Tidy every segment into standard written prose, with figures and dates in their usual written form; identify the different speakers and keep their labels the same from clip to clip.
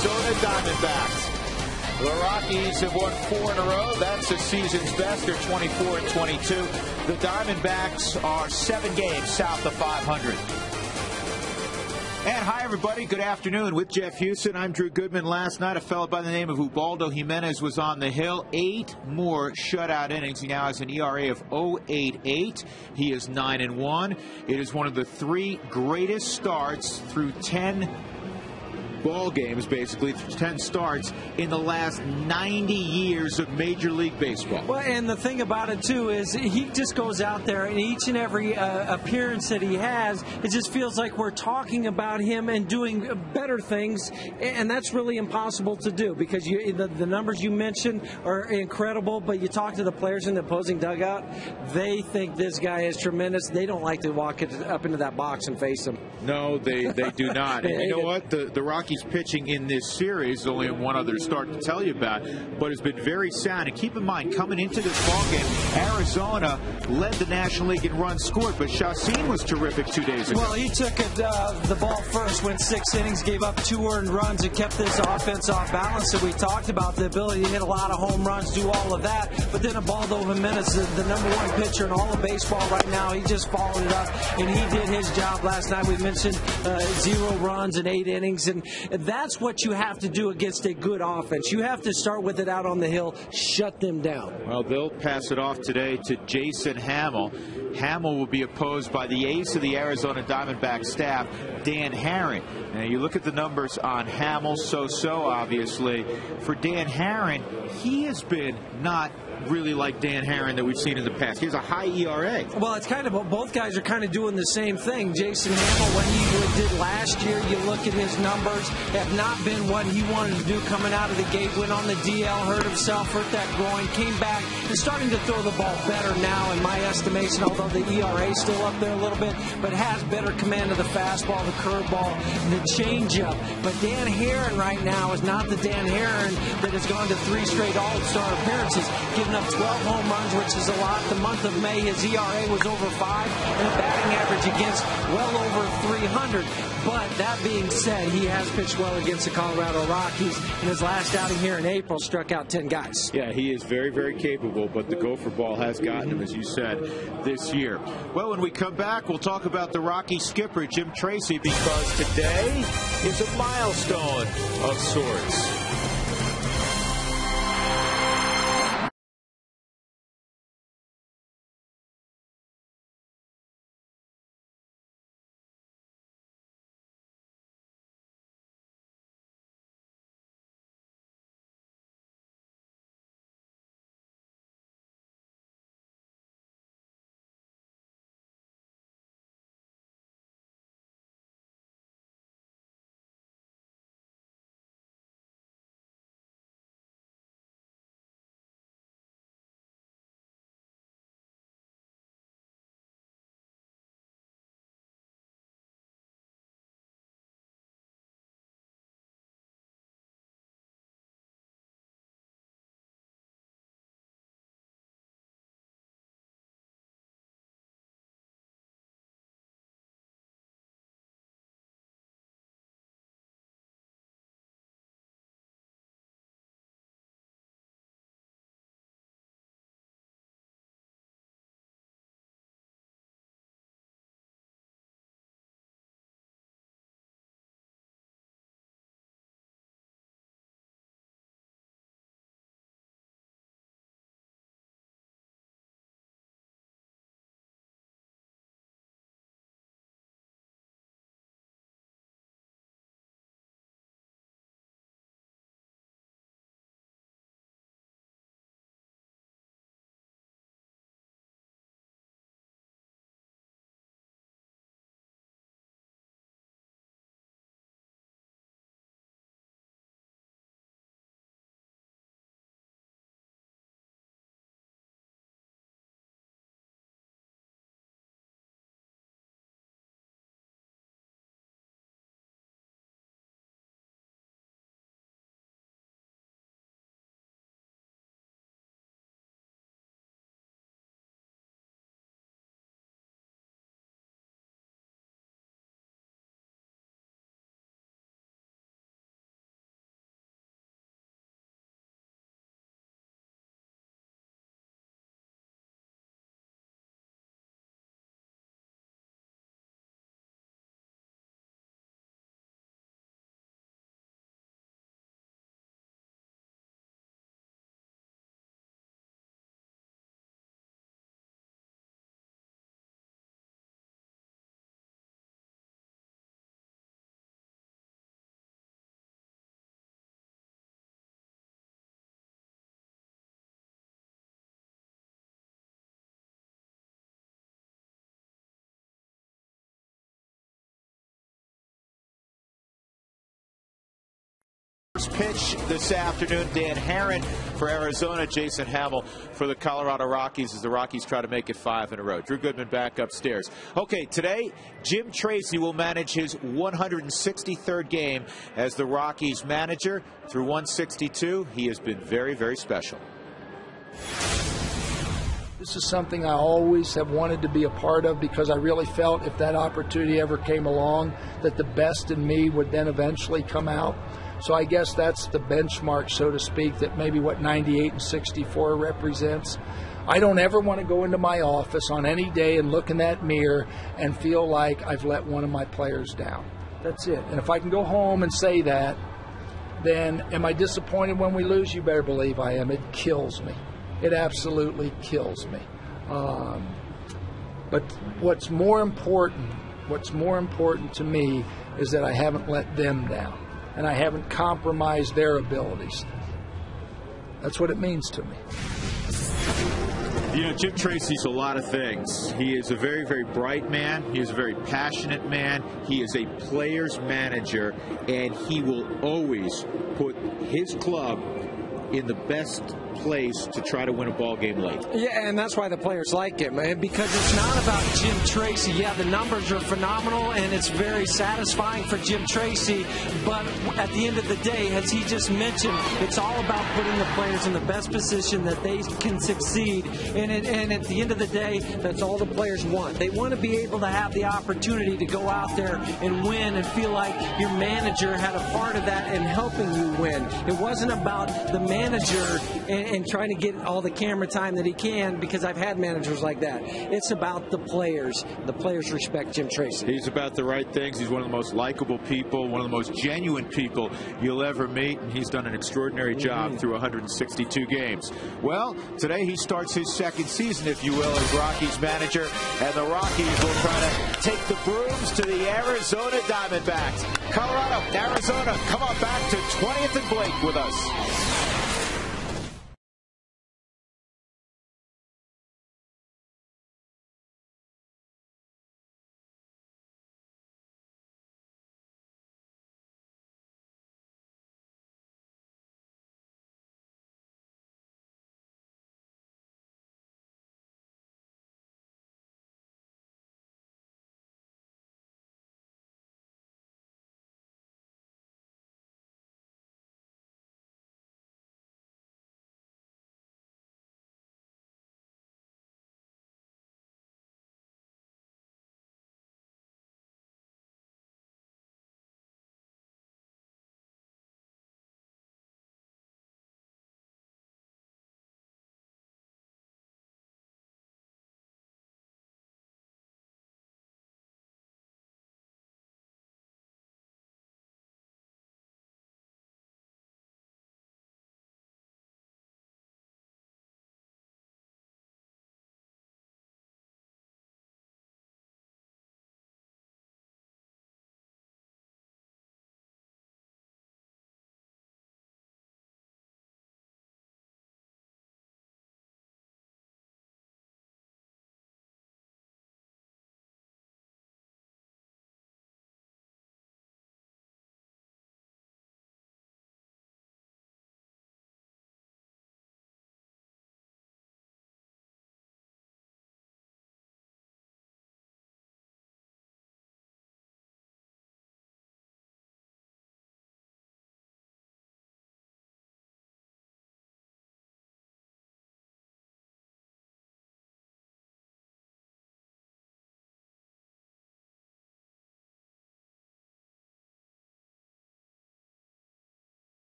Speaker 1: Arizona Diamondbacks. The Rockies have won 4 in a row. That's the season's best. They're 24-22. The Diamondbacks are 7 games south of 500. And hi, everybody. Good afternoon. With Jeff Houston, I'm Drew Goodman. Last night, a fellow by the name of Ubaldo Jimenez was on the hill. 8 more shutout innings. He now has an ERA of 0.88. He is 9-1. It is one of the 3 greatest starts through 10 ball games, basically 10 starts in the last 90 years of Major League Baseball.
Speaker 2: Well, and the thing about it too is he just goes out there, and each and every appearance that he has, it just feels like we're talking about him and doing better things, and that's really impossible to do because the numbers you mentioned are incredible. But you talk to the players in the opposing dugout, they think this guy is tremendous. They don't like to walk up into that box and face him.
Speaker 1: No, they do not. And you know what? The Rockies pitching in this series, only one other start to tell you about, but has been very sound. And keep in mind, coming into this ballgame, Arizona led the National League in runs scored, but Chacin was terrific 2 days ago.
Speaker 2: Well, he took the ball first, went 6 innings, gave up 2 earned runs, and kept this offense off balance. And we talked about the ability to hit a lot of home runs, do all of that. But then Ubaldo Jimenez, the number 1 pitcher in all of baseball right now, he just followed it up, and he did his job last night. We mentioned 0 runs in 8 innings, and that's what you have to do against a good offense. You have to start with it out on the hill, shut them down.
Speaker 1: Well, they'll pass it off today to Jason Hamill. Hamill will be opposed by the ace of the Arizona Diamondbacks staff, Dan Herron. Now, you look at the numbers on Hamill, so-so, obviously. For Dan Herron, he has been not really like Dan Herron that we've seen in the past. He has a high ERA.
Speaker 2: Well, it's kind of both guys are kind of doing the same thing. Jason Hamill, what he did last year, you look at his numbers, have not been what he wanted to do coming out of the gate. Went on the DL, hurt himself, hurt that groin, came back, and starting to throw the ball better now, in my estimation, although the ERA is still up there a little bit, but has better command of the fastball, the curveball, the changeup. But Dan Herron right now is not the Dan Herron that has gone to 3 straight All-Star appearances, giving up 12 home runs, which is a lot. The month of May, his ERA was over 5 and a batting average against well over 300. But that being said, he has pitched well against the Colorado Rockies. In his last outing here in April, struck out 10 guys.
Speaker 1: Yeah, he is very, very capable, but the gopher ball has gotten him, as you said, this year. Well, when we come back, we'll talk about the Rocky skipper, Jim Tracy, because today is a milestone of sorts. pitch this afternoon. Dan Herron for Arizona, Jason Hamill for the Colorado Rockies as the Rockies try to make it 5 in a row. Drew Goodman back upstairs. Okay, today, Jim Tracy will manage his 163rd game as the Rockies manager. Through 162, he has been very, very special.
Speaker 3: This is something I always have wanted to be a part of because I really felt if that opportunity ever came along that the best in me would then eventually come out. So I guess that's the benchmark, so to speak, that maybe what 98 and 64 represents. I don't ever want to go into my office on any day and look in that mirror and feel like I've let one of my players down. That's it. And if I can go home and say that, then am I disappointed when we lose? You better believe I am. It kills me. It absolutely kills me. But what's more important to me is that I haven't let them down and I haven't compromised their abilities. That's what it means to me.
Speaker 1: You know, Jim Tracy's a lot of things. He is a very, very bright man. He is a very passionate man. He is a player's manager, and he will always put his club in the best place to try to win a ball game late.
Speaker 2: Yeah, and that's why the players like him, because it's not about Jim Tracy. Yeah, the numbers are phenomenal, and it's very satisfying for Jim Tracy, but at the end of the day, as he just mentioned, it's all about putting the players in the best position that they can succeed, and at the end of the day, that's all the players want. They want to be able to have the opportunity to go out there and win and feel like your manager had a part of that in helping you win. It wasn't about the manager and trying to get all the camera time that he can, because I've had managers like that. It's about the players. The players respect Jim Tracy.
Speaker 1: He's about the right things. He's one of the most likable people, one of the most genuine people you'll ever meet, and he's done an extraordinary job through 162 games. Well, today he starts his second season, if you will, as Rockies manager, and the Rockies will try to take the brooms to the Arizona Diamondbacks. Colorado, Arizona, come on back to 20th and Blake with us.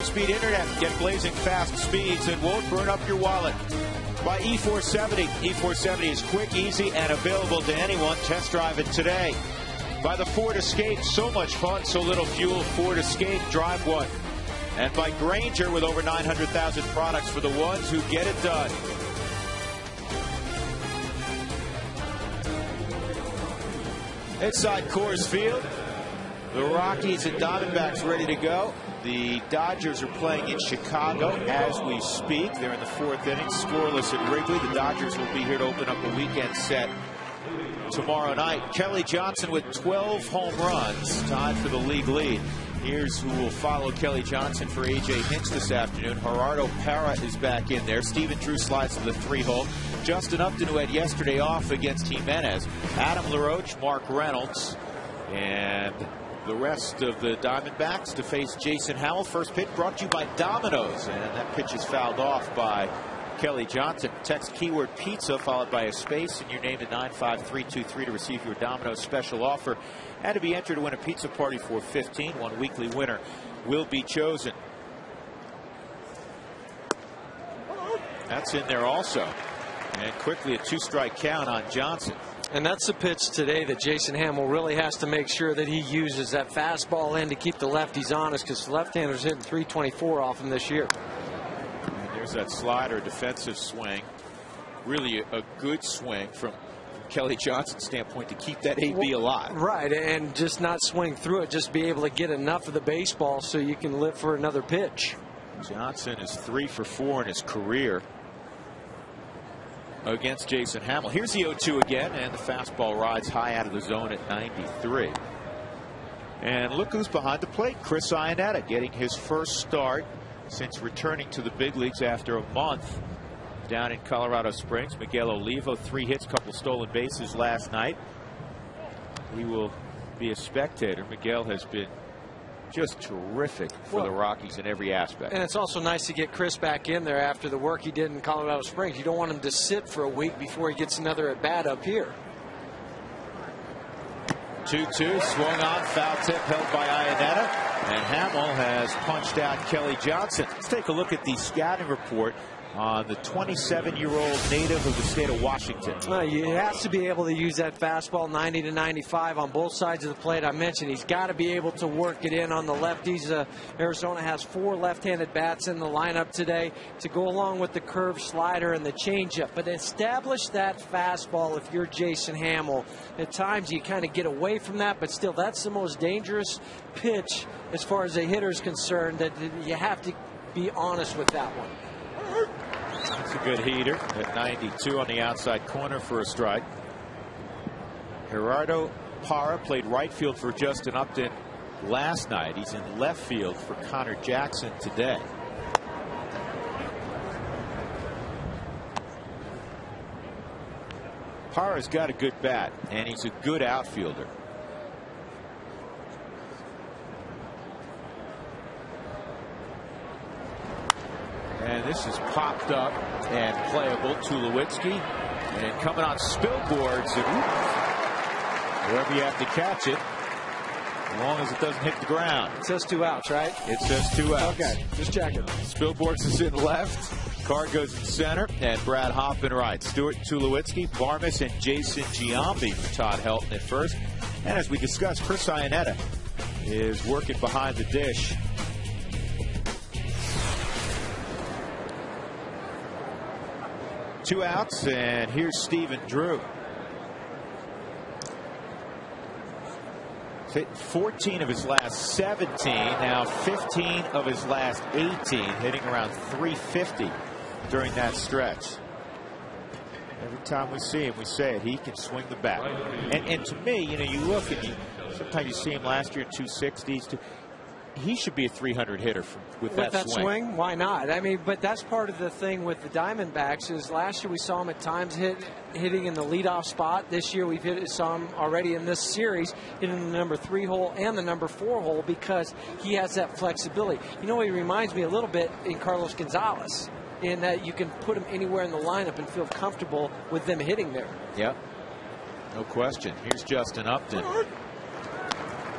Speaker 1: Speed internet. Get blazing fast speeds and won't burn up your wallet. By E470. E470 is quick, easy, and available to anyone. Test drive it today. By the Ford Escape. So much fun, so little fuel. Ford Escape. Drive one. And by Grainger, with over 900,000 products for the ones who get it done. Inside Coors Field, the Rockies and Diamondbacks ready to go. The Dodgers are playing in Chicago as we speak. They're in the 4th inning, scoreless at Wrigley. The Dodgers will be here to open up a weekend set tomorrow night. Kelly Johnson with 12 home runs, tied for the league lead. Here's who will follow Kelly Johnson for A.J. Hinch this afternoon. Gerardo Parra is back in there. Stephen Drew slides to the 3-hole. Justin Upton, who had yesterday off against Jimenez. Adam LaRoche, Mark Reynolds, and the rest of the Diamondbacks to face Jason Howell. First pitch brought to you by Domino's, and that pitch is fouled off by Kelly Johnson. Text keyword pizza followed by a space and your name to 95323 to receive your Domino's special offer and to be entered to win a pizza party for 15. One weekly winner will be chosen. That's in there also. And quickly a 2-strike count on Johnson.
Speaker 2: And that's the pitch today that Jason Hamill really has to make sure that he uses that fastball in to keep the lefties honest, because the left-handers hitting 324 off him this year.
Speaker 1: And there's that slider, defensive swing. Really a good swing from Kelly Johnson's standpoint to keep that AB alive.
Speaker 2: Right, and just not swing through it, just be able to get enough of the baseball so you can live for another pitch.
Speaker 1: Johnson is 3 for 4 in his career against Jason Hamill. Here's the 0-2 again, and the fastball rides high out of the zone at 93. And look who's behind the plate. Chris Iannetta getting his first start since returning to the big leagues after a month down in Colorado Springs. Miguel Olivo, 3 hits, couple stolen bases last night. He will be a spectator. Miguel has been just terrific for the Rockies in every aspect.
Speaker 2: And it's also nice to get Chris back in there after the work he did in Colorado Springs. You don't want him to sit for a week before he gets another at bat up here.
Speaker 1: 2-2, swung on, foul tip held by Iannetta, and Hamill has punched out Kelly Johnson. Let's take a look at the scouting report on the 27-year-old native of the state of Washington.
Speaker 2: He has to be able to use that fastball 90 to 95 on both sides of the plate. I mentioned he's got to be able to work it in on the lefties. Arizona has 4 left-handed bats in the lineup today to go along with the curve slider and the changeup. But establish that fastball if you're Jason Hamill. At times you kind of get away from that, but still that's the most dangerous pitch as far as a hitter is concerned, that you have to be honest with that one.
Speaker 1: That's a good heater at 92 on the outside corner for a strike. Gerardo Parra played right field for Justin Upton last night. He's in left field for Connor Jackson today. Parra's got a good bat, and he's a good outfielder. And this is popped up and playable. Tulowitzki, and coming on spillboards, and wherever you have to catch it, as long as it doesn't hit the ground.
Speaker 2: It says 2 outs, right?
Speaker 1: It says 2 outs.
Speaker 2: Okay, just checking.
Speaker 1: Spillboards is in left, Card goes in center, and Brad Hoffman right. Stuart Tulowitzki, Barmes, and Jason Giambi for Todd Helton at first. And as we discussed, Chris Iannetta is working behind the dish. Two outs, and here's Stephen Drew. Hit 14 of his last 17, now 15 of his last 18, hitting around 350 during that stretch. Every time we see him, we say it, he can swing the bat. And to me, you know, you look and sometimes you see him last year in 260s. He should be a 300 hitter with that swing.
Speaker 2: Why not? I mean, but that's part of the thing with the Diamondbacks is last year we saw him at times hitting in the leadoff spot. This year we've saw him already in this series hitting the number 3 hole and the number 4 hole because he has that flexibility. You know, he reminds me a little bit in Carlos Gonzalez in that you can put him anywhere in the lineup and feel comfortable with them hitting there.
Speaker 1: Yep, no question. Here's Justin Upton.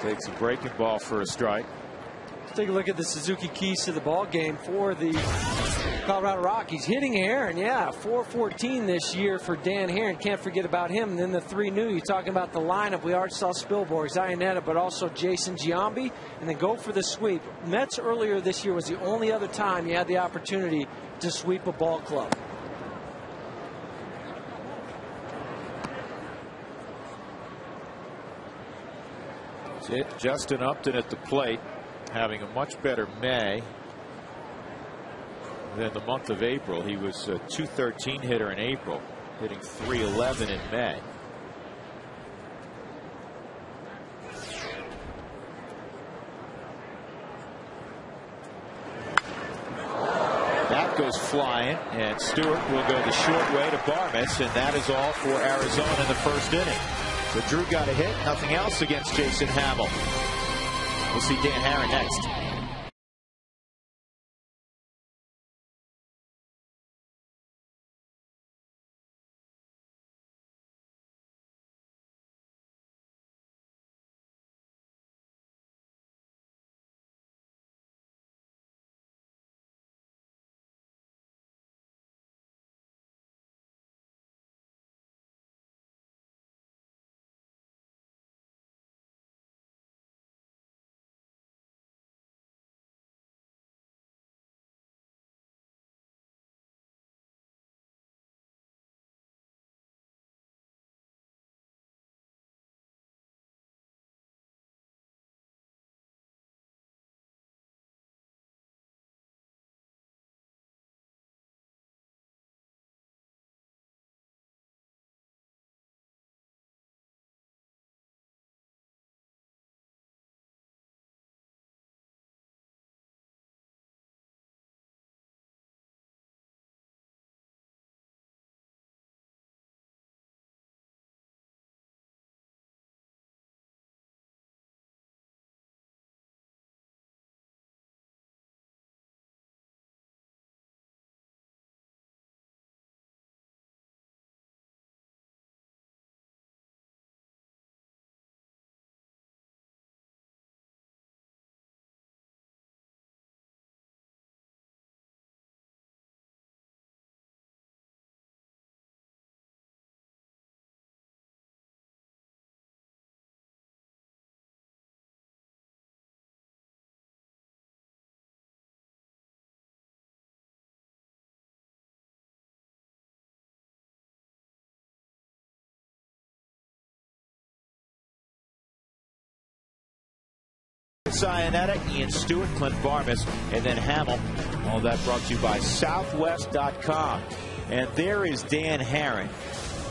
Speaker 1: Takes a breaking ball for a strike.
Speaker 2: Take a look at the Suzuki keys to the ball game for the Colorado Rockies. Hitting Heron, yeah, 414 this year for Dan Heron. Can't forget about him. And then the 3 new. You're talking about the lineup. We already saw Spillborg, Iannetta, but also Jason Giambi. And then go for the sweep. Mets earlier this year was the only other time you had the opportunity to sweep a ball club.
Speaker 1: That's it. Justin Upton at the plate. having a much better May than the month of April. He was a .213 hitter in April, hitting .311 in May. That goes flying, and Stewart will go the short way to Barmes, and that is all for Arizona in the first inning. So Drew got a hit, nothing else against Jason Hamill. We'll see Dan Herron next. Ionetta, Ian Stewart, Clint Barmes, and then Hamill. All that brought to you by Southwest.com. And there is Dan Herron.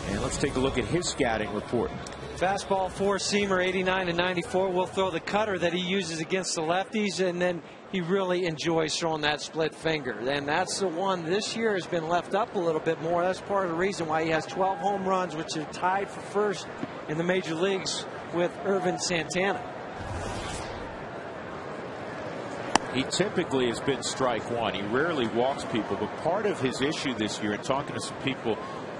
Speaker 1: And let's take a look at his scouting report.
Speaker 2: Fastball, four-seamer, 89 and 94. Will throw the cutter that he uses against the lefties, and then he really enjoys throwing that split finger. And that's the one this year has been left up a little bit more. That's part of the reason why he has 12 home runs, which are tied for first in the major leagues with Irvin Santana.
Speaker 1: He typically has been strike one. He rarely walks people, but part of his issue this year, and talking to some people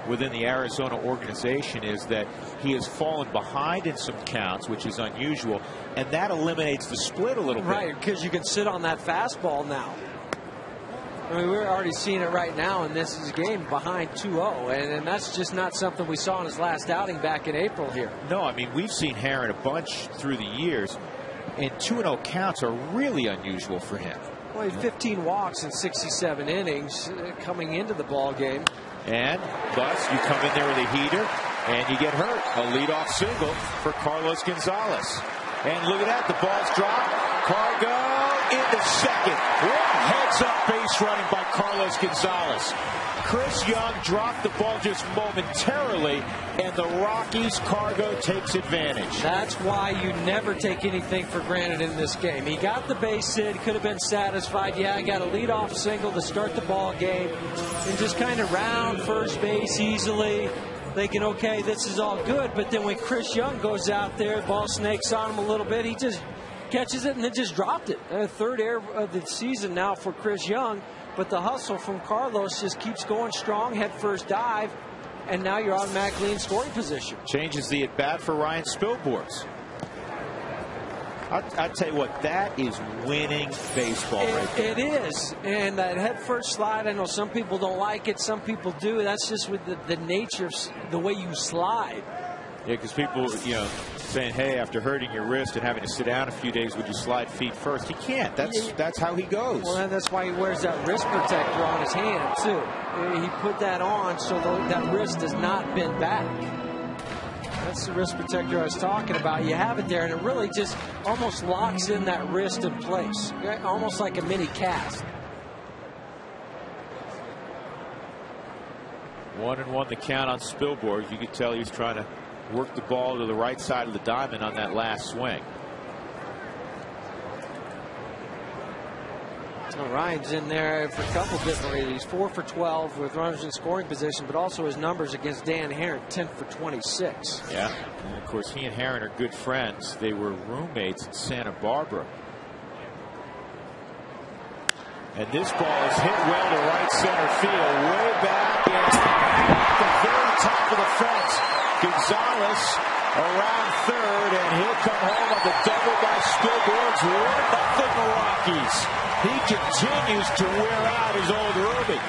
Speaker 1: within the Arizona organization, is that he has fallen behind in some counts, which is unusual, and that eliminates the split a little bit.
Speaker 2: Right, because you can sit on that fastball now. I mean, we're already seeing it right now in this game behind 2-0, and that's just not something we saw in his last outing back in April here.
Speaker 1: No, I mean, we've seen Herron a bunch through the years, and 2-0 counts are really unusual for him.
Speaker 2: Well, he had 15 walks in 67 innings coming into the ball game.
Speaker 1: And thus you come in there with a heater and you get hurt. A leadoff single for Carlos Gonzalez. And look at that, the ball's dropped. Cargo into second. Heads-up base running by Carlos Gonzalez. Chris Young dropped the ball just momentarily, and the Rockies' Cargo takes advantage.
Speaker 2: That's why you never take anything for granted in this game. He got the base hit, could have been satisfied. Yeah, I got a leadoff single to start the ball game, and just kind of round first base easily, thinking, okay, this is all good. But then when Chris Young goes out there, the ball snakes on him a little bit, he just catches it and then just dropped it. Third error of the season now for Chris Young. But the hustle from Carlos just keeps going strong, head first dive, and now you're automatically in scoring position.
Speaker 1: Changes the at-bat for Ryan Spilborghs. I tell you what, that is winning baseball right there.
Speaker 2: It is. And that head first slide, I know some people don't like it, some people do. That's just with the nature of the way you slide.
Speaker 1: Yeah, because people, saying, hey, after hurting your wrist and having to sit down a few days, would you slide feet first? He can't. That's how he goes.
Speaker 2: Well, that's why he wears that wrist protector on his hand, too. He put that on so that wrist does not bend back. That's the wrist protector I was talking about. You have it there, and it really just almost locks in that wrist in place, almost like a mini cast.
Speaker 1: 1-1 the count on Spilborghs. You could tell he was trying to work the ball to the right side of the diamond on that last swing.
Speaker 2: Well, Ryan's in there for a couple different reasons. He's 4 for 12 with runners in scoring position, but also his numbers against Dan Herron, 10 for 26.
Speaker 1: Yeah, and of course he and Herron are good friends. They were roommates in Santa Barbara. And this ball is hit well to right center field, way back and at the very top of the fence. Gonzalez around third, and he'll come home on the double by Spilborghs. 1-0 Rockies. He continues to wear out his old Ruby.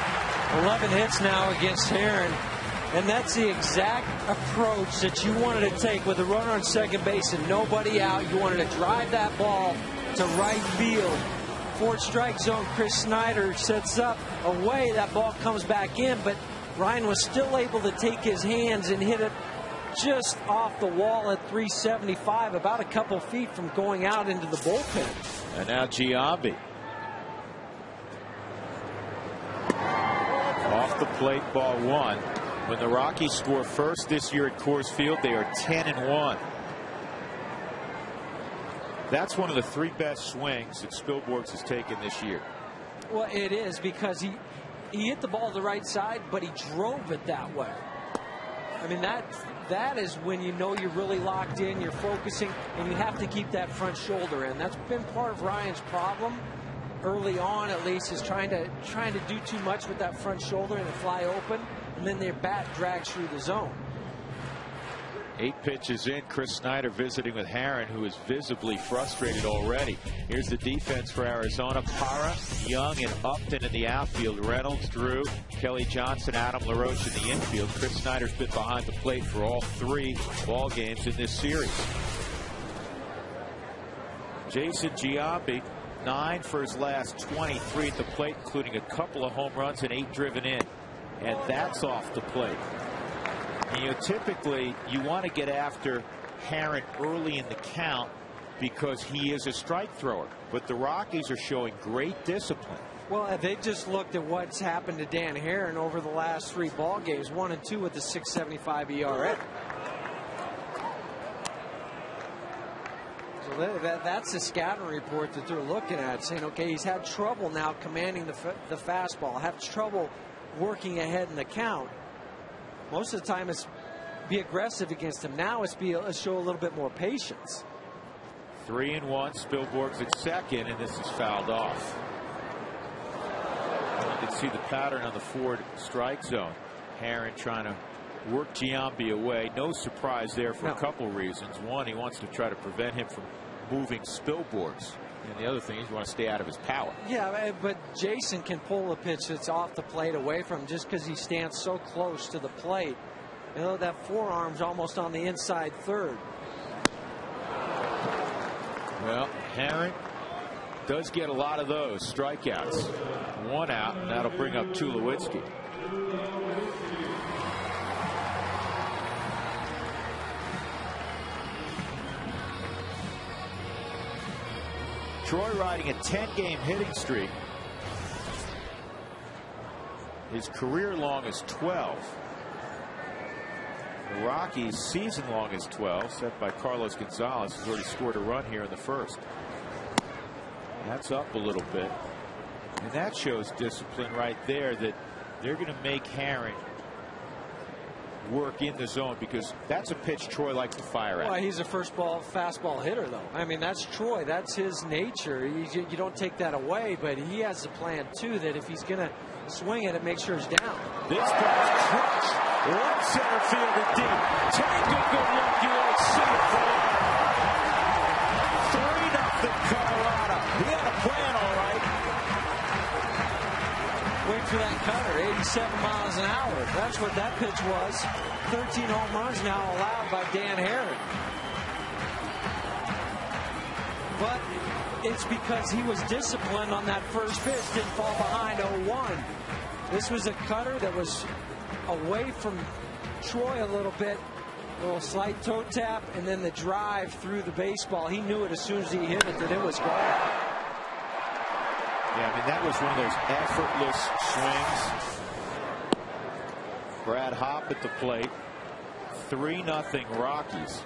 Speaker 2: 11 hits now against Herron, and that's the exact approach that you wanted to take with a runner on second base and nobody out. You wanted to drive that ball to right field. Fourth strike zone, Chris Snyder sets up away. That ball comes back in, but Ryan was still able to take his hands and hit it just off the wall at 375, about a couple feet from going out into the bullpen.
Speaker 1: And now Giambi. Off the plate, ball one. When the Rockies score first this year at Coors Field, they are 10-1. That's one of the 3 best swings that Spilborghs has taken this year.
Speaker 2: Well, it is, because he hit the ball to the right side, but he drove it that way. I mean, that is when you know you're really locked in, you're focusing, and you have to keep that front shoulder in. That's been part of Ryan's problem early on, at least, is trying to do too much with that front shoulder and fly open, and then their bat drags through the zone.
Speaker 1: 8 pitches in. Chris Snyder visiting with Herron, who is visibly frustrated already. Here's the defense for Arizona. Parra, Young, and Upton in the outfield. Reynolds, Drew, Kelly Johnson, Adam LaRoche in the infield. Chris Snyder's been behind the plate for all 3 ball games in this series. Jason Giambi, 9 for his last 23 at the plate, including a couple of home runs and 8 driven in. And that's off the plate. You know, typically you want to get after Herron early in the count because he is a strike thrower, but the Rockies are showing great discipline.
Speaker 2: Well, they just looked at what's happened to Dan Herron over the last 3 ball games, 1 and 2 with the 6.75 ERA. So that's the scouting report that they're looking at, saying, okay, he's had trouble now commanding the fastball, have trouble working ahead in the count. Most of the time it's be aggressive against him. Now it's show a little bit more patience.
Speaker 1: 3-1. Spilborghs at second, and this is fouled off. You can see the pattern on the forward strike zone. Herron trying to work Giambi away. No surprise there for a couple reasons. One, he wants to try to prevent him from moving Spilborghs. And the other thing is you want to stay out of his power.
Speaker 2: Yeah, but Jason can pull a pitch that's off the plate away from him just because he stands so close to the plate. You know, that forearm's almost on the inside third.
Speaker 1: Well, Herron does get a lot of those strikeouts. 1 out, and that'll bring up Tulowitzki. Troy riding a 10-game hitting streak. His career long is 12. The Rockies' season long is 12, set by Carlos Gonzalez, who's already scored a run here in the first. That's up a little bit. And that shows discipline right there, that they're going to make Herron work in the zone, because that's a pitch Troy likes to fire at.
Speaker 2: Well, he's a fastball hitter, though. I mean, that's Troy. That's his nature. You don't take that away, but he has a plan, too, that if he's going to swing it, make sure it's down.
Speaker 1: This ball's crushed. Right center field and deep. Take a good look. You won't see it for long. 3-0 Colorado. He had a plan, all right.
Speaker 2: Wait for that cutter, 87 miles an hour. That's what that pitch was. 13 home runs now allowed by Dan Herron. But it's because he was disciplined on that first pitch, didn't fall behind 0-1. This was a cutter that was away from Troy a little bit, little slight toe tap, and then the drive through the baseball. He knew it as soon as he hit it that it was gone.
Speaker 1: Yeah, I mean, that was one of those effortless swings. Brad Hopp at the plate. 3-0 Rockies.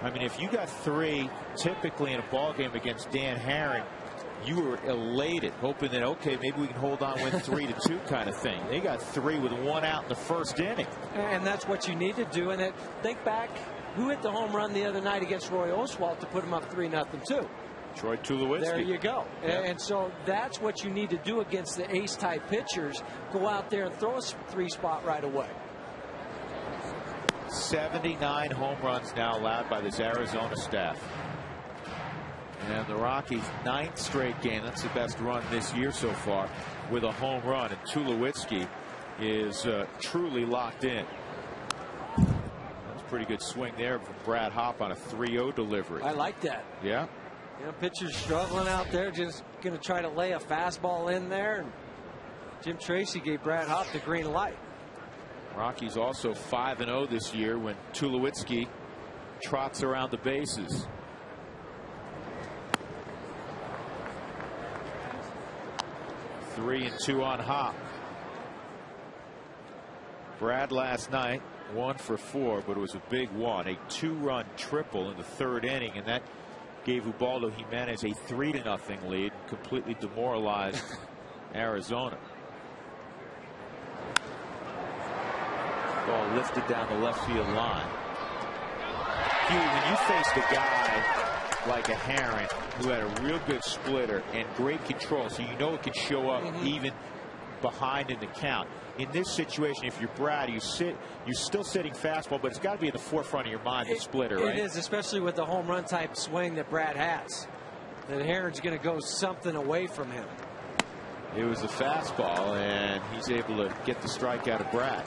Speaker 1: I mean, if you got 3 typically in a ball game against Dan Herron, you were elated, hoping that, okay, maybe we can hold on, win 3-2 kind of thing. They got 3 with 1 out in the first inning.
Speaker 2: And that's what you need to do. And think back, who hit the home run the other night against Roy Oswalt to put him up 3-0 too?
Speaker 1: Troy Tulowitzki.
Speaker 2: There you go.
Speaker 1: Yeah.
Speaker 2: And so that's what you need to do against the ace-type pitchers. Go out there and throw a 3-spot right away.
Speaker 1: 79 home runs now allowed by this Arizona staff. And the Rockies' 9th straight game. That's the best run this year so far with a home run. And Tulowitzki is truly locked in. That's a pretty good swing there from Brad Hopp on a 3-0 delivery.
Speaker 2: I like that.
Speaker 1: Yeah.
Speaker 2: You know, pitchers struggling out there, just going to try to lay a fastball in there. And Jim Tracy gave Brad Hopp the green light.
Speaker 1: Rockies also 5-0 this year when Tulowitzki trots around the bases. 3-2 on Hopp. Brad last night 1 for 4, but it was a big one, a 2-run triple in the 3rd inning, and that gave Ubaldo Jimenez a 3-0 lead, completely demoralized Arizona. Ball lifted down the left field line. Huey, when you faced a guy like a Herron who had a real good splitter and great control, so you know it can show up even behind in the count. In this situation, if you're Brad, you're still sitting fastball, but it's got to be in the forefront of your mind, the splitter, right?
Speaker 2: It is, especially with the home run type swing that Brad has. That Herron's going to go something away from him.
Speaker 1: It was a fastball, and he's able to get the strike out of Brad.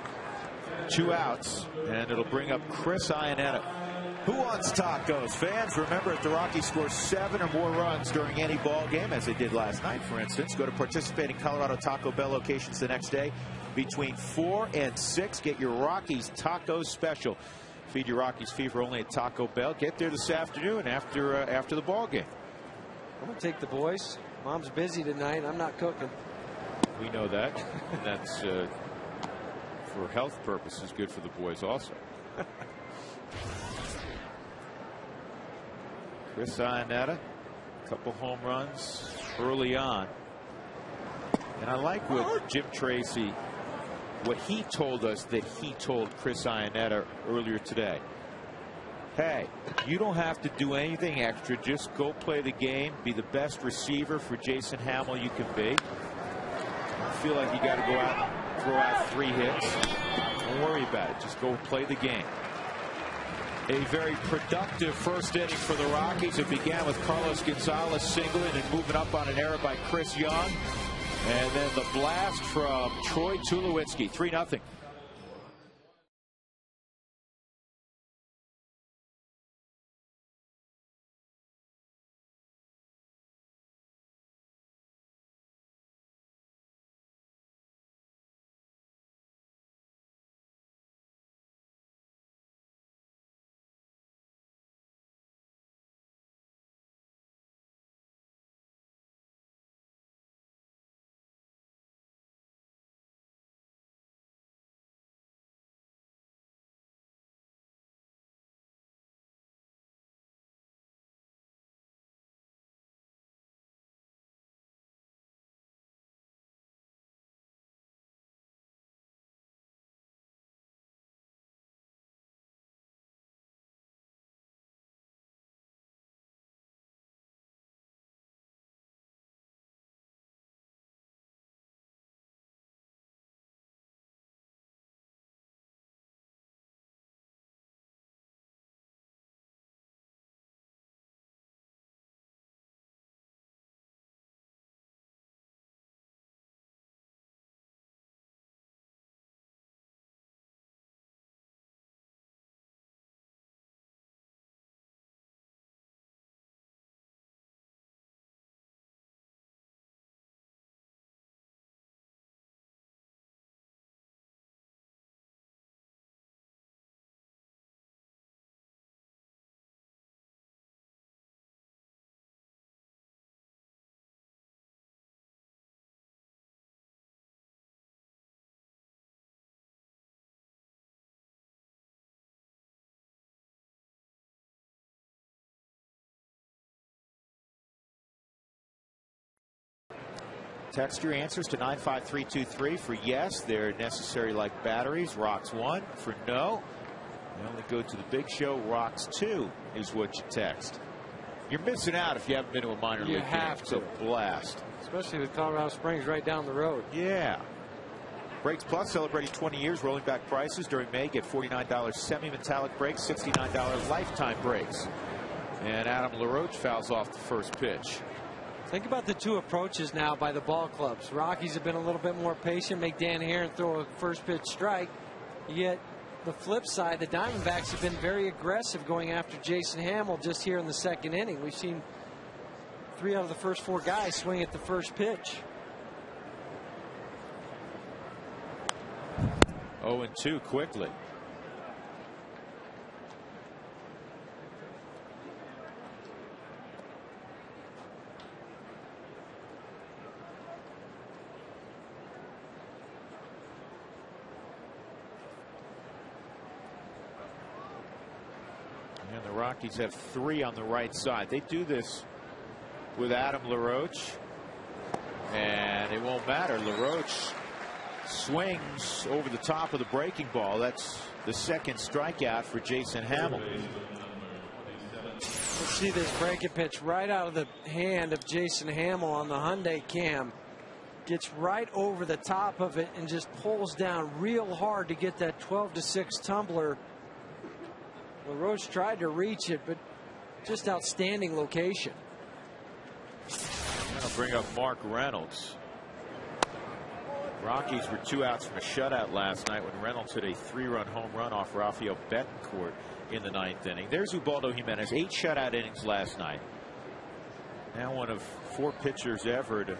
Speaker 1: 2 outs, and it'll bring up Chris Iannetta. Who wants tacos? Fans, remember, if the Rockies score 7 or more runs during any ball game, as they did last night, for instance, go to participating Colorado Taco Bell locations the next day between 4 and 6. Get your Rockies tacos special. Feed your Rockies fever only at Taco Bell. Get there this afternoon after the ball game.
Speaker 2: I'm going to take the boys. Mom's busy tonight. I'm not cooking.
Speaker 1: We know that. And that's for health purposes good for the boys also. Chris Iannetta, a couple home runs early on. And I like what Jim Tracy, what he told us that he told Chris Iannetta earlier today. Hey, you don't have to do anything extra. Just go play the game. Be the best receiver for Jason Hamill you can be. I feel like you got to go out and throw out 3 hits. Don't worry about it. Just go play the game. A very productive first inning for the Rockies. It began with Carlos Gonzalez singling and moving up on an error by Chris Young. And then the blast from Troy Tulowitzki, 3-0. Text your answers to 95323. For yes, they're necessary like batteries. Rocks 1. For no, you only go to the big show. Rocks 2 is what you text. You're missing out if you haven't been to a minor league game.
Speaker 2: You have to.
Speaker 1: It's a blast.
Speaker 2: Especially with Colorado Springs right down the road.
Speaker 1: Yeah. Brakes Plus celebrating 20 years. Rolling back prices during May. Get $49 semi-metallic brakes, $69 lifetime brakes. And Adam LaRoche fouls off the first pitch.
Speaker 2: Think about the two approaches now by the ball clubs. Rockies have been a little bit more patient, make Dan Heron throw a first pitch strike. Yet the flip side, the Diamondbacks have been very aggressive going after Jason Hamill just here in the second inning. We've seen 3 out of the first 4 guys swing at the first pitch.
Speaker 1: 0-2 quickly. And the Rockies have 3 on the right side. They do this with Adam LaRoche, and it won't matter. LaRoche swings over the top of the breaking ball. That's the second strikeout for Jason Hamill.
Speaker 2: Let's see this breaking pitch right out of the hand of Jason Hamill on the Hyundai Cam. Gets right over the top of it and just pulls down real hard to get that 12-6 tumbler. LaRoche tried to reach it, but just outstanding location.
Speaker 1: I'll bring up Mark Reynolds. Rockies were 2 outs from a shutout last night when Reynolds hit a 3-run home run off Rafael Betancourt in the 9th inning. There's Ubaldo Jimenez, 8 shutout innings last night. Now one of 4 pitchers ever to,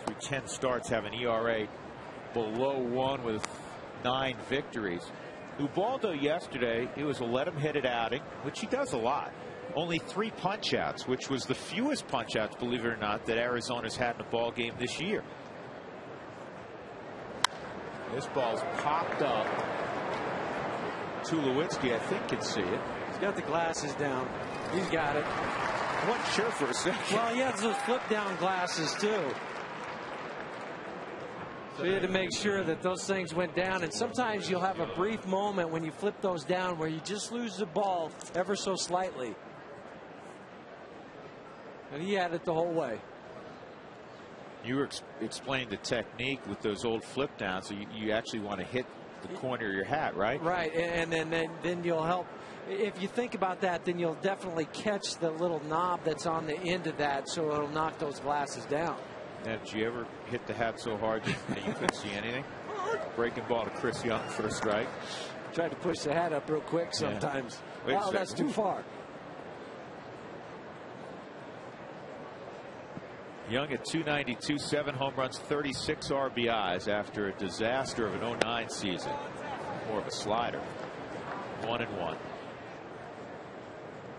Speaker 1: through 10 starts, have an ERA below 1 with 9 victories. Ubaldo yesterday, it was a let-him-hit-it outing, which he does a lot. Only 3 punch-outs, which was the fewest punch-outs, believe it or not, that Arizona's had in a ball game this year. This ball's popped up. Tulowitzki, I think, can see it.
Speaker 2: He's got the glasses down. He's got it.
Speaker 1: I wasn't sure for a second.
Speaker 2: Well, he has those flip-down glasses, too. So he had to make sure that those things went down. And sometimes you'll have a brief moment when you flip those down where you just lose the ball ever so slightly. And he had it the whole way.
Speaker 1: You were explaining the technique with those old flip downs, so you actually want to hit the corner of your hat, right?
Speaker 2: Right, and then you'll help. If you think about that, then you'll definitely catch the little knob that's on the end of that, so it'll knock those glasses down.
Speaker 1: Now, did you ever hit the hat so hard that you couldn't see anything? Breaking ball to Chris Young for a strike.
Speaker 2: Tried to push the hat up real quick sometimes.
Speaker 1: Yeah.
Speaker 2: Wow, that's too far.
Speaker 1: Young at 292, 7 home runs, 36 RBIs after a disaster of an 09 season. More of a slider. 1-1.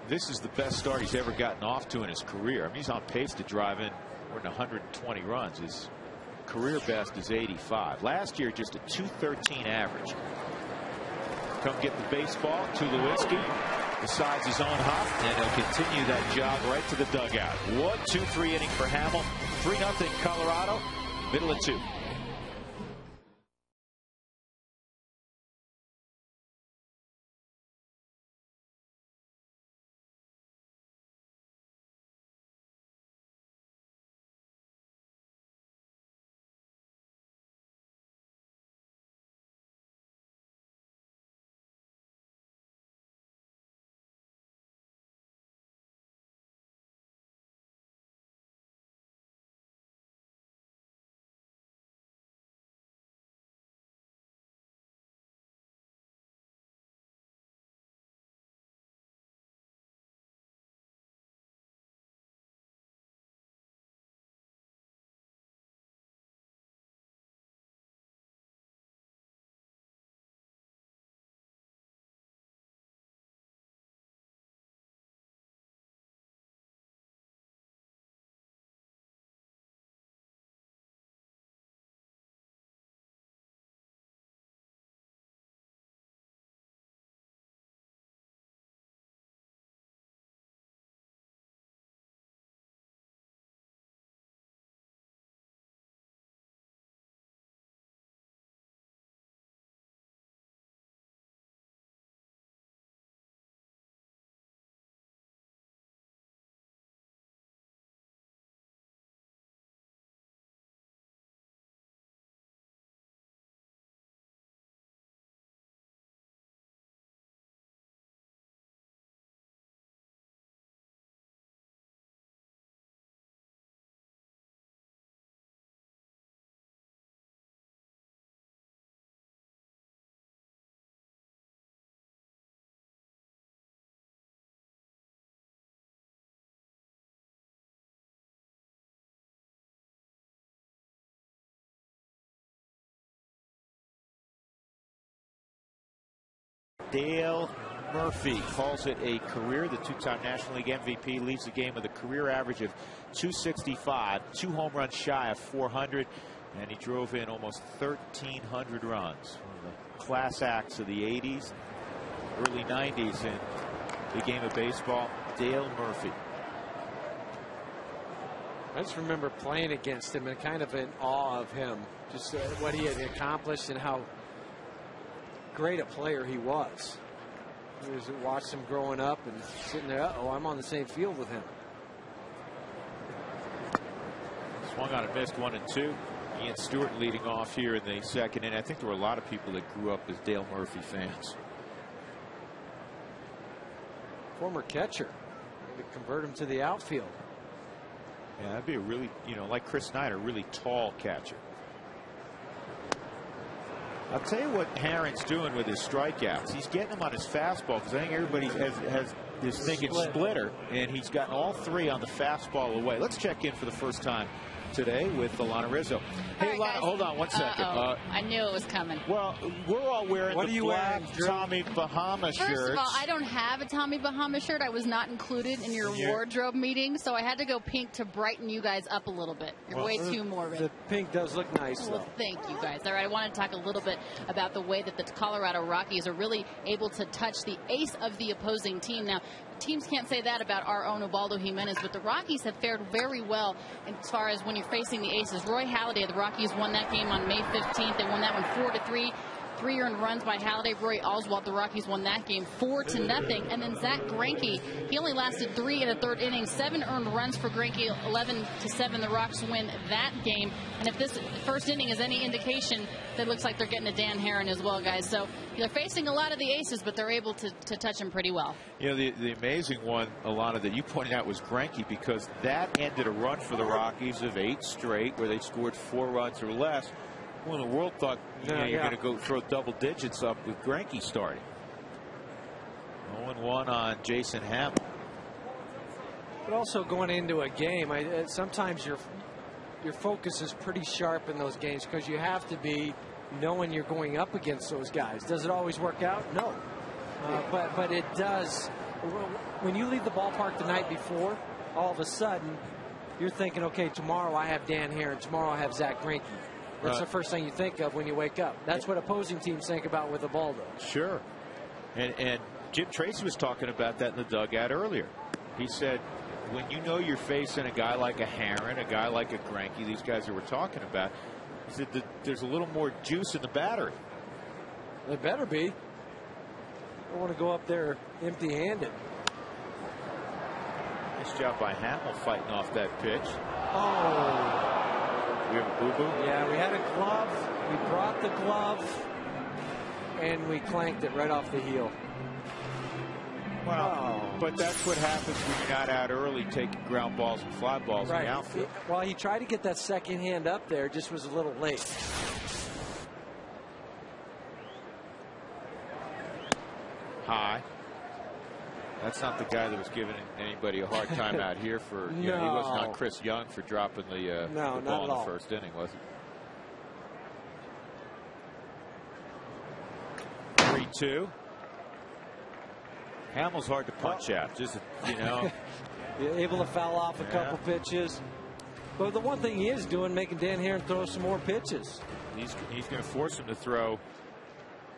Speaker 1: This is the best start he's ever gotten off to in his career. I mean, he's on pace to drive in more than 120 runs. His career best is 85. Last year, just a 213 average. Come get the baseball. Tulowitzki decides his own hop, and he'll continue that job right to the dugout. 1-2-3 inning for Hamill. 3-0 Colorado. Middle of 2. Dale Murphy calls it a career. The two-time National League MVP leads the game with a career average of 265, 2 home runs shy of 400, and he drove in almost 1,300 runs. One of the class acts of the 80s, early 90s in the game of baseball, Dale Murphy.
Speaker 2: I just remember playing against him and kind of in awe of him, just what he had accomplished and how great a player he was. Watched him growing up and sitting there, oh, I'm on the same field with him.
Speaker 1: Swung on and missed 1 and 2. Ian Stewart leading off here in the second, and I think there were a lot of people that grew up as Dale Murphy fans.
Speaker 2: Former catcher, to convert him to the outfield.
Speaker 1: Yeah, that'd be a really, like Chris Snyder, really tall catcher. I'll tell you what Herron's doing with his strikeouts. He's getting them on his fastball, because I think everybody has this thinking splitter, and he's gotten all 3 on the fastball away. Let's check in for the first time today with Alana Rizzo. Hey, Alana, hold on 1 second.
Speaker 4: I knew it was coming.
Speaker 1: Well, we're all wearing the black Tommy Bahama shirts.
Speaker 4: First of all, I don't have a Tommy Bahama shirt. I was not included in your wardrobe meeting, so I had to go pink to brighten you guys up a little bit. You're way too morbid.
Speaker 2: The pink does look nice, though.
Speaker 4: Well, thank you, guys. All right, I want to talk a little bit about the way that the Colorado Rockies are really able to touch the ace of the opposing team. Now, teams can't say that about our own Ubaldo Jimenez, but the Rockies have fared very well as far as when you're facing the aces. Roy Halladay, the Rockies won that game on May 15th. They won that one 4-3. 3 earned runs by Halladay. Roy Oswalt, the Rockies won that game 4-0. And then Zach Greinke, he only lasted 3 1/3 innings. 7 earned runs for Greinke, 11-7. The Rocks win that game. And if this first inning is any indication, that looks like they're getting to Dan Herron as well, guys. So they're facing a lot of the aces, but they're able to touch him pretty well.
Speaker 1: The amazing one, Alana, that you pointed out was Greinke, because that ended a run for the Rockies of 8 straight where they scored 4 runs or less. Well, the world thought you're going to go throw double digits up with Greinke starting. 0-1 on Jason Hammel.
Speaker 2: But also going into a game, sometimes your focus is pretty sharp in those games, because you have to be knowing you're going up against those guys. Does it always work out? No. But it does. When you leave the ballpark the night before, all of a sudden you're thinking, okay, tomorrow I have Dan Herron, tomorrow I have Zach Greinke. That's the first thing you think of when you wake up. That's what opposing teams think about with Ubaldo.
Speaker 1: Sure. And Jim Tracy was talking about that in the dugout earlier. He said, when you know you're facing a guy like a Herron, a guy like a Greinke, these guys that we're talking about, he said that there's a little more juice in the battery.
Speaker 2: They better be. I don't want to go up there empty-handed.
Speaker 1: Nice job by Hammel fighting off that pitch.
Speaker 2: Oh.
Speaker 1: We have a boo-boo?
Speaker 2: Yeah, we had a glove. We brought the glove, and we clanked it right off the heel.
Speaker 1: Wow. But that's what happens when you're not out early taking ground balls and fly balls in the outfield.
Speaker 2: Well, he tried to get that second hand up there, just was a little late.
Speaker 1: High. That's not the guy that was giving anybody a hard time out here for. He wasn't on Chris Young for dropping the ball in the first inning, was it? 3-2. Hamel's hard to punch out. Just
Speaker 2: able to foul off a couple pitches. But the one thing he is doing, making Dan Herron throw some more pitches.
Speaker 1: He's going to force him to throw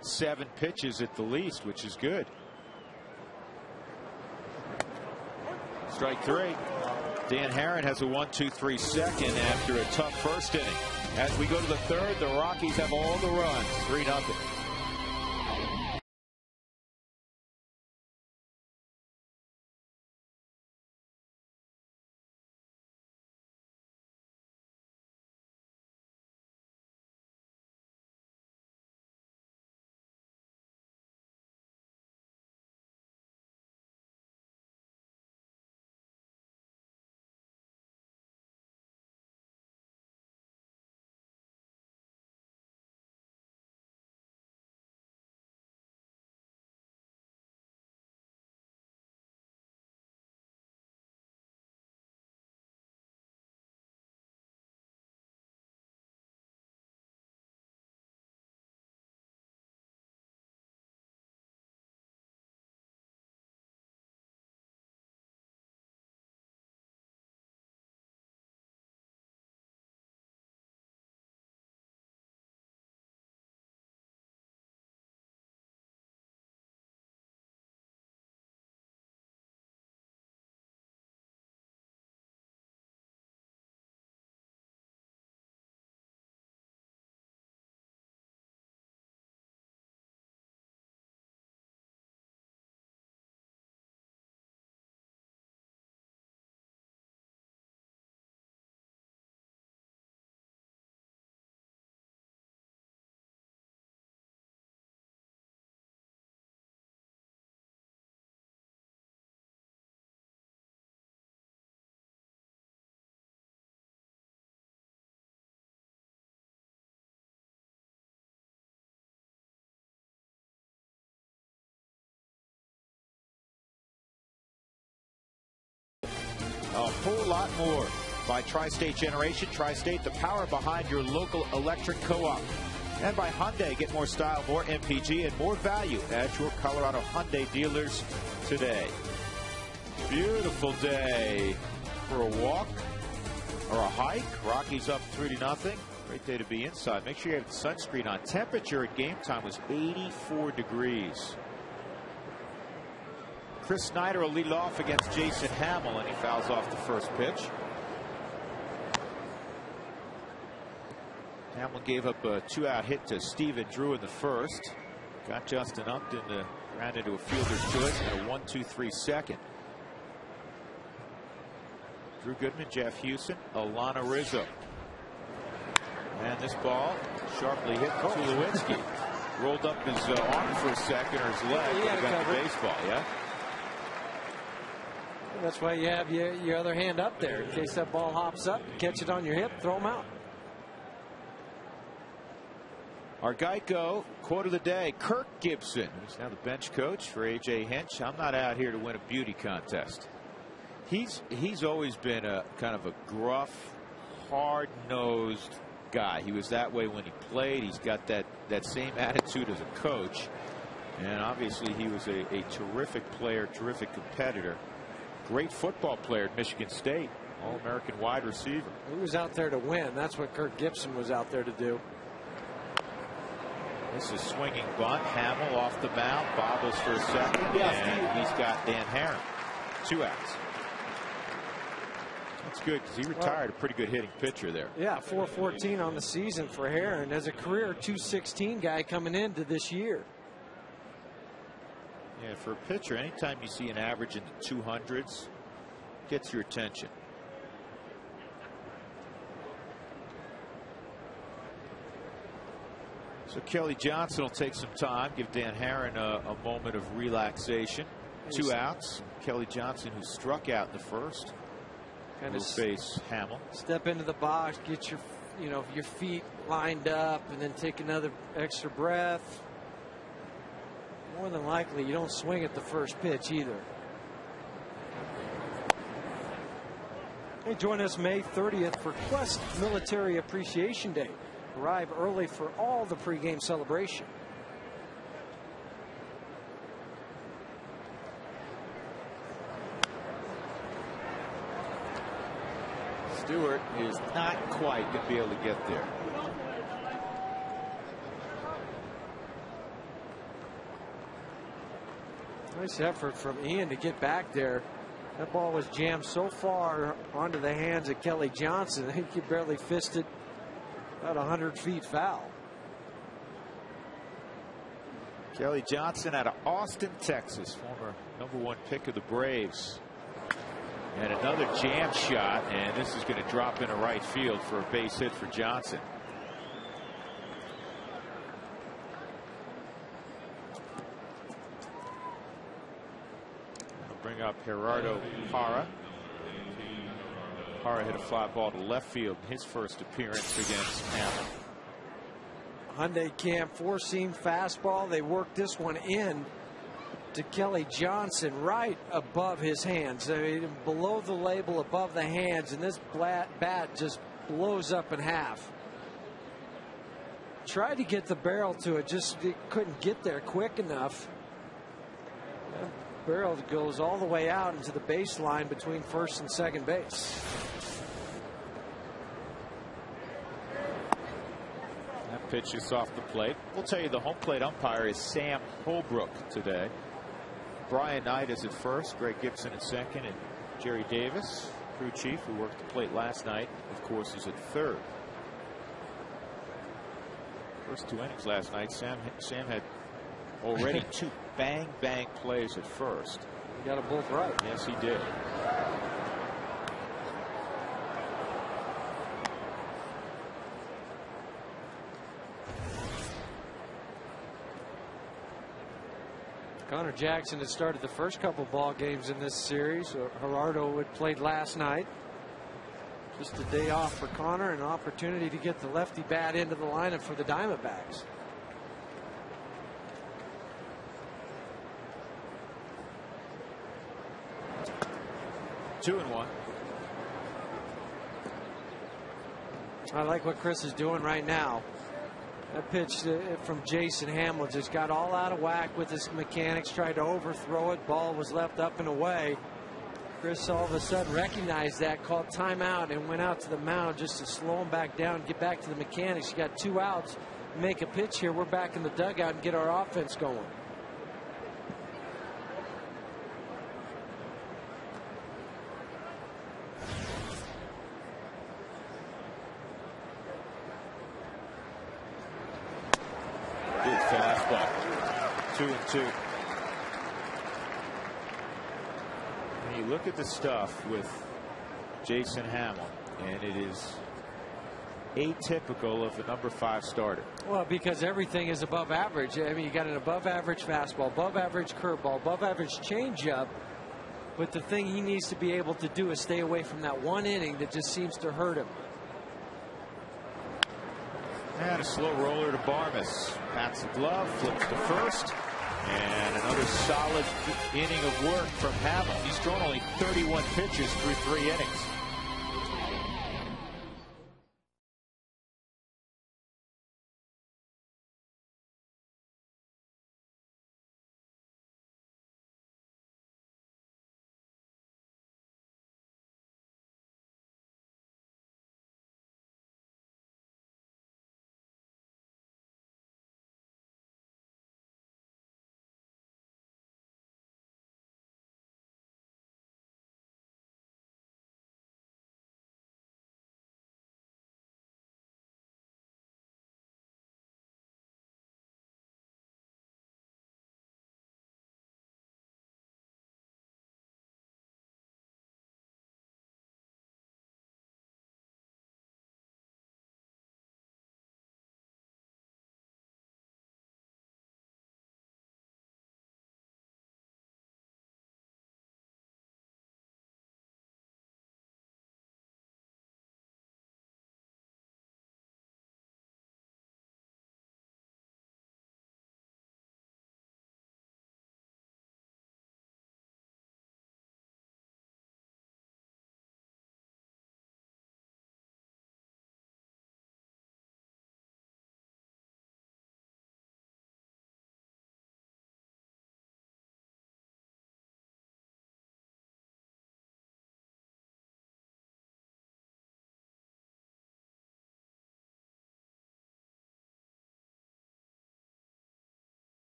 Speaker 1: 7 pitches at the least, which is good. Strike 3. Dan Herron has a 1-2-3 second after a tough first inning. As we go to the third, the Rockies have all the runs, 3-0. whole lot more. By Tri-State Generation, Tri-State, the power behind your local electric co-op. And by Hyundai, get more style, more MPG, and more value at your Colorado Hyundai dealers today. Beautiful day for a walk or a hike. Rockies up 3-0. Great day to be inside. Make sure you have the sunscreen on. Temperature at game time was 84 degrees. Chris Snyder will lead off against Jason Hamill, and he fouls off the first pitch. Hamill gave up a 2-out hit to Steven Drew in the first. Got Justin Upton to round into a fielder's choice and a 1-2-3 second. Drew Goodman, Jeff Houston, Alana Rizzo. And this ball sharply hit Tulowitzki. Rolled up his arm for a second, or his leg.
Speaker 2: He
Speaker 1: got the baseball, yeah?
Speaker 2: That's why you have your other hand up there. In case that ball hops up, catch it on your hip, throw him out.
Speaker 1: Our Geico quote of the day, Kirk Gibson, who's now the bench coach for A.J. Hinch. I'm not out here to win a beauty contest. He's always been a kind of a gruff, hard-nosed guy. He was that way when he played. He's got that same attitude as a coach. And obviously he was a terrific player, terrific competitor. Great football player at Michigan State. All-American wide receiver.
Speaker 2: He was out there to win. That's what Kirk Gibson was out there to do.
Speaker 1: This is swinging bunt. Hamill off the mound. Bobbles for a second. And he's got Dan Herron. 2 outs. That's good because he retired a pretty good hitting pitcher there.
Speaker 2: Yeah, 414 on the season for Herron as a career 216 guy coming into this year.
Speaker 1: Yeah, for a pitcher, anytime you see an average in the 200s, gets your attention. So Kelly Johnson will take some time, give Dan Herron a moment of relaxation. 2 outs. Kelly Johnson, who struck out in the first, will face Hamill.
Speaker 2: Step into the box, get your feet lined up, and then take another extra breath. More than likely, you don't swing at the first pitch either. Hey, join us May 30th for Quest Military Appreciation Day. Arrive early for all the pregame celebration.
Speaker 1: Stewart is not quite going to be able to get there.
Speaker 2: Nice effort from Ian to get back there. That ball was jammed so far onto the hands of Kelly Johnson, he could barely fist it about 100 feet foul.
Speaker 1: Kelly Johnson out of Austin, Texas, former #1 pick of the Braves. And another jam shot, and this is going to drop into right field for a base hit for Johnson. Bring up Gerardo Parra. Parra hit a fly ball to left field in his first appearance against Hamill.
Speaker 2: Hyundai Camp 4-seam fastball. They worked this one in to Kelly Johnson right above his hands. I mean, below the label, above the hands, and this bat just blows up in half. Tried to get the barrel to it, just couldn't get there quick enough. Barrel goes all the way out into the baseline between first and second base.
Speaker 1: That pitch is off the plate. We'll tell you the home plate umpire is Sam Holbrook today. Brian Knight is at first, Greg Gibson at second, and Jerry Davis, crew chief, who worked the plate last night, of course, is at third. First 2 innings last night, Sam had already 2 bang plays at first.
Speaker 2: He got them both right.
Speaker 1: Yes, he did.
Speaker 2: Connor Jackson had started the first couple ball games in this series. Gerardo had played last night. Just a day off for Connor, an opportunity to get the lefty bat into the lineup for the Diamondbacks.
Speaker 1: Two and one.
Speaker 2: I like what Chris is doing right now. That pitch from Jason Hamill just got all out of whack with his mechanics, tried to overthrow it. Ball was left up and away. Chris all of a sudden recognized that, called timeout, and went out to the mound just to slow him back down, get back to the mechanics. You got 2 outs, make a pitch here. We're back in the dugout and get our offense going.
Speaker 1: Big fastball. 2-2. When you look at the stuff with Jason Hamill, and it is atypical of a number 5 starter.
Speaker 2: Well, because everything is above average. I mean, you got an above average fastball, above average curveball, above average changeup. But the thing he needs to be able to do is stay away from that one inning that just seems to hurt him.
Speaker 1: And a slow roller to Barmes. Pats the glove, flips to first. And another solid inning of work from Hamill. He's thrown only 31 pitches through 3 innings.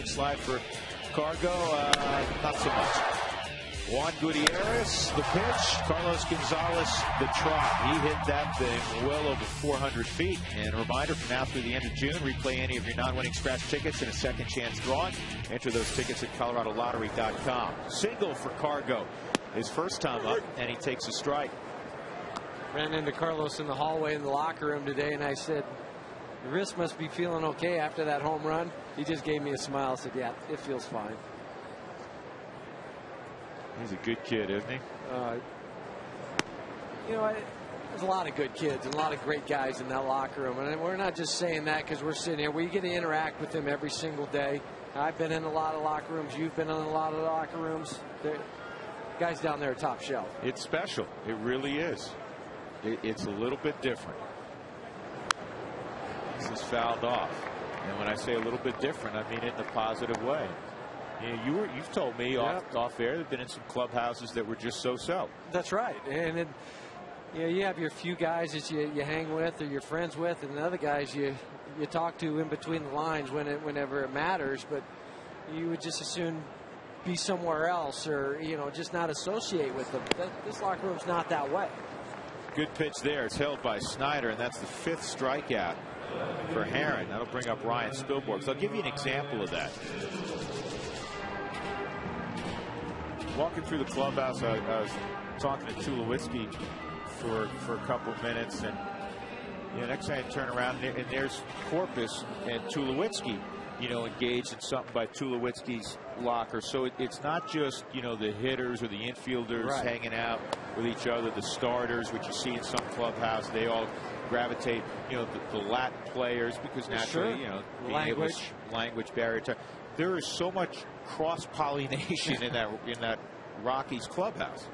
Speaker 1: Slide for Cargo, not so much. Juan Gutierrez, the pitch. Carlos Gonzalez, the trot. He hit that thing well over 400 feet. And a reminder, from now through the end of June, replay any of your non-winning scratch tickets in a second chance drawing. Enter those tickets at coloradolottery.com. Single for Cargo. His first time up, and he takes a strike.
Speaker 2: Ran into Carlos in the hallway in the locker room today, and I said, "Your wrist must be feeling okay after that home run." He just gave me a smile, said, "Yeah, it feels fine."
Speaker 1: He's a good kid, isn't he?
Speaker 2: You know, there's a lot of good kids and a lot of great guys in that locker room. And we're not just saying that because we're sitting here. We get to interact with them every single day. I've been in a lot of locker rooms. You've been in a lot of locker rooms. Guys down there are top shelf.
Speaker 1: It's special. It really is. It's a little bit different. This is fouled off. And when I say a little bit different, I mean it in a positive way. You know, you've told me off air, they've been in some clubhouses that were just so-so.
Speaker 2: That's right. And you know, you have your few guys that you hang with or you're friends with, and the other guys you talk to in between the lines whenever it matters. But you would just as soon be somewhere else, or just not associate with them. This locker room's not that way.
Speaker 1: Good pitch there. It's held by Snyder, and that's the 5th strikeout for Herron. That'll bring up Ryan Spilborg. So I'll give you an example of that. Walking through the clubhouse, I was talking to Tulowitzki for a couple of minutes, and next time I turn around and there's Corpus and Tulowitzki, engaged in something by Tulowitzki's locker, so it's not just, you know, the hitters or the infielders hanging out with each other, the starters, which you see in some clubhouse. They all gravitate, you know, the Latin players, because naturally, you know, language barrier. There is so much cross-pollination in that Rockies clubhouse.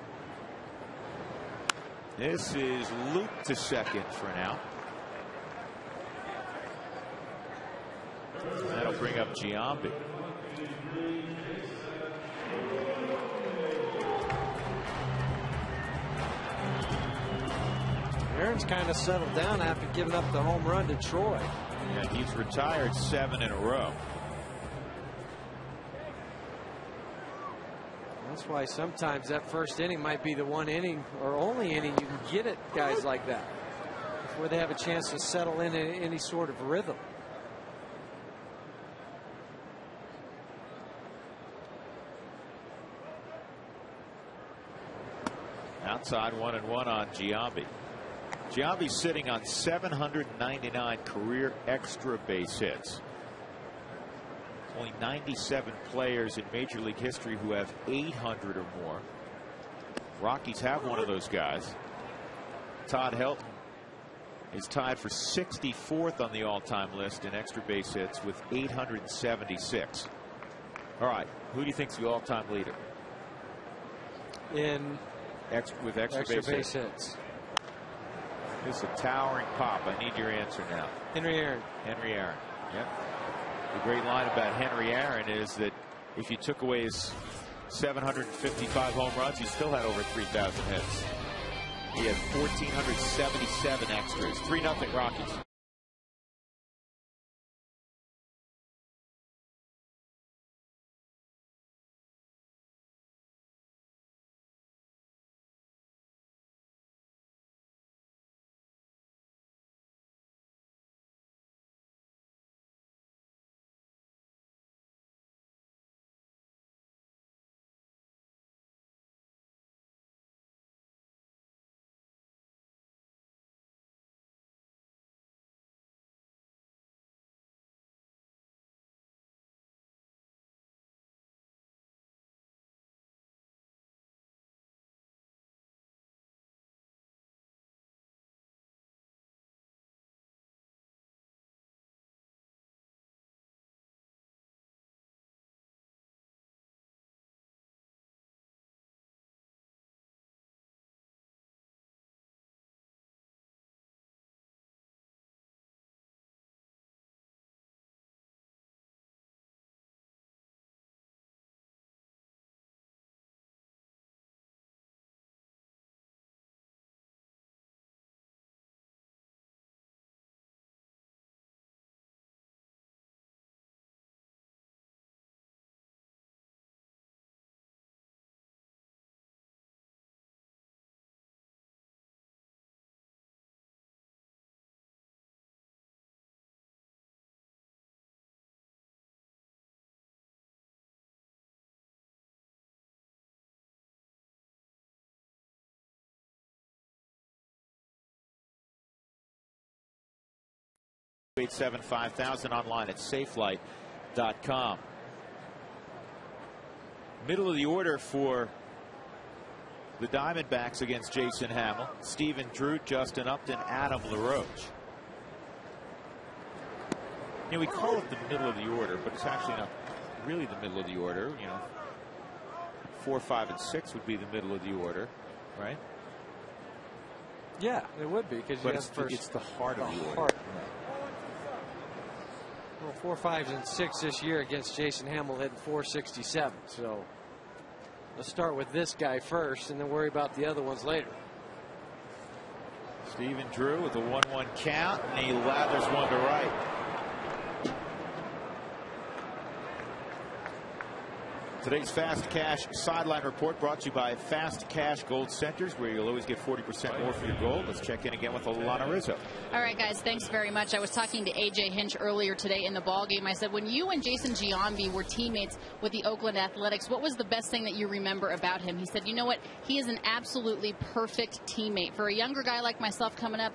Speaker 1: This is looped to second for now. That'll bring up Giambi.
Speaker 2: Aaron's kind of settled down after giving up the home run to Troy.
Speaker 1: Yeah, he's retired 7 in a row.
Speaker 2: That's why sometimes that first inning might be the one inning or only inning you can get at guys like that, where they have a chance to settle in any sort of rhythm.
Speaker 1: Outside 1-1 on Giambi. Giambi's sitting on 799 career extra base hits. Only 97 players in Major League history who have 800 or more. Rockies have one of those guys. Todd Helton is tied for 64th on the all-time list in extra base hits with 876. All right, who do you think's the all-time leader with extra base hits? This is a towering pop. I need your answer now.
Speaker 2: Henry Aaron.
Speaker 1: Henry Aaron. Yep. The great line about Henry Aaron is that if you took away his 755 home runs, he still had over 3,000 hits. He had 1,477 extras. 3-0 Rockies. #875,000 online at safelight.com. Middle of the order for the Diamondbacks against Jason Hamill: Stephen Drew, Justin Upton, Adam LaRoche. You know, we call it the middle of the order, but it's actually not really the middle of the order. You know, 4, 5, and 6 would be the middle of the order, right?
Speaker 2: Yeah, it would be, because
Speaker 1: it's the heart of the order.
Speaker 2: Well, 4, 5, and 6 this year against Jason Hamill hitting 467. So let's start with this guy first and then worry about the other ones later.
Speaker 1: Stephen Drew with a 1-1 count, and he lathers one to right. Today's Fast Cash Sideline Report brought to you by Fast Cash Gold Centers, where you'll always get 40% more for your gold. Let's check in again with Alana Rizzo.
Speaker 4: All right, guys, thanks very much. I was talking to A.J. Hinch earlier today in the ballgame. I said, when you and Jason Giambi were teammates with the Oakland Athletics, what was the best thing that you remember about him? He said, you know what? He is an absolutely perfect teammate. For a younger guy like myself coming up,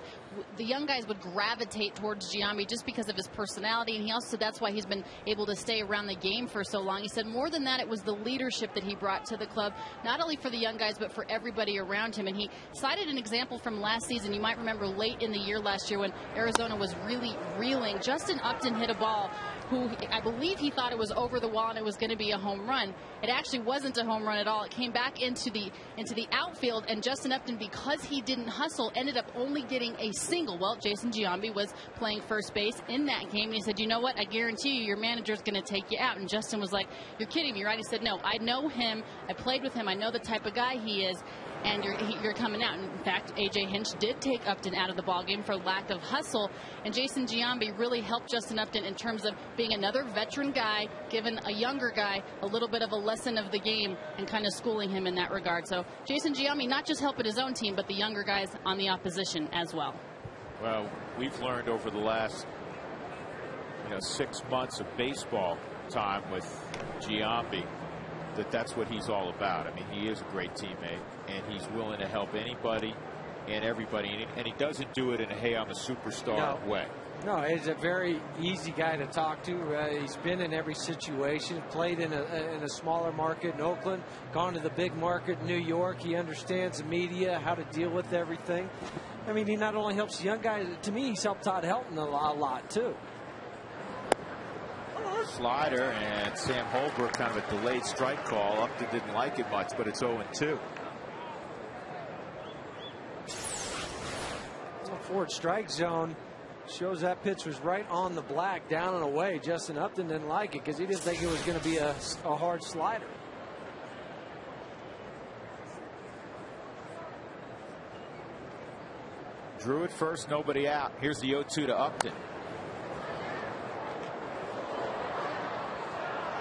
Speaker 4: the young guys would gravitate towards Giambi just because of his personality, and he also said that's why he's been able to stay around the game for so long. He said more than that, it was the leadership that he brought to the club, not only for the young guys, but for everybody around him. And he cited an example from last season. You might remember late in the year last year when Arizona was really reeling. Justin Upton hit a ball who I believe he thought it was over the wall and it was going to be a home run. It actually wasn't a home run at all. It came back into the outfield, and Justin Upton, because he didn't hustle, ended up only getting a single. Well, Jason Giambi was playing first base in that game, and he said, you know what, I guarantee you your manager's going to take you out. And Justin was like, you're kidding me, right? He said, no, I know him, I played with him, I know the type of guy he is, and you're coming out. And in fact, A.J. Hinch did take Upton out of the ballgame for lack of hustle, and Jason Giambi really helped Justin Upton in terms of being another veteran guy, giving a younger guy a little bit of a lesson of the game and kind of schooling him in that regard. So Jason Giambi not just helping his own team, but the younger guys on the opposition as well.
Speaker 1: Well, we've learned over the last 6 months of baseball time with Giambi that that's what he's all about. I mean, he is a great teammate, and he's willing to help anybody and everybody, and he doesn't do it in a hey, I'm a superstar way.
Speaker 2: No, he's a very easy guy to talk to. He's been in every situation, played in a smaller market in Oakland, gone to the big market in New York. He understands the media, how to deal with everything. I mean, he not only helps young guys, to me, he's helped Todd Helton a lot too.
Speaker 1: Slider, and Sam Holbrook, kind of a delayed strike call. Upton didn't like it much, but it's 0-2.
Speaker 2: Forward strike zone shows that pitch was right on the black, down and away. Justin Upton didn't like it because he didn't think it was going to be a hard slider.
Speaker 1: Drew at first, nobody out. Here's the 0-2 to Upton.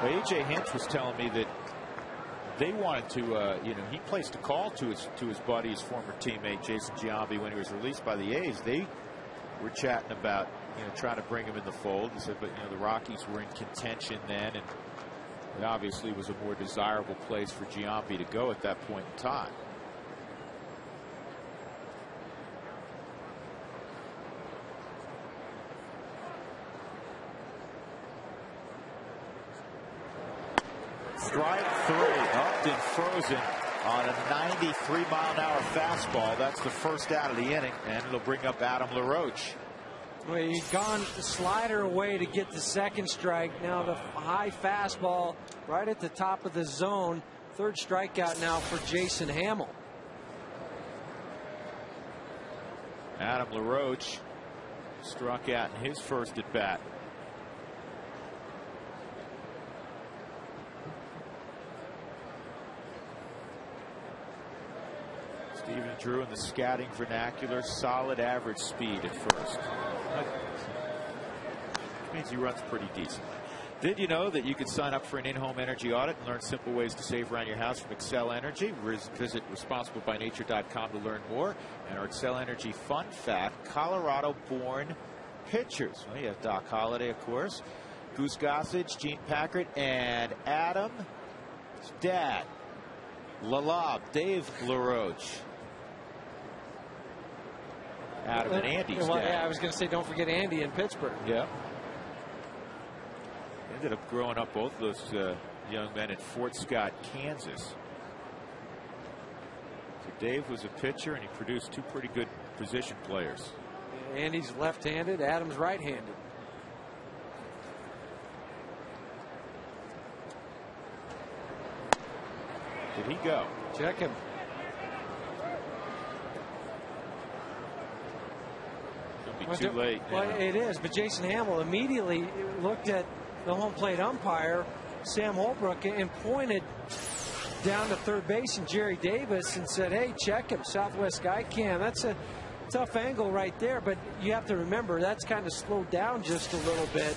Speaker 1: Well, A.J. Hinch was telling me that they wanted to, he placed a call to his buddy, his former teammate Jason Giambi, when he was released by the A's. They were chatting about, trying to bring him in the fold. He said, but the Rockies were in contention then, and it obviously was a more desirable place for Giambi to go at that point in time. Strike three. Upton frozen on a 93-mile-an-hour fastball. That's the first out of the inning, and it'll bring up Adam LaRoche.
Speaker 2: Well, he'd gone the slider away to get the second strike. Now the high fastball right at the top of the zone. Third strikeout now for Jason Hamill.
Speaker 1: Adam LaRoche struck out in his first at bat. Stephen Drew in the scouting vernacular, solid average speed at first. Which means he runs pretty decent. Did you know that you could sign up for an in-home energy audit and learn simple ways to save around your house from Excel Energy? Visit responsiblebynature.com to learn more. And our Excel Energy fun fact, Colorado-born pitchers. Well, you have Doc Holliday, of course, Goose Gossage, Gene Packard, and Adam's dad, Lalab, Dave LaRoche. Adam and Andy's dad.
Speaker 2: Yeah, I was going to say, don't forget Andy in Pittsburgh.
Speaker 1: Yeah. Ended up growing up, both of those young men, in Fort Scott, Kansas. So Dave was a pitcher, and he produced two pretty good position players.
Speaker 2: Andy's left-handed, Adam's right-handed.
Speaker 1: Did he go?
Speaker 2: Check him.
Speaker 1: It'll be too late.
Speaker 2: Well, it is, but Jason Hamill immediately looked at the home plate umpire, Sam Holbrook, and pointed down to third base and Jerry Davis and said, hey, check him, Southwest Sky Cam. That's a tough angle right there, but you have to remember that's kind of slowed down just a little bit.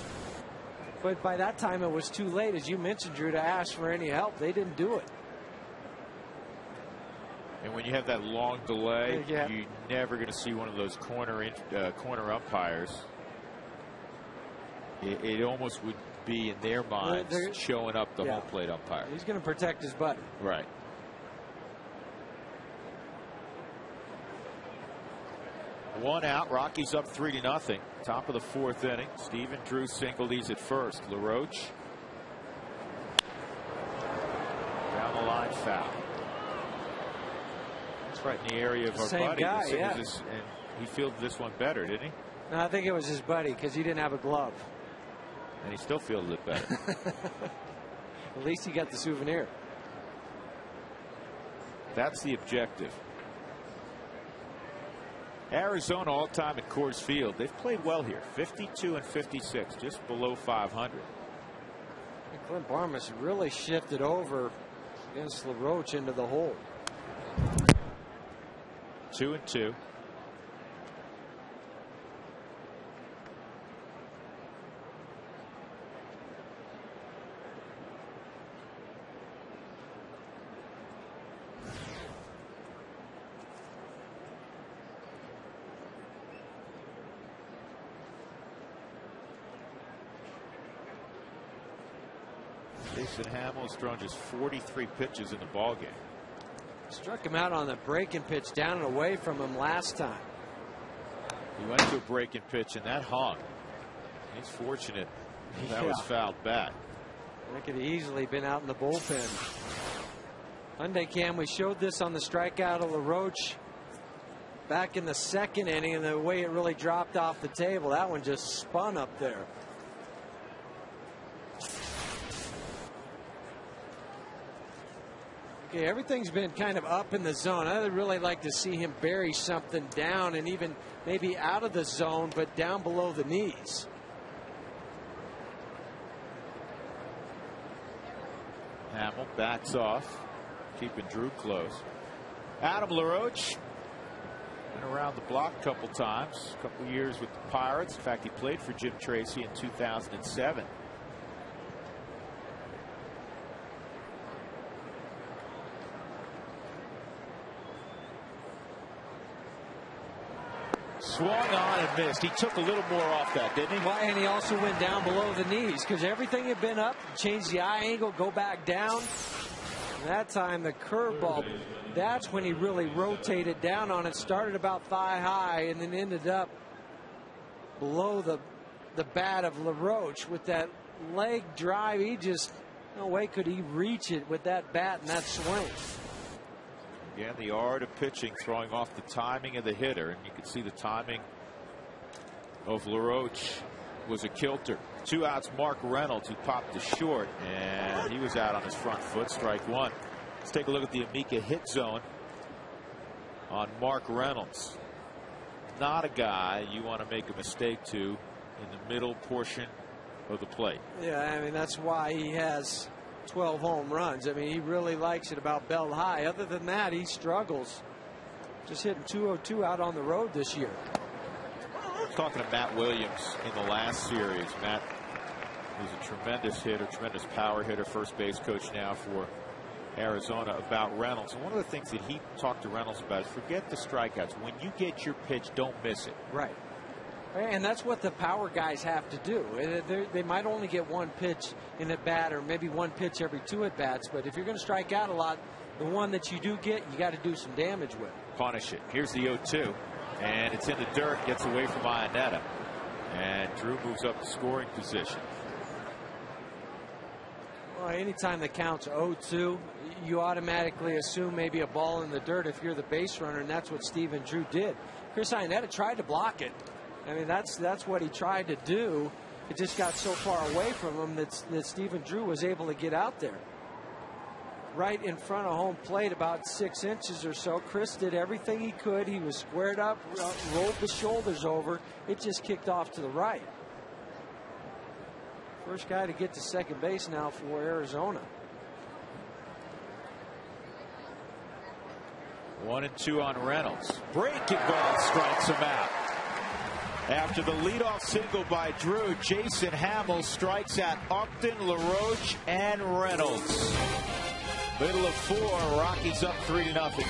Speaker 2: But by that time, it was too late, as you mentioned, Drew, to ask for any help. They didn't do it.
Speaker 1: And when you have that long delay,
Speaker 2: yeah,
Speaker 1: you're never going to see one of those corner umpires. It almost would be in their minds showing up the home plate umpire.
Speaker 2: He's going to protect his buddy.
Speaker 1: Right. One out. Rockies up 3-0. Top of the fourth inning. Stephen Drew singled. He's at first. LaRoche down the line, foul. That's right in the area of our
Speaker 2: Same
Speaker 1: buddy.
Speaker 2: guy,
Speaker 1: and he fielded this one better, didn't he?
Speaker 2: No, I think it was his buddy because he didn't have a glove.
Speaker 1: And he still fielded it better.
Speaker 2: At least he got the souvenir.
Speaker 1: That's the objective. Arizona all time at Coors Field. They've played well here. 52 and 56, just below 500.
Speaker 2: And Clint Barmas really shifted over against LaRoche into the hole.
Speaker 1: 2-2. Jason Hamill has thrown just 43 pitches in the ballgame.
Speaker 2: Struck him out on the breaking pitch down and away from him last time.
Speaker 1: He went to a breaking pitch and that hung. He's fortunate that was fouled back.
Speaker 2: That could have easily been out in the bullpen. Hyundai Cam, we showed this on the strikeout of LaRoche back in the second inning, and the way it really dropped off the table, that one just spun up there. Okay, everything's been kind of up in the zone. I'd really like to see him bury something down and even maybe out of the zone, but down below the knees.
Speaker 1: Hamill backs off, keeping Drew close. Adam LaRoche been around the block a couple times, a couple years with the Pirates. In fact, he played for Jim Tracy in 2007. Swung on and missed. He took a little more off that, didn't he?
Speaker 2: Well, and he also went down below the knees because everything had been up, changed the eye angle, go back down. And that time the curveball, that's when he really rotated down on it, started about thigh high and then ended up below the bat of LaRoche with that leg drive. He just, no way could he reach it with that bat and that swing.
Speaker 1: Again, the art of pitching, throwing off the timing of the hitter, and you can see the timing of LaRoche was a kilter. 2 outs. Mark Reynolds, who popped to short, and he was out on his front foot. Strike one. Let's take a look at the Amica hit zone on Mark Reynolds. Not a guy you want to make a mistake to in the middle portion of the plate.
Speaker 2: Yeah, I mean, that's why he has 12 home runs. I mean, he really likes it about belt high. Other than that, he struggles. Just hitting .202 out on the road this year.
Speaker 1: Talking to Matt Williams in the last series. Matt is a tremendous hitter, tremendous power hitter, first base coach now for Arizona, about Reynolds. And one of the things that he talked to Reynolds about is forget the strikeouts. When you get your pitch, don't miss it.
Speaker 2: Right. And that's what the power guys have to do. They might only get one pitch in at bat, or maybe one pitch every 2 at bats. But if you're going to strike out a lot, the one that you do get, you got to do some damage with.
Speaker 1: Punish it. Here's the 0-2. And it's in the dirt, gets away from Iannetta. And Drew moves up to scoring position.
Speaker 2: Well, anytime the count's 0-2, you automatically assume maybe a ball in the dirt if you're the base runner, and that's what Stephen Drew did. Chris Iannetta tried to block it. I mean, that's what he tried to do. It just got so far away from him that Stephen Drew was able to get out there. Right in front of home plate, about 6 inches or so. Chris did everything he could. He was squared up, rolled the shoulders over. It just kicked off to the right. First guy to get to second base now for Arizona.
Speaker 1: 1-2 on Reynolds. Breaking ball strikes him out. After the leadoff single by Drew, Jason Hamill strikes at Upton, LaRoche, and Reynolds. Middle of 4, Rockies up 3-0.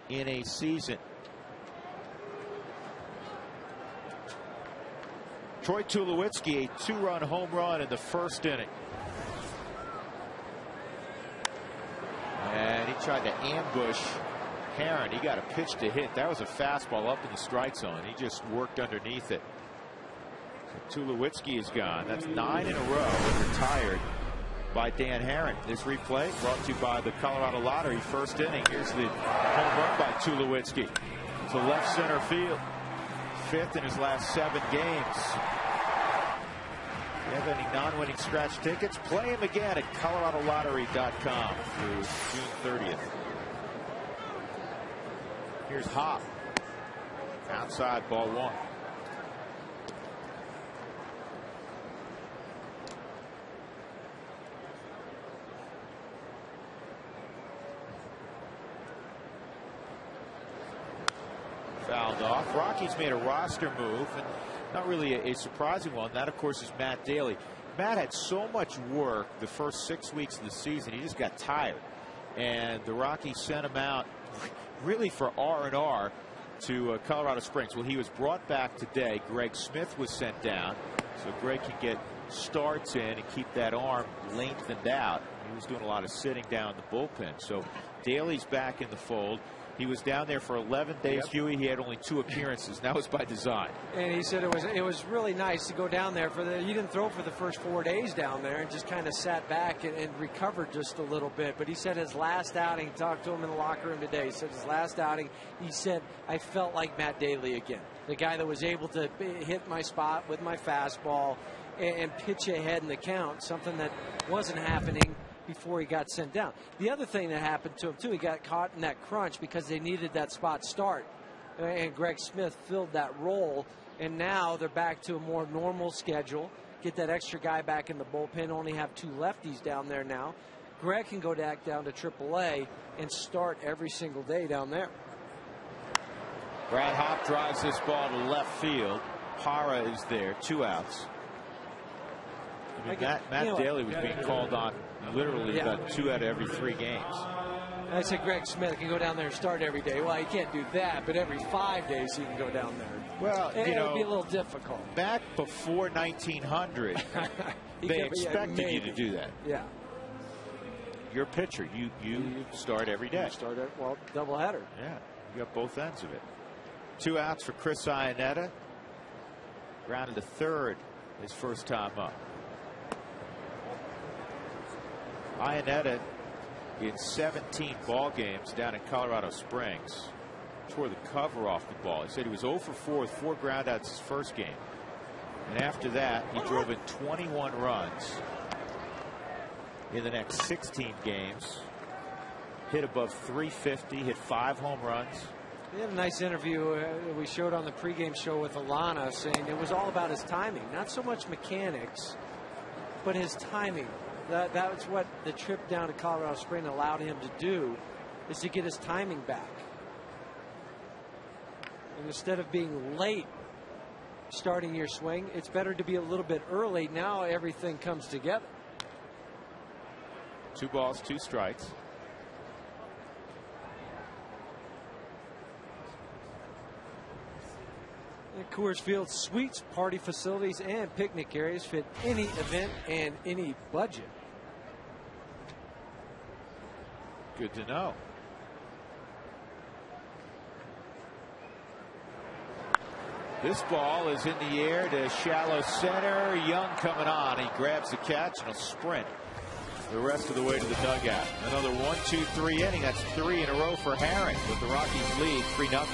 Speaker 1: In a season. Troy Tulowitzki, a 2-run home run in the first inning. And he tried to ambush Herron. He got a pitch to hit. That was a fastball up in the strike zone. He just worked underneath it. So Tulowitzki is gone. That's 9 in a row. Retired by Dan Herron. This replay brought to you by the Colorado Lottery. First inning. Here's the home run by Tulowitzki to left center field. 5th in his last 7 games. If you have any non-winning scratch tickets, play him again at coloradolottery.com through June 30th. Here's Hop. Outside, ball 1. Fouled off. Rockies made a roster move, and not really a surprising one. That, of course, is Matt Daly. Matt had so much work the first 6 weeks of the season, he just got tired. And the Rockies sent him out really for R&R to Colorado Springs. Well, he was brought back today. Greg Smith was sent down, so Greg can get starts in and keep that arm lengthened out. He was doing a lot of sitting down in the bullpen. So Daly's back in the fold. He was down there for 11 days, Huey. He had only 2 appearances. That was by design.
Speaker 2: And he said it was really nice to go down there he didn't throw for the first 4 days down there and just kind of sat back and recovered just a little bit. But he said his last outing, talked to him in the locker room today, he said his last outing, he said, I felt like Matt Daly again. The guy that was able to hit my spot with my fastball and pitch ahead in the count, something that wasn't happening before he got sent down. The other thing that happened to him too, he got caught in that crunch because they needed that spot start, and Greg Smith filled that role, and now they're back to a more normal schedule. Get that extra guy back in the bullpen. Only have 2 lefties down there now. Greg can go back down to AAA and start every single day down there.
Speaker 1: Brad Hop drives this ball to left field. Parra is there, 2 outs. I mean, Matt Daly was being called on literally about 2 out of every 3 games.
Speaker 2: I said Greg Smith can go down there and start every day. Well, he can't do that, but every 5 days he can go down there.
Speaker 1: Well,
Speaker 2: it would be a little difficult.
Speaker 1: Back before 1900, they expected you to do that.
Speaker 2: Yeah.
Speaker 1: You're a pitcher. You start every day.
Speaker 2: You start doubleheader.
Speaker 1: Yeah. You got both ends of it. 2 outs for Chris Iannetta. Grounded to third his first time up. Iannetta in 17 ball games down in Colorado Springs tore the cover off the ball. He said he was 0 for 4 with 4 groundouts his first game. And after that, he drove in 21 runs in the next 16 games. Hit above 350, hit 5 home runs.
Speaker 2: We had a nice interview we showed on the pregame show with Alana, saying it was all about his timing, not so much mechanics, but his timing. That's what the trip down to Colorado Springs allowed him to do, is to get his timing back. And instead of being late starting your swing, it's better to be a little bit early. Now everything comes together.
Speaker 1: 2 balls, 2 strikes.
Speaker 2: Coors Field suites, party facilities, and picnic areas fit any event and any budget.
Speaker 1: Good to know. This ball is in the air to shallow center. Young coming on. He grabs the catch and he'll sprint the rest of the way to the dugout. Another 1-2-3 inning. That's 3 in a row for Herring, with the Rockies lead 3-0.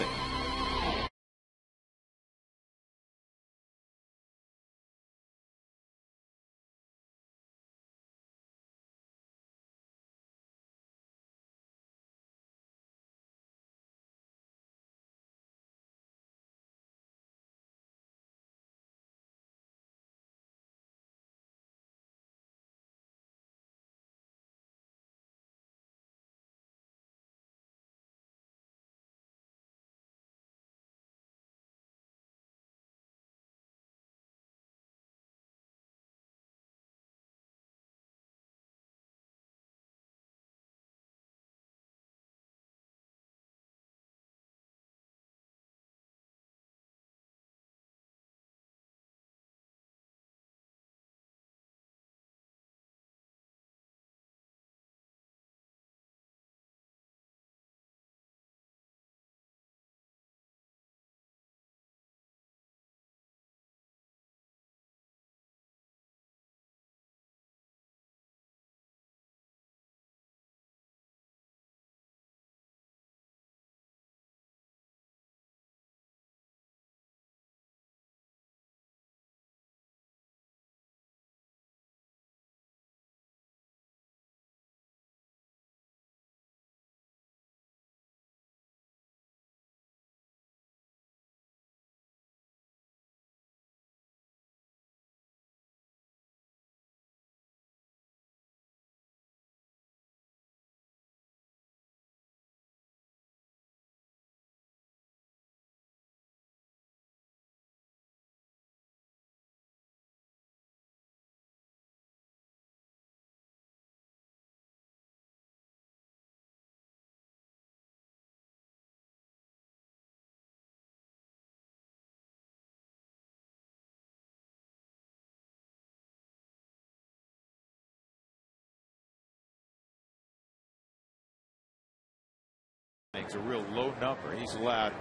Speaker 1: Makes a real low number. He's allowed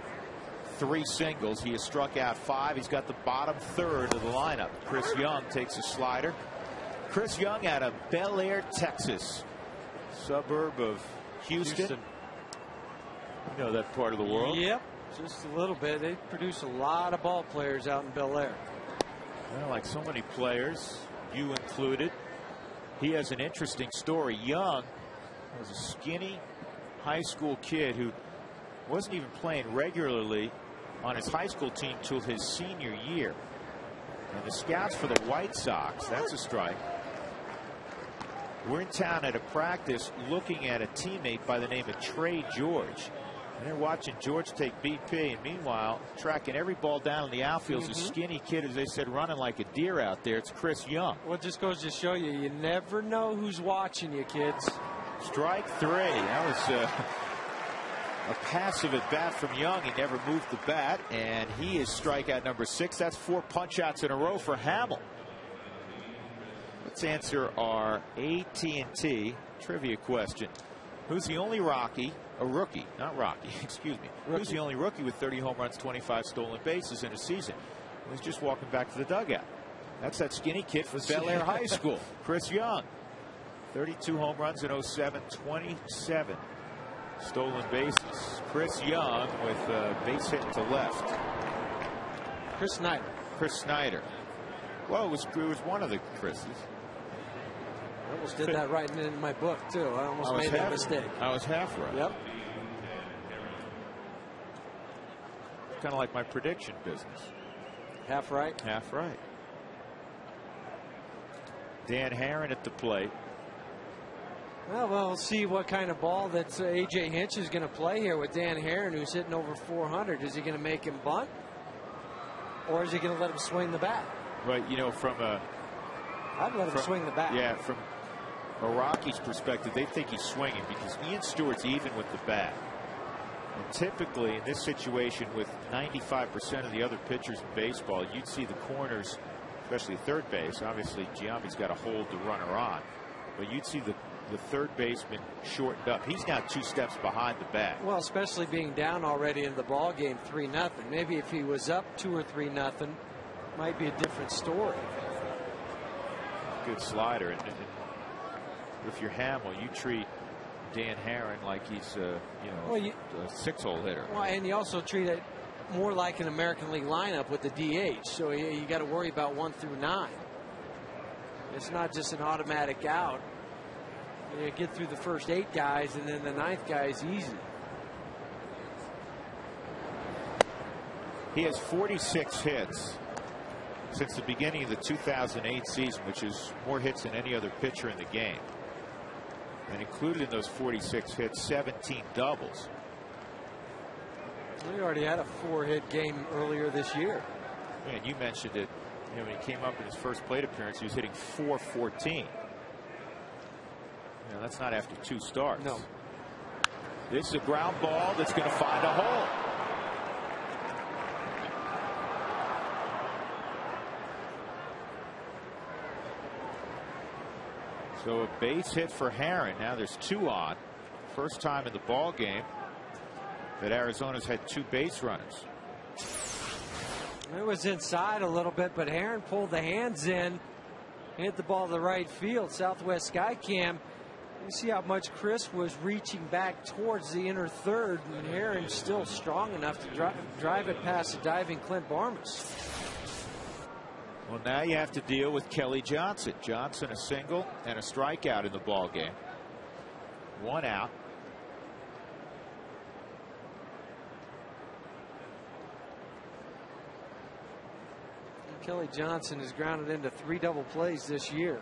Speaker 1: 3 singles. He has struck out 5. He's got the bottom third of the lineup. Chris Young takes a slider. Chris Young out of Bel Air, Texas, suburb of Houston. You know that part of the world.
Speaker 2: Yep, just a little bit. They produce a lot of ball players out in Bel Air.
Speaker 1: Well, like so many players, you included. He has an interesting story. Young was a skinny high school kid who wasn't even playing regularly on his high school team till his senior year. And the scouts for the White Sox, that's a strike. We're in town at a practice looking at a teammate by the name of Trey George. And they're watching George take BP, and meanwhile tracking every ball down in the outfield. A skinny kid, as they said, running like a deer out there. It's Chris Young.
Speaker 2: Well, it just goes to show you, you never know who's watching you, kids.
Speaker 1: Strike 3. That was a passive at bat from Young. He never moved the bat, and he is strikeout number 6. That's 4 punch outs in a row for Hamill. Let's answer our AT&T trivia question. who's the only rookie, not Rocky, excuse me, who's the only rookie with 30 home runs, 25 stolen bases in a season. He's just walking back to the dugout. That's that skinny kid from Bel Air High School, Chris Young. 32 home runs in 07, 27 stolen bases. Chris Young with a base hit to left.
Speaker 2: Chris Snyder.
Speaker 1: Well, it was one of the Chris's.
Speaker 2: I almost did that right in my book, too. I almost made that mistake.
Speaker 1: I was half right.
Speaker 2: Yep.
Speaker 1: Kind of like my prediction business.
Speaker 2: Half right?
Speaker 1: Half right. Dan Herron at the plate.
Speaker 2: Well, we'll see what kind of ball that A.J. Hinch is going to play here with Dan Herron, who's hitting over 400. Is he going to make him bunt? Or is he going to let him swing the bat?
Speaker 1: Right, you know,
Speaker 2: I'd let him swing the bat.
Speaker 1: Yeah, from a Rockies perspective, they think he's swinging because Ian Stewart's even with the bat. And typically, in this situation, with 95% of the other pitchers in baseball, you'd see the corners, especially third base. Obviously, Giambi's got to hold the runner on. But you'd see the third baseman shortened up. He's now 2 steps behind the bat.
Speaker 2: Well, especially being down already in the ball game 3-0. Maybe if he was up 2 or 3-0, might be a different story.
Speaker 1: Good slider. And if you're Hamill, you treat Dan Herron like he's a 6-hole hitter.
Speaker 2: Well, and you also treat it more like an American League lineup with the DH. So you got to worry about 1 through 9. It's not just an automatic out. You get through the first 8 guys, and then the 9th guy is easy.
Speaker 1: He has 46 hits since the beginning of the 2008 season, which is more hits than any other pitcher in the game. And included in those 46 hits, 17 doubles.
Speaker 2: He already had a 4-hit game earlier this year.
Speaker 1: And you mentioned it, when he came up in his first plate appearance, he was hitting .414. That's not after 2 starts.
Speaker 2: No.
Speaker 1: This is a ground ball that's going to find a hole. So a base hit for Herron. Now there's 2 on. First time in the ball game that Arizona's had 2 base runners.
Speaker 2: It was inside a little bit, but Herron pulled the hands in, hit the ball to the right field. Southwest Skycam. You see how much Chris was reaching back towards the inner third, and Herron's still strong enough to drive it past the diving Clint Barmas.
Speaker 1: Well, now you have to deal with Kelly Johnson. Johnson a single and a strikeout in the ball game. 1 out.
Speaker 2: Kelly Johnson has grounded into 3 double plays this year.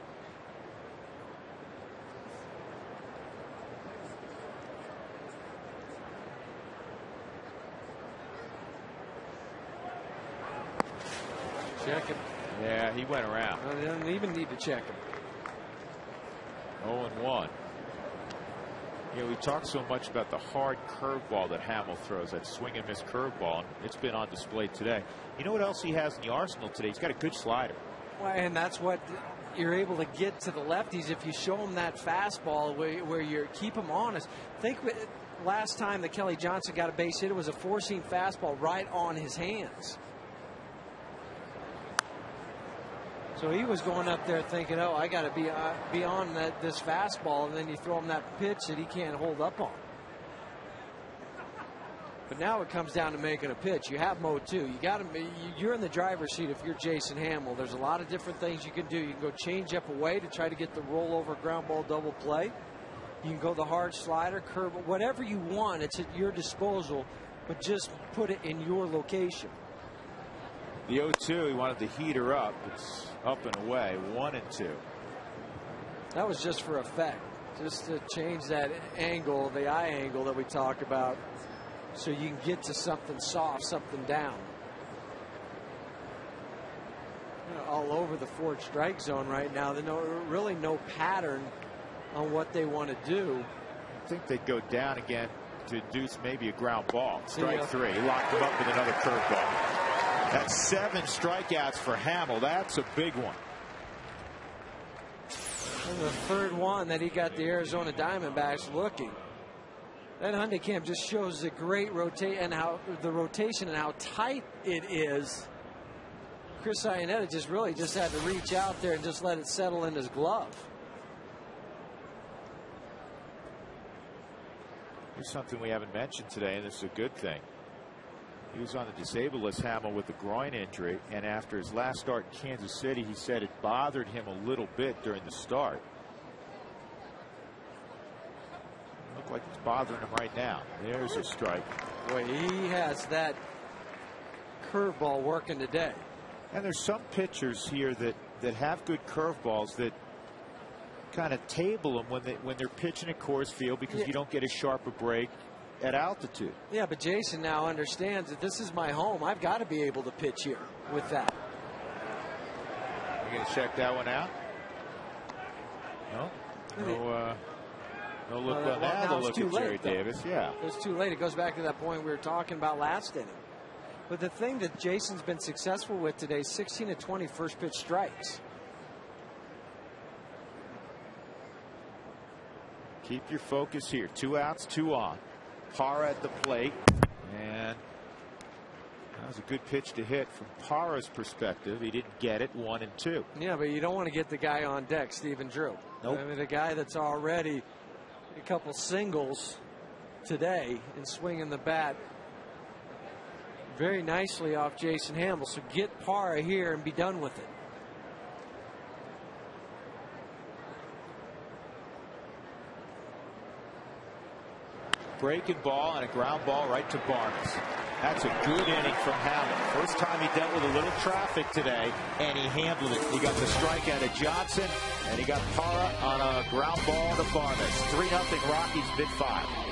Speaker 2: Check him.
Speaker 1: Yeah, he went around.
Speaker 2: Well, he doesn't even need to check him.
Speaker 1: 0-1. We talked so much about the hard curveball that Hamill throws, that swing and miss curveball, and it's been on display today. You know what else he has in the arsenal today? He's got a good slider.
Speaker 2: Well, and that's what you're able to get to the lefties if you show them that fastball where you keep them honest. Think last time that Kelly Johnson got a base hit, it was a 4-seam fastball right on his hands. So he was going up there thinking, oh, I got to be on this fastball, and then you throw him that pitch that he can't hold up on. But now it comes down to making a pitch. You have mode 2. You're in the driver's seat if you're Jason Hamill. There's a lot of different things you can do. You can go change up away to try to get the rollover ground ball double play. You can go the hard slider, curve, whatever you want. It's at your disposal, but just put it in your location.
Speaker 1: The 0-2, he wanted to heat her up. It's up and away, 1-2.
Speaker 2: That was just for effect, just to change that angle, the eye angle that we talk about, so you can get to something soft, something down. All over the 4th strike zone right now. There's really no pattern on what they want to do.
Speaker 1: I think they'd go down again to induce maybe a ground ball. Strike 3. He locked him up with another curveball. That's 7 strikeouts for Hamill. That's a big one.
Speaker 2: And the 3rd one that he got the Arizona Diamondbacks looking. That Hyundai cam just shows the great rotation and how tight it is. Chris Iannetta just really had to reach out there and just let it settle in his glove.
Speaker 1: Here's something we haven't mentioned today, and this is a good thing. He was on the disabled list, Hamill, with a groin injury, and after his last start in Kansas City, he said it bothered him a little bit during the start. Look like it's bothering him right now. There's a strike.
Speaker 2: Boy, he has that curveball working today.
Speaker 1: And there's some pitchers here that have good curveballs that kind of table them when they're pitching at Coors Field, because you don't get as sharp a break at altitude.
Speaker 2: Yeah, but Jason now understands that this is my home. I've got to be able to pitch here with that.
Speaker 1: You're going to check that one out? No. No look on that. No look at Jerry Davis. Yeah.
Speaker 2: It was too late. It goes back to that point we were talking about last inning. But the thing that Jason's been successful with today, 16 of 20 first pitch strikes.
Speaker 1: Keep your focus here. 2 outs, 2 on. Parra at the plate. And that was a good pitch to hit from Parra's perspective. He didn't get it. 1 and 2.
Speaker 2: Yeah, but you don't want to get the guy on deck, Stephen Drew.
Speaker 1: Nope.
Speaker 2: I mean, the guy that's already a couple singles today and swinging the bat very nicely off Jason Hamill. So get Parra here and be done with it.
Speaker 1: Breaking ball and a ground ball right to Barnes. That's a good inning from Hamill. First time he dealt with a little traffic today, and he handled it. He got the strikeout of Johnson, and he got Parra on a ground ball to Barnes. 3-0 Rockies, mid-5.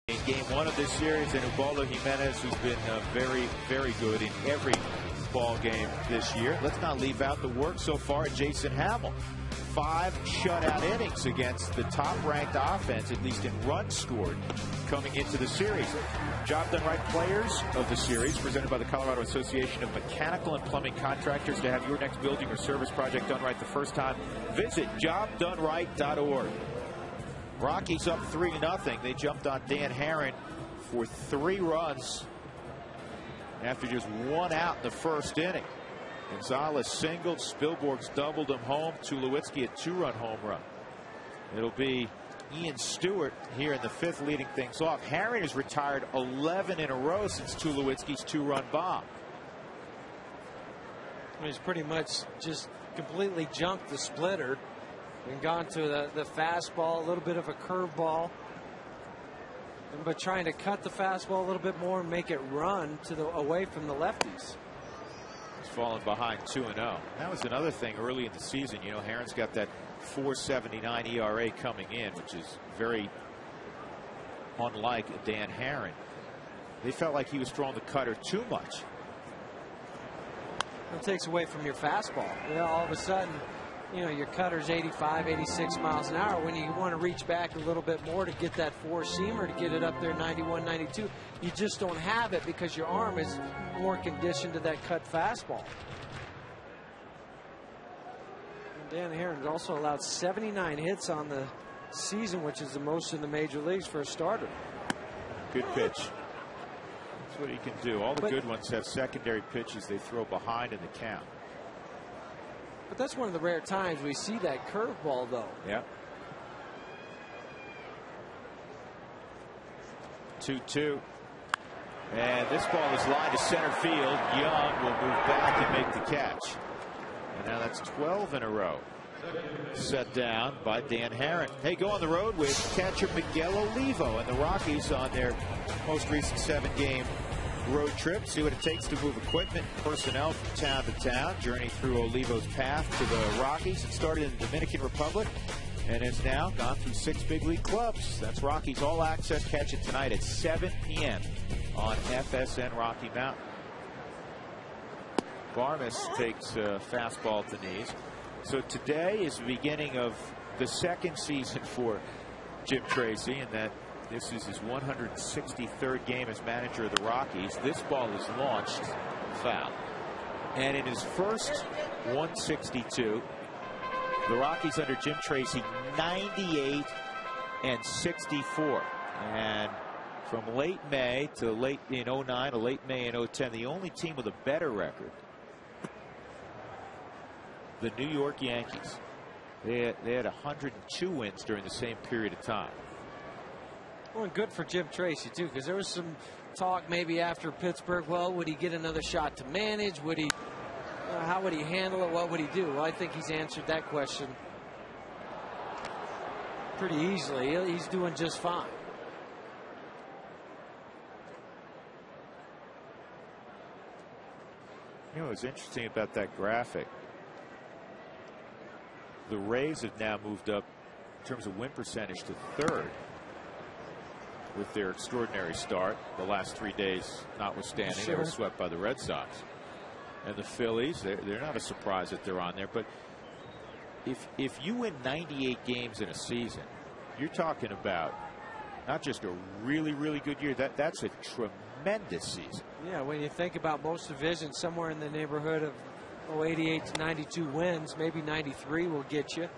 Speaker 1: In game 1 of this series, and Ubaldo Jimenez, who's been very, very good in every ball game this year. Let's not leave out the work so far at Jason Hamill. 5 shutout innings against the top-ranked offense, at least in runs scored, coming into the series. Job Done Right players of the series, presented by the Colorado Association of Mechanical and Plumbing Contractors. To have your next building or service project done right the first time, visit jobdoneright.org. Rockies up 3-0. They jumped on Dan Herron for 3 runs after just 1 out in the first inning. Gonzalez singled, Spilborgh's doubled him home, Tulowitzki a 2-run home run. It'll be Ian Stewart here in the 5th leading things off. Herron has retired 11 in a row since Tulowitzki's 2-run bomb.
Speaker 2: He's pretty much just completely jumped the splitter and gone to the fastball, a little bit of a curveball. but trying to cut the fastball a little bit more and make it run to the away from the lefties.
Speaker 1: He's fallen behind 2-0. That was another thing early in the season. You know, Herron's got that 4.79 ERA coming in, which is very unlike Dan Herron. They felt like he was throwing the cutter too much.
Speaker 2: It takes away from your fastball. You know, all of a sudden, you know, your cutter's 85, 86 miles an hour. When you want to reach back a little bit more to get that four-seamer, to get it up there 91, 92, you just don't have it because your arm is more conditioned to that cut fastball. And Dan Herron's also allowed 79 hits on the season, which is the most in the major leagues for a starter.
Speaker 1: Good pitch. That's what he can do. All the good ones have secondary pitches they throw behind in the count.
Speaker 2: But that's one of the rare times we see that curveball, though.
Speaker 1: Yeah. 2-2. And this ball is lined to center field. Young will move back and make the catch. And now that's 12 in a row. Set down by Dan Herron. Hey, go on the road with catcher Miguel Olivo and the Rockies on their most recent 7-game road trip. See what it takes to move equipment, personnel from town to town. Journey through Olivo's path to the Rockies. It started in the Dominican Republic and has now gone through 6 big league clubs. That's Rockies All Access. Catch it tonight at 7 p.m. on FSN Rocky Mountain. Barmes takes a fastball at the knees. So today is the beginning of the second season for Jim Tracy, and that this is his 163rd game as manager of the Rockies. This ball is launched foul. And in his first 162, the Rockies under Jim Tracy 98 and 64. And from late May to late in 09 to late May in 010, the only team with a better record, the New York Yankees. They had 102 wins during the same period of time.
Speaker 2: Well, and good for Jim Tracy, too, because there was some talk maybe after Pittsburgh. Well, would he get another shot to manage? Would he? How would he handle it? What would he do? Well, I think he's answered that question pretty easily. He's doing just fine.
Speaker 1: You know what's interesting about that graphic? The Rays have now moved up in terms of win percentage to 3rd with their extraordinary start. The last 3 days notwithstanding, they were swept by the Red Sox. And the Phillies, they're not a surprise that they're on there. But if you win 98 games in a season, you're talking about not just a really, really good year. That's a tremendous season.
Speaker 2: Yeah, when you think about most divisions, somewhere in the neighborhood of 88 to 92 wins, maybe 93 will get you.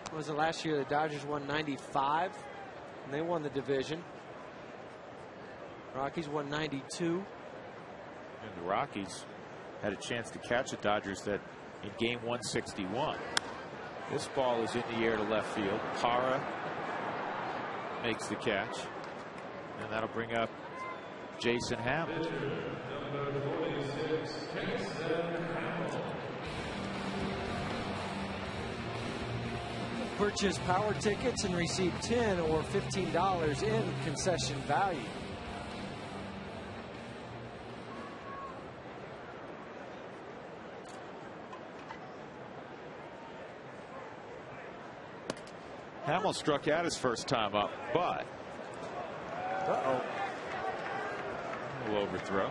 Speaker 2: What was it last year? The Dodgers won 95 and they won the division. Rockies won 92.
Speaker 1: And the Rockies had a chance to catch the Dodgers that in game 161. This ball is in the air to left field. Parra makes the catch, and that'll bring up Jason Hammond.
Speaker 2: Purchase power tickets and receive $10 or $15 in concession value.
Speaker 1: Hamill struck out his first time up, but a little overthrow.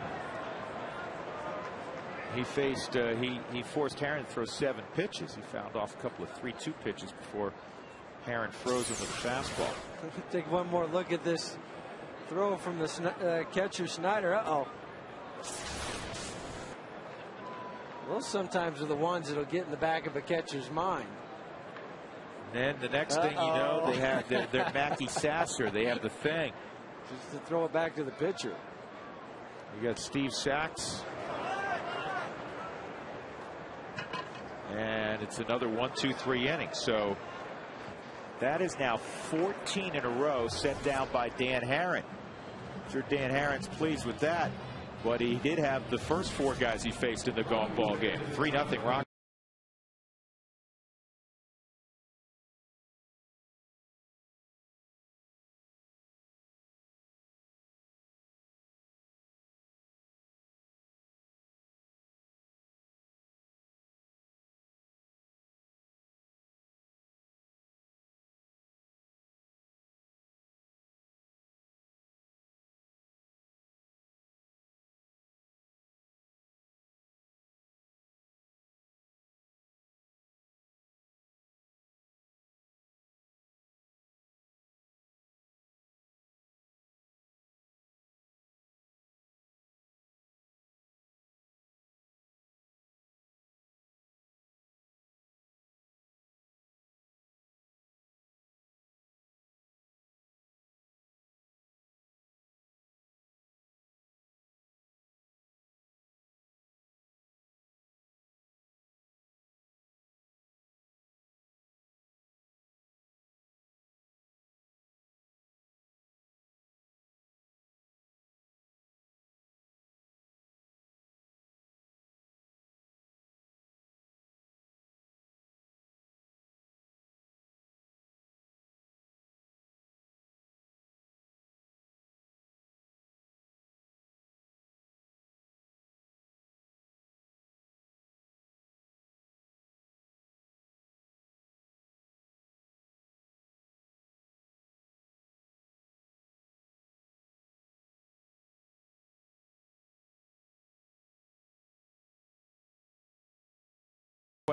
Speaker 1: He faced he forced Herron to throw 7 pitches. He fouled off a couple of 3-2 pitches before Herron froze him with a fastball.
Speaker 2: Take one more look at this throw from the catcher Snyder. Those sometimes are the ones that'll get in the back of a catcher's mind.
Speaker 1: And then the next thing you know, they have their Mackie Sasser. They have the thing.
Speaker 2: Just to throw it back to the pitcher.
Speaker 1: You got Steve Sachs. And it's another 1-2-3 inning. So that is now 14 in a row set down by Dan Herron. I'm sure Dan Herron's pleased with that. But he did have the first 4 guys he faced in the golf ball game. 3-0 Rockies.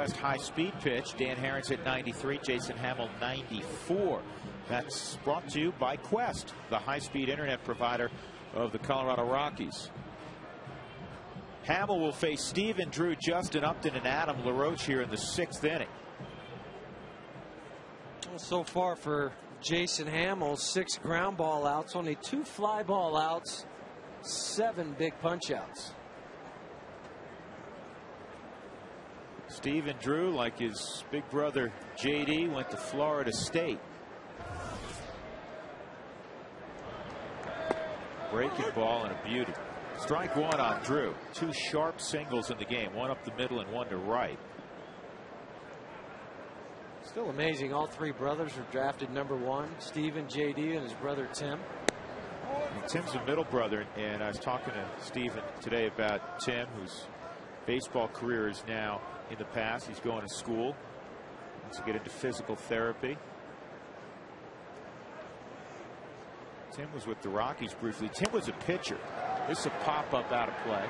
Speaker 1: Quest high-speed pitch. Dan Herron's at 93, Jason Hamill 94. That's brought to you by Quest, the high-speed internet provider of the Colorado Rockies. Hamill will face Stephen Drew, Justin Upton, and Adam LaRoche here in the 6th inning.
Speaker 2: Well, so far for Jason Hamill, 6 ground ball outs, only 2 fly ball outs, 7 big punch outs.
Speaker 1: Stephen Drew, like his big brother JD, went to Florida State. Breaking ball and a beauty. Strike 1 on Drew. 2 sharp singles in the game, 1 up the middle and 1 to right.
Speaker 2: Still amazing. All 3 brothers were drafted #1. Stephen, JD, and his brother Tim.
Speaker 1: And Tim's a middle brother, and I was talking to Stephen today about Tim, whose baseball career is now in the past. He's going to school. Wants to get into physical therapy. Tim was with the Rockies briefly. Tim was a pitcher. This is a pop-up out of play.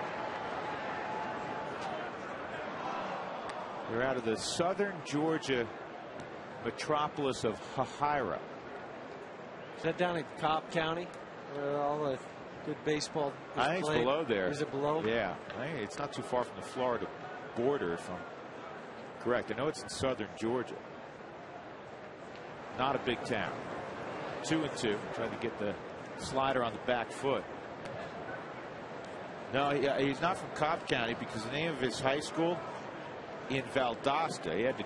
Speaker 1: They're out of the southern Georgia metropolis of Hahira.
Speaker 2: Is that down in Cobb County, where all the good baseball is
Speaker 1: I think
Speaker 2: played?
Speaker 1: it's below there.
Speaker 2: Is it below?
Speaker 1: Yeah. I think it's not too far from the Florida border, if I'm correct. I know it's in southern Georgia. Not a big town. 2-2. Trying to get the slider on the back foot. No, he's not from Cobb County because the name of his high school in Valdosta, he had to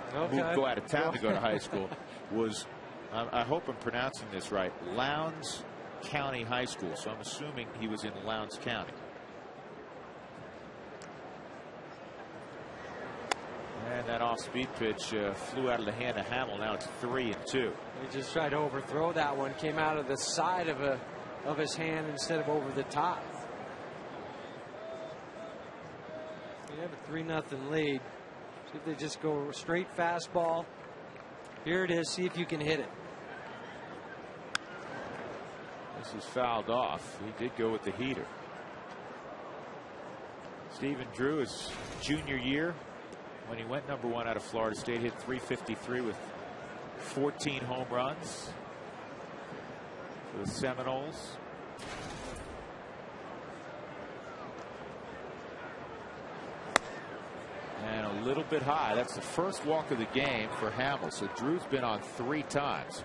Speaker 1: go out of town to go to high school, was, I hope I'm pronouncing this right, Lowndes County High School. So I'm assuming he was in Lowndes County. And that off-speed pitch flew out of the hand of Hamill. Now it's 3-2.
Speaker 2: He just tried to overthrow that one. Came out of the side of his hand instead of over the top. You have a 3-0 lead. See if they just go straight fastball. Here it is. See if you can hit it.
Speaker 1: This is fouled off. He did go with the heater. Stephen Drew, his junior year, when he went #1 out of Florida State, hit .353 with 14 home runs for the Seminoles. And a little bit high. That's the first walk of the game for Hamill. So Drew's been on 3 times.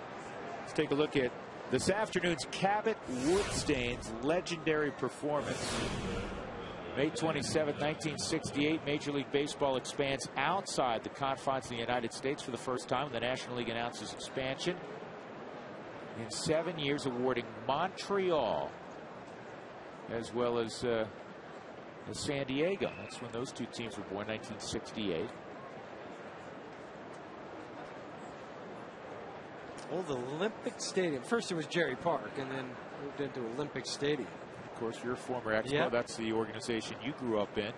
Speaker 1: Let's take a look at this afternoon's Cabot Woodstain's legendary performance. May 27, 1968, Major League Baseball expands outside the confines of the United States for the first time. The National League announces expansion in 7 years, awarding Montreal as well as San Diego. That's when those 2 teams were born, 1968.
Speaker 2: Oh, the Olympic Stadium. First it was Jerry Park, and then moved into Olympic Stadium.
Speaker 1: Of course, you're a former Expo.
Speaker 2: Yep.
Speaker 1: That's the organization you grew up in.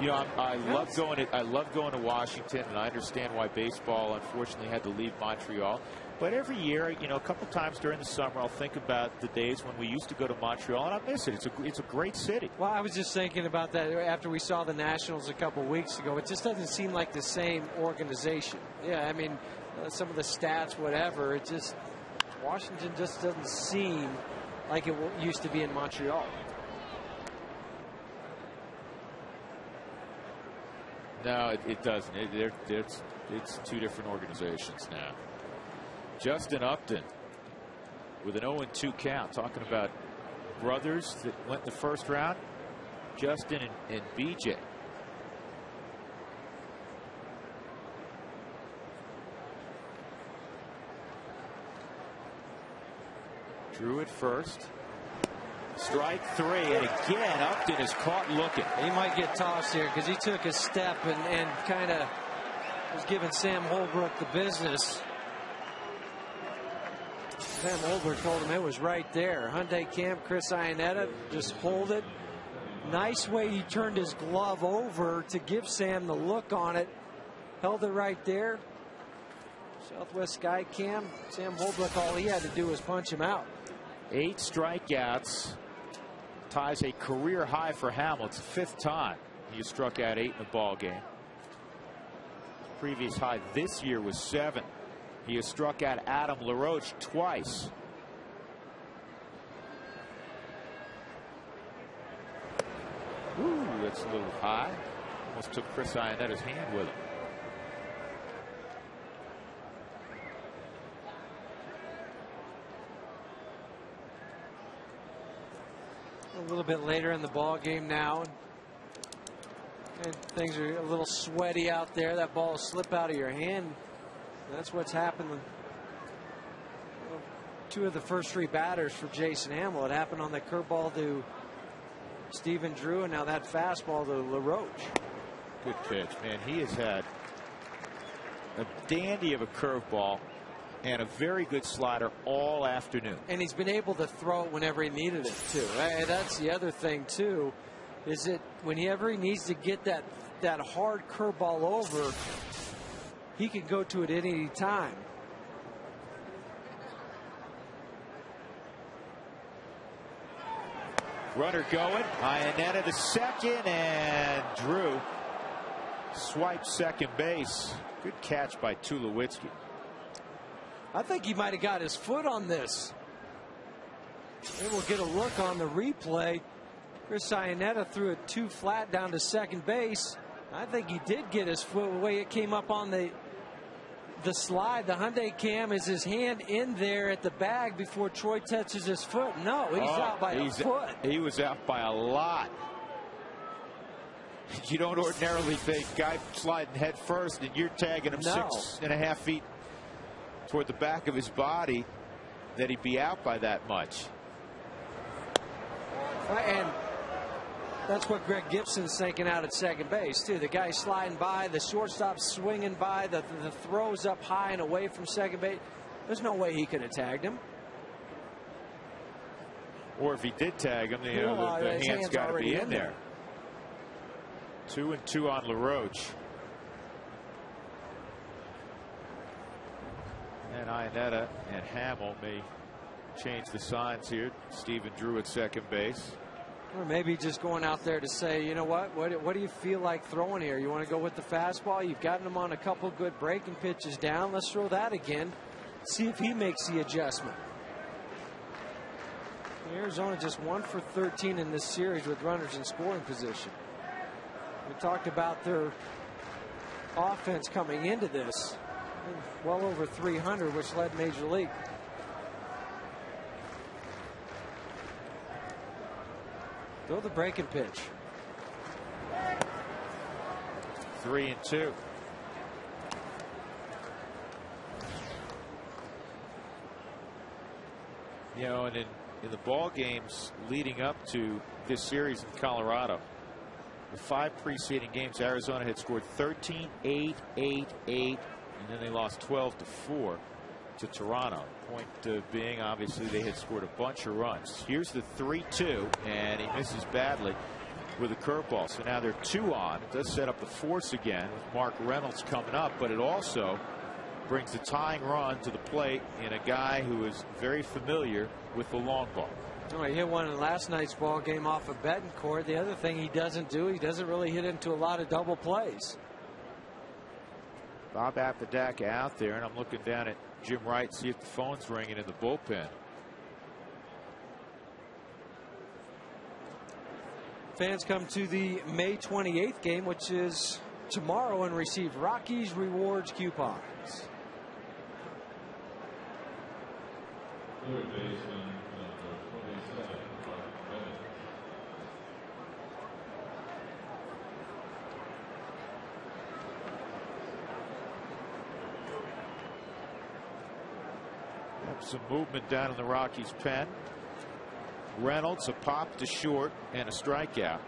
Speaker 1: You know, I love going to Washington, and I understand why baseball unfortunately had to leave Montreal. But every year, you know, a couple times during the summer, I'll think about the days when we used to go to Montreal, and I miss it. It's a great city.
Speaker 2: Well, I was just thinking about that after we saw the Nationals a couple weeks ago. It just doesn't seem like the same organization. Yeah, I mean, some of the stats, whatever. It just, Washington just doesn't seem like it used to be in Montreal.
Speaker 1: No, it doesn't. It's 2 different organizations now. Justin Upton with an 0-2 count. Talking about brothers that went in the first round. Justin and BJ. Drew at first. Strike 3, and again Upton is caught looking.
Speaker 2: He might get tossed here because he took a step and kind of was giving Sam Holbrook the business. Sam Holbrook told him it was right there. Hyundai Cam, Chris Iannetta, just hold it. Nice way he turned his glove over to give Sam the look on it. Held it right there. Southwest Sky Cam, Sam Holbrook, all he had to do was punch him out.
Speaker 1: 8 strikeouts. Ties a career high for Hamill. It's the 5th time. He has struck out 8 in the ball game. His previous high this year was 7. He has struck out Adam LaRoche twice. Ooh, that's a little high. Almost took Chris Ionetta's hand with him.
Speaker 2: A little bit later in the ball game now, and things are a little sweaty out there. That ball will slip out of your hand. That's what's happened. Well, 2 of the first 3 batters for Jason Hamill. It happened on the curveball to Stephen Drew, and now that fastball to LaRoche.
Speaker 1: Good pitch, man. He has had a dandy of a curveball and a very good slider all afternoon.
Speaker 2: And he's been able to throw it whenever he needed it, too. That's the other thing, too, is that whenever he needs to get that hard curveball over, he can go to it at any time.
Speaker 1: Runner going. Ionetta to second, and Drew swipes second base. Good catch by Tulowitzki.
Speaker 2: I think he might have got his foot on this. And we'll get a look on the replay. Chris Ionetta threw it too flat down to second base. I think he did get his foot. The way it came up on the slide, the Hyundai cam, is his hand in there at the bag before Troy touches his foot. No, he's out by a foot.
Speaker 1: He was out by a lot. You don't ordinarily think guy sliding head first and you're tagging him 6.5 feet toward the back of his body that he'd be out by that much.
Speaker 2: And that's what Greg Gibson's thinking out at second base, too. The guy sliding by, the shortstop swinging by, the throws up high and away from second base. There's no way he could have tagged him.
Speaker 1: Or if he did tag him, the hand's got to be in there. 2-2 on LaRoche. And Ionetta and Hamill may change the signs here. Stephen Drew at second base.
Speaker 2: Or maybe just going out there to say, you know what do you feel like throwing here? You want to go with the fastball? You've gotten him on a couple good breaking pitches down. Let's throw that again. See if he makes the adjustment. Arizona just 1 for 13 in this series with runners in scoring position. We talked about their offense coming into this. Well over 300, which led Major League. Throw the breaking pitch.
Speaker 1: 3-2. You know, and in the ball games leading up to this series in Colorado, the 5 preceding games, Arizona had scored 13, 8, 8, 8, and then they lost 12-4 to Toronto. Point being, obviously, they had scored a bunch of runs. Here's the 3-2, and he misses badly with a curveball. So now they're 2 on. It does set up the force again with Mark Reynolds coming up, but it also brings the tying run to the plate in a guy who is very familiar with the long ball.
Speaker 2: Oh, he hit one in last night's ball game off of Betancourt. The other thing he doesn't do, he doesn't really hit into a lot of double plays.
Speaker 1: Bob Apodaca out there, and I'm looking down at Jim Wright, see if the phone's ringing in the bullpen.
Speaker 2: Fans come to the May 28th game, which is tomorrow, and receive Rockies Rewards coupons.
Speaker 1: Some movement down in the Rockies' pen. Reynolds, a pop to short and a strikeout.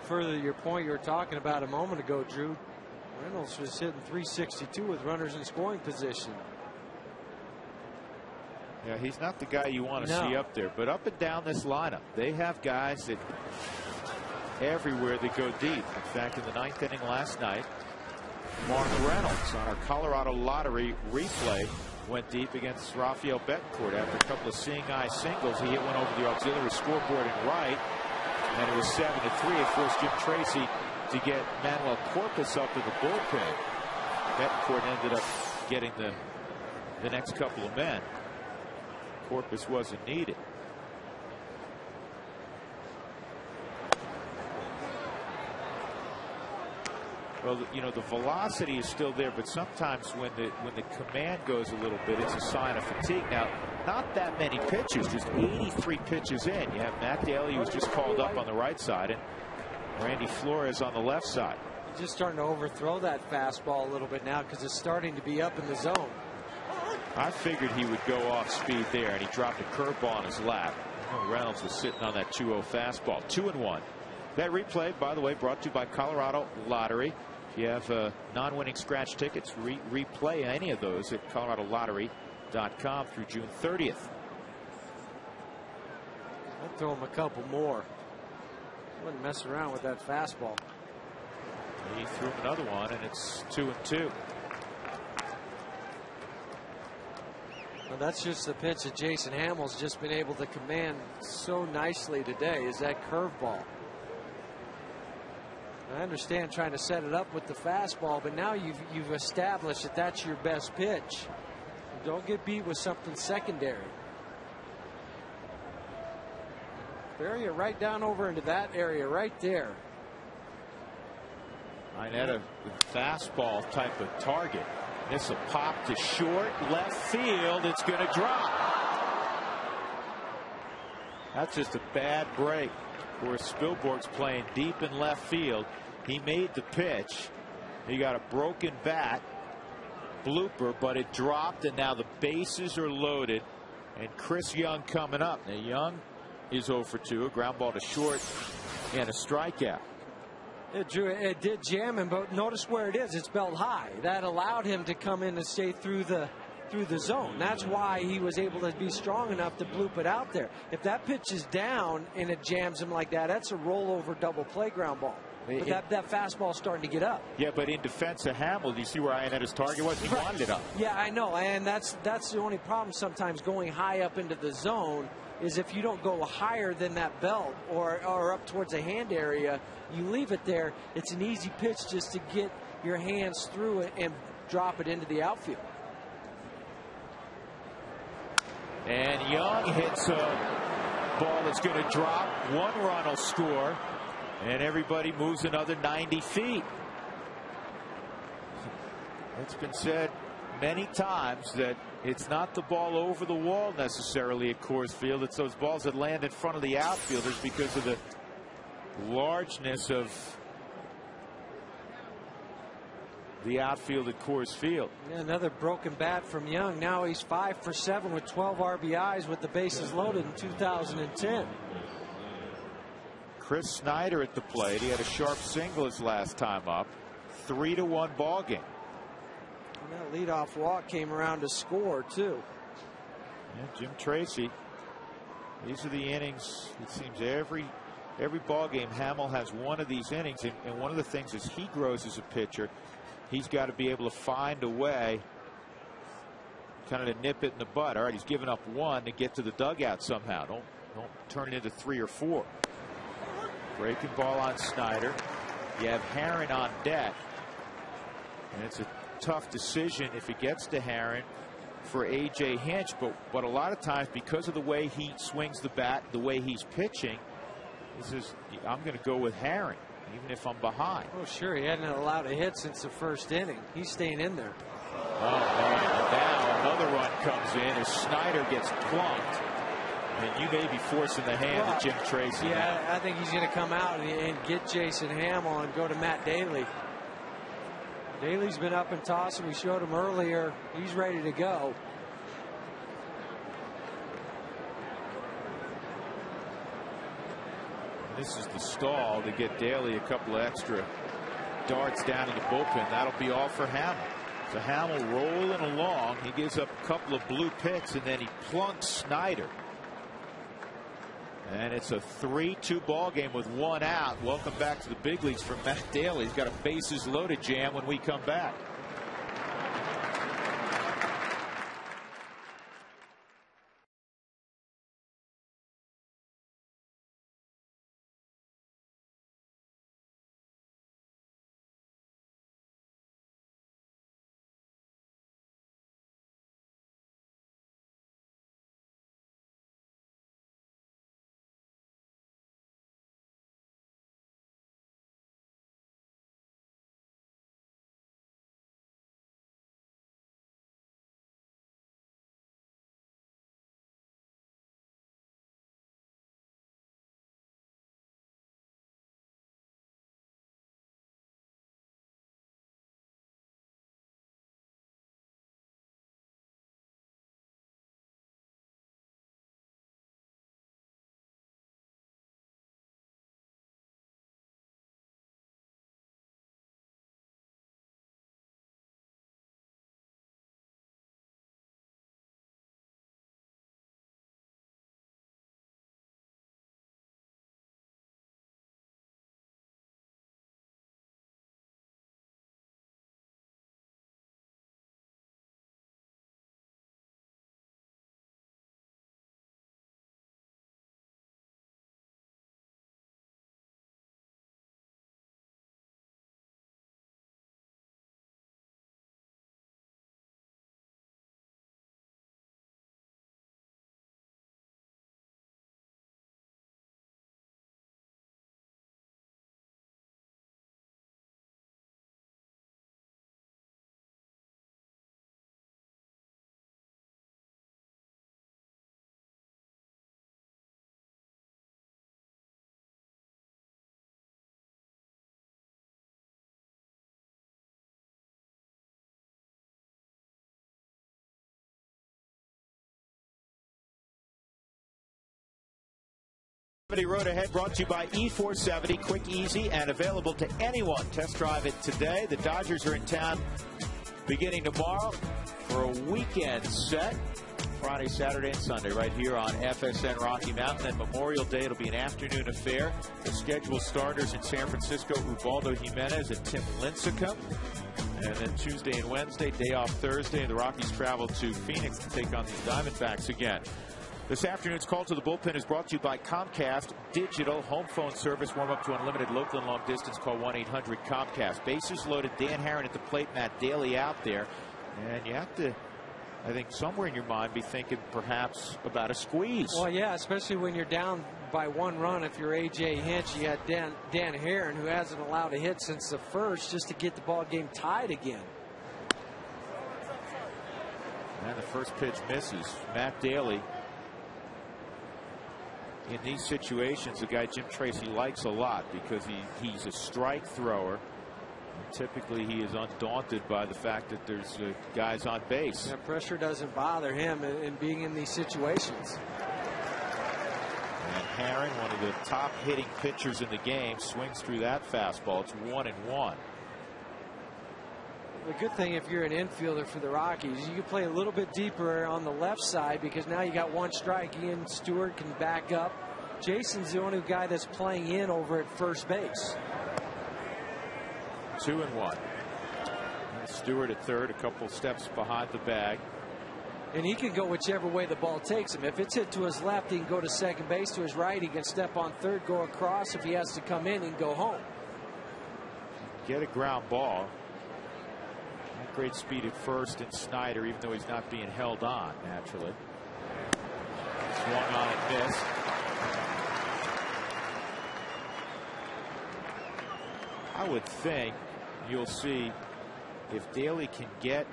Speaker 2: Further to your point you were talking about a moment ago, Drew, Reynolds was hitting 362 with runners in scoring position.
Speaker 1: Yeah, he's not the guy you want to see up there, but up and down this lineup, they have guys that everywhere they go deep. In fact, in the 9th inning last night, Mark Reynolds on our Colorado Lottery replay went deep against Rafael Betancourt after a couple of seeing eye singles. He hit one over the auxiliary scoreboard in right, and it was 7-3. It forced Jim Tracy to get Manuel Corpus up to the bullpen. Betancourt ended up getting the next couple of men. Corpus wasn't needed. Well, you know, the velocity is still there, but sometimes when the command goes a little bit, it's a sign of fatigue. Now, not that many pitches, just 83 pitches in. You have Matt Daly, who was just called up on the right side, and Randy Flores on the left side.
Speaker 2: He's just starting to overthrow that fastball a little bit now because it's starting to be up in the zone.
Speaker 1: I figured he would go off speed there, and he dropped a curveball on his lap. Reynolds was sitting on that 2-0 fastball. 2-1. That replay, by the way, brought to you by Colorado Lottery. If you have non-winning scratch tickets, replay any of those at coloradolottery.com through June 30th.
Speaker 2: I'd throw him a couple more. Wouldn't mess around with that fastball.
Speaker 1: He threw him another one, and it's 2-2.
Speaker 2: Well, that's just the pitch that Jason Hamill's just been able to command so nicely today, is that curveball. I understand trying to set it up with the fastball, but now you've established that that's your best pitch. Don't get beat with something secondary. Bury it right down over into that area right there.
Speaker 1: Inetta with fastball type of target. This will pop to short left field. It's going to drop. That's just a bad break. Where Spilborg's playing deep in left field. He made the pitch. He got a broken bat. Blooper, but it dropped, and now the bases are loaded. And Chris Young coming up. Now Young is 0 for 2. A ground ball to short and a strikeout.
Speaker 2: It did jam him, but notice where it is. It's belt high. That allowed him to come in and stay through the zone. That's why he was able to be strong enough to bloop it out there. If that pitch is down and it jams him like that, that's a rollover double play ground ball. But that fastball's starting to get up.
Speaker 1: Yeah, but in defense of Hamill, do you see where Ionetta's target was? He wanted it up.
Speaker 2: Yeah, I know, and that's the only problem sometimes going high up into the zone is if you don't go higher than that belt or up towards the hand area, you leave it there. It's an easy pitch just to get your hands through it and drop it into the outfield.
Speaker 1: And Young hits a ball that's going to drop. 1 run will score. And everybody moves another 90 feet. It's been said many times that it's not the ball over the wall necessarily at Coors Field. It's those balls that land in front of the outfielders because of the largeness of the outfield at Coors Field.
Speaker 2: Yeah, another broken bat from Young. Now he's 5 for 7 with 12 RBIs with the bases loaded in 2010.
Speaker 1: Chris Snyder at the plate. He had a sharp single his last time up. 3-1 ball game.
Speaker 2: And that leadoff walk came around to score too.
Speaker 1: Yeah, Jim Tracy. These are the innings. It seems every ball game Hamill has one of these innings, and one of the things as he grows as a pitcher, he's got to be able to find a way kind of to nip it in the bud. All right, he's given up 1 to get to the dugout somehow. Don't turn it into 3 or 4. Breaking ball on Snyder. You have Herron on deck. And it's a tough decision if it gets to Herron for A.J. Hinch. But a lot of times, because of the way he swings the bat, the way he's pitching, he says, I'm going to go with Herron, even if I'm behind.
Speaker 2: Oh, sure. He hadn't allowed a hit since the first inning. He's staying in there.
Speaker 1: Oh, now another run comes in as Snyder gets plunked. And you may be forcing the hand of Jim Tracy.
Speaker 2: Yeah, I think he's going to come out and get Jason Hamill and go to Matt Daly. Daly's been up and tossing. We showed him earlier. He's ready to go.
Speaker 1: This is the stall to get Daly a couple of extra darts down in the bullpen. That'll be all for Hamill. So Hamill rolling along. He gives up a couple of blue picks, and then he plunks Snyder. And it's a 3-2 ball game with 1 out. Welcome back to the big leagues from Matt Daly. He's got a bases loaded jam when we come back. Road Ahead brought to you by E470, quick, easy, and available to anyone. Test drive it today. The Dodgers are in town beginning tomorrow for a weekend set. Friday, Saturday, and Sunday right here on FSN Rocky Mountain. Then Memorial Day, it'll be an afternoon affair. The scheduled starters in San Francisco, Ubaldo Jimenez and Tim Lincecum. And then Tuesday and Wednesday, day off Thursday, and the Rockies travel to Phoenix to take on the Diamondbacks again. This afternoon's call to the bullpen is brought to you by Comcast Digital Home Phone Service. Warm up to unlimited local and long distance. Call 1-800-COMCAST. Bases loaded. Dan Herron at the plate. Matt Daly out there. And you have to, I think, somewhere in your mind be thinking perhaps about a squeeze.
Speaker 2: Well, yeah, especially when you're down by 1 run. If you're A.J. Hinch, you got Dan Herron, who hasn't allowed a hit since the first, just to get the ball game tied again.
Speaker 1: And the first pitch misses. Matt Daly. In these situations, a guy Jim Tracy likes a lot because he's a strike thrower. And typically, he is undaunted by the fact that there's guys on base.
Speaker 2: Yeah, pressure doesn't bother him in being in these situations.
Speaker 1: And Herron, one of the top hitting pitchers in the game, swings through that fastball. It's 1-1.
Speaker 2: The good thing, if you're an infielder for the Rockies, you can play a little bit deeper on the left side because now you got 1 strike. Ian Stewart can back up. Jason's the only guy that's playing in over at first base.
Speaker 1: 2-1. And Stewart at third, a couple steps behind the bag.
Speaker 2: And he can go whichever way the ball takes him. If it's hit to his left, he can go to second base. To his right, he can step on third, go across. If he has to come in, he can go home.
Speaker 1: Get a ground ball. Great speed at first in Snyder, even though he's not being held on naturally. Swung on and missed. I would think you'll see if Daly can get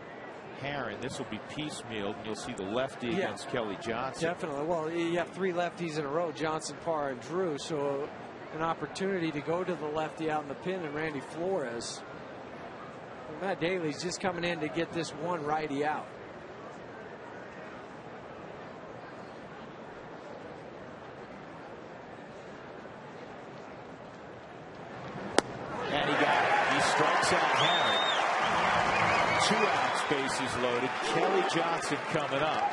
Speaker 1: Herron, this will be piecemeal, and you'll see the lefty against Kelly Johnson.
Speaker 2: Definitely. Well, you have 3 lefties in a row, Johnson, Parr, and Drew, so an opportunity to go to the lefty out in the pin and Randy Flores. Matt Daly's just coming in to get this 1 righty out.
Speaker 1: And he got it. He strikes out Herron. 2 outs, bases loaded. Kelly Johnson coming up.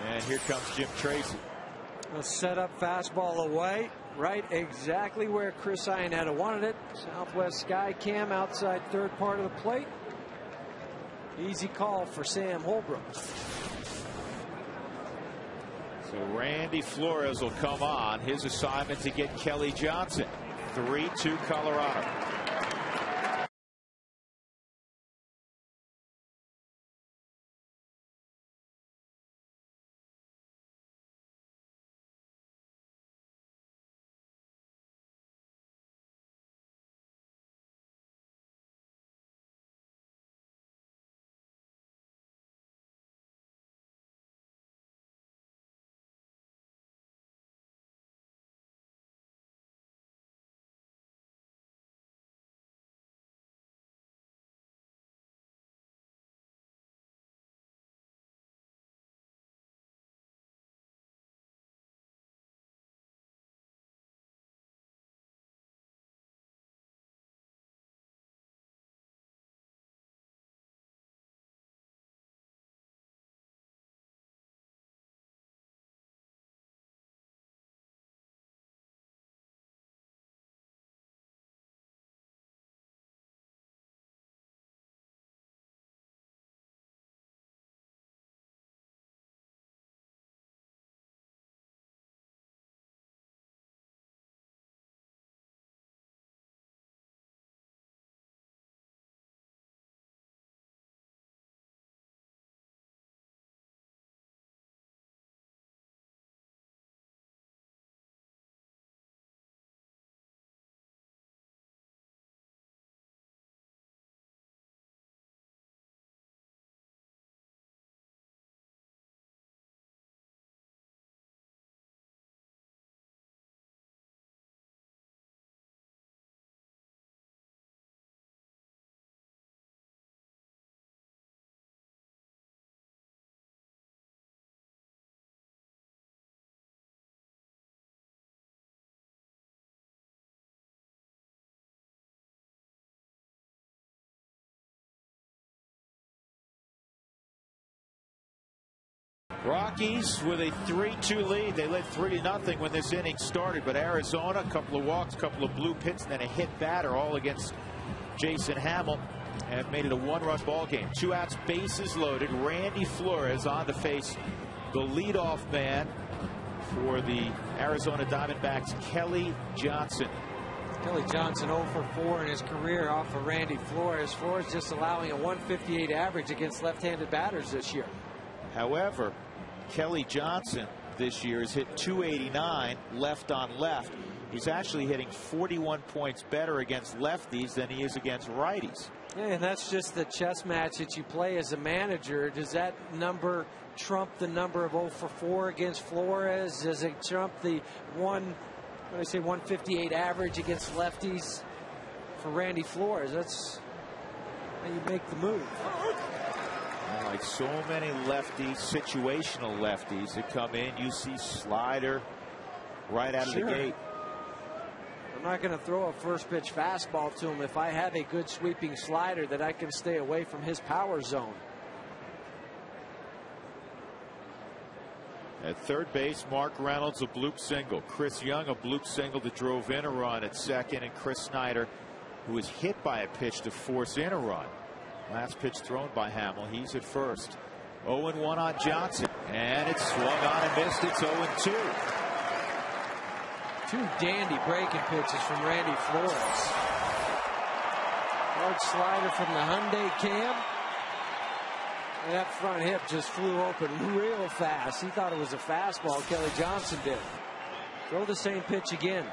Speaker 1: And here comes Jim Tracy.
Speaker 2: A set up fastball away. Right exactly where Chris Iannetta wanted it. Southwest sky cam outside third part of the plate. Easy call for Sam Holbrook.
Speaker 1: So Randy Flores will come on. His assignment to get Kelly Johnson. 3-2 Colorado. Rockies with a 3-2 lead. They led 3-0 when this inning started, but Arizona, a couple of walks, a couple of bloop hits, and then a hit batter, all against Jason Hamill, and made it a one-run ball game. 2 outs, bases loaded. Randy Flores on to face the leadoff man for the Arizona Diamondbacks, Kelly Johnson.
Speaker 2: Kelly Johnson 0 for 4 in his career off of Randy Flores. Flores just allowing a 158 average against left-handed batters this year.
Speaker 1: However, Kelly Johnson this year has hit 289 left on left. He's actually hitting 41 points better against lefties than he is against righties.
Speaker 2: Yeah, and that's just the chess match that you play as a manager. Does that number trump the number of 0 for 4 against Flores? Does it trump the 158 average against lefties for Randy Flores? That's how you make the move.
Speaker 1: Like so many lefties, situational lefties that come in, you see slider right out of the gate.
Speaker 2: I'm not going to throw a first pitch fastball to him if I have a good sweeping slider that I can stay away from his power zone.
Speaker 1: At third base, Mark Reynolds, a bloop single. Chris Young, a bloop single that drove in a run at second, and Chris Snyder, who was hit by a pitch to force in a run. Last pitch thrown by Hamill. He's at first. 0-1 on Johnson. And it's swung on and missed. It's 0-2.
Speaker 2: 2 dandy breaking pitches from Randy Flores. Hard slider from the Hyundai Cam. And that front hip just flew open real fast. He thought it was a fastball. Kelly Johnson did. Throw the same pitch again.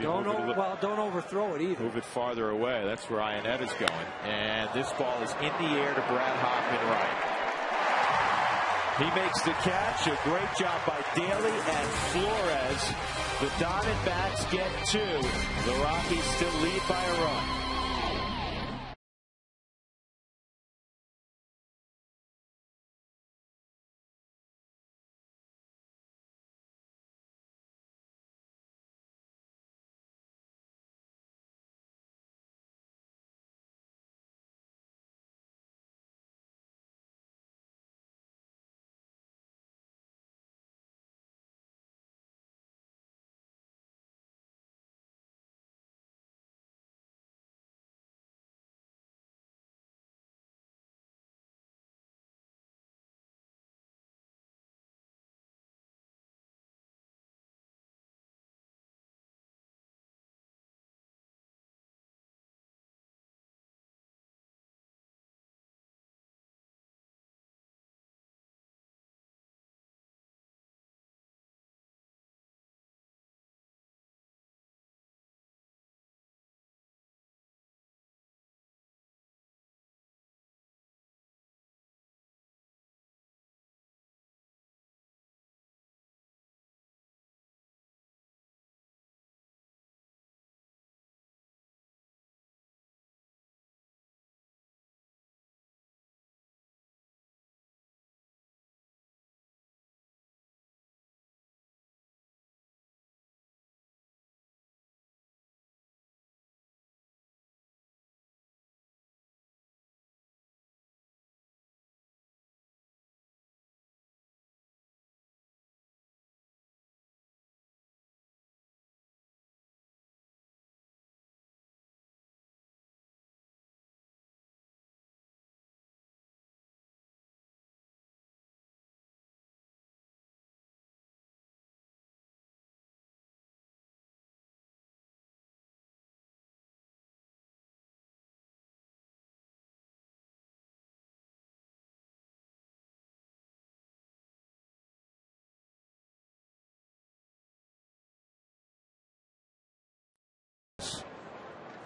Speaker 2: Don't overthrow it either.
Speaker 1: Move it farther away. That's where Ionetta's going. And this ball is in the air to Brad Hoffman right. He makes the catch. A great job by Daly and Flores. The Diamondbacks get 2. The Rockies still lead by a run.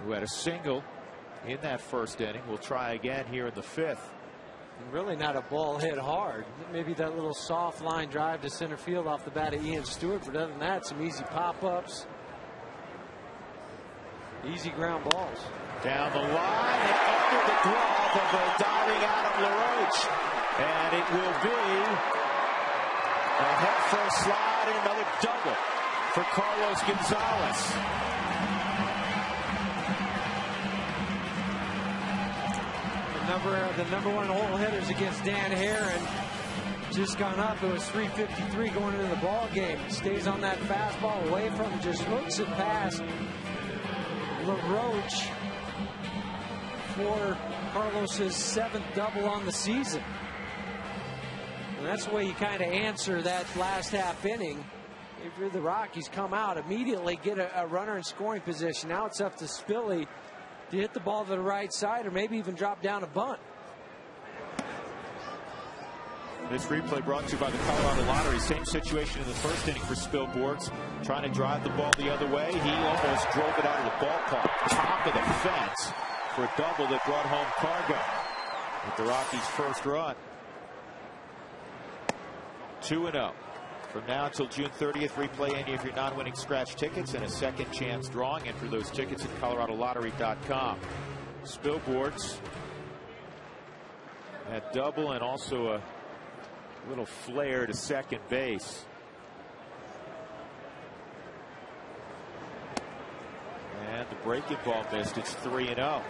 Speaker 1: Who had a single in that first inning. We'll try again here in the 5th.
Speaker 2: Really not a ball hit hard. Maybe that little soft line drive to center field off the bat of Ian Stewart, but other than that, some easy pop-ups, easy ground balls.
Speaker 1: Down the line and under the glove of a diving Adam LaRoche, and it will be a head-first slide and another double for Carlos Gonzalez.
Speaker 2: The number 1 hole hitters against Dan Herron. just gone up. It was 3:53 going into the ball game. Stays on that fastball away from him, just hooks it past LaRoche for Carlos's 7th double on the season. And that's the way you kind of answer that last half inning. If you're the Rockies, come out immediately, get a runner in scoring position. Now it's up to Spilly to hit the ball to the right side or maybe even drop down a bunt.
Speaker 1: This replay brought to you by the Colorado Lottery. Same situation in the first inning for Spilborghs. Trying to drive the ball the other way. He almost drove it out of the ballpark. Top of the fence for a double that brought home Cargo with the Rockies' first run. 2-0. From now until June 30th, replay any of your non-winning scratch tickets and a second chance drawing. Enter those tickets at coloradolottery.com. Spilborghs had double and also a little flare to second base. And the breaking ball missed. It's 3-0. Well,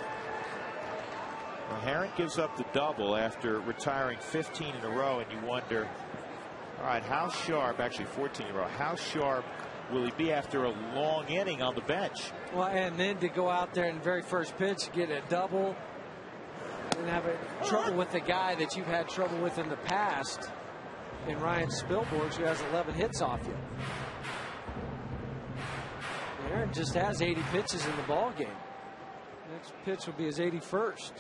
Speaker 1: Herron gives up the double after retiring 15 in a row, and you wonder, all right, how sharp, actually 14 in a row, how sharp will he be after a long inning on the bench?
Speaker 2: Well, and then to go out there in the very first pitch, get a double, and have trouble with the guy that you've had trouble with in the past, in Ryan Spilborghs, who has 11 hits off you. Aaron just has 80 pitches in the ball game. Next pitch will be his 81st.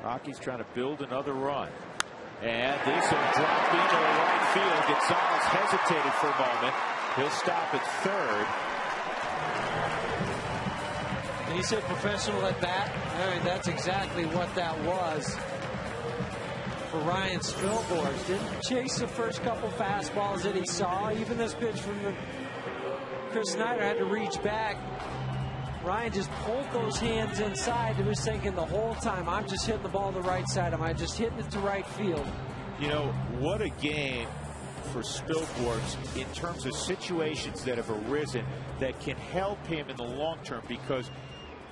Speaker 1: Rockies trying to build another run. And this will drop into the right field. Gonzalez hesitated for a moment. He'll stop at third.
Speaker 2: And he said professional at bat. I mean, that's exactly what that was for Ryan Spilborghs. Didn't chase the first couple fastballs that he saw. Even this pitch from Chris Snyder had to reach back. Ryan just pulled those hands inside. He was thinking the whole time, I'm just hitting the ball to the right side. Am I just hitting it to right field?
Speaker 1: You know, what a game for Spilborghs in terms of situations that have arisen that can help him in the long term, because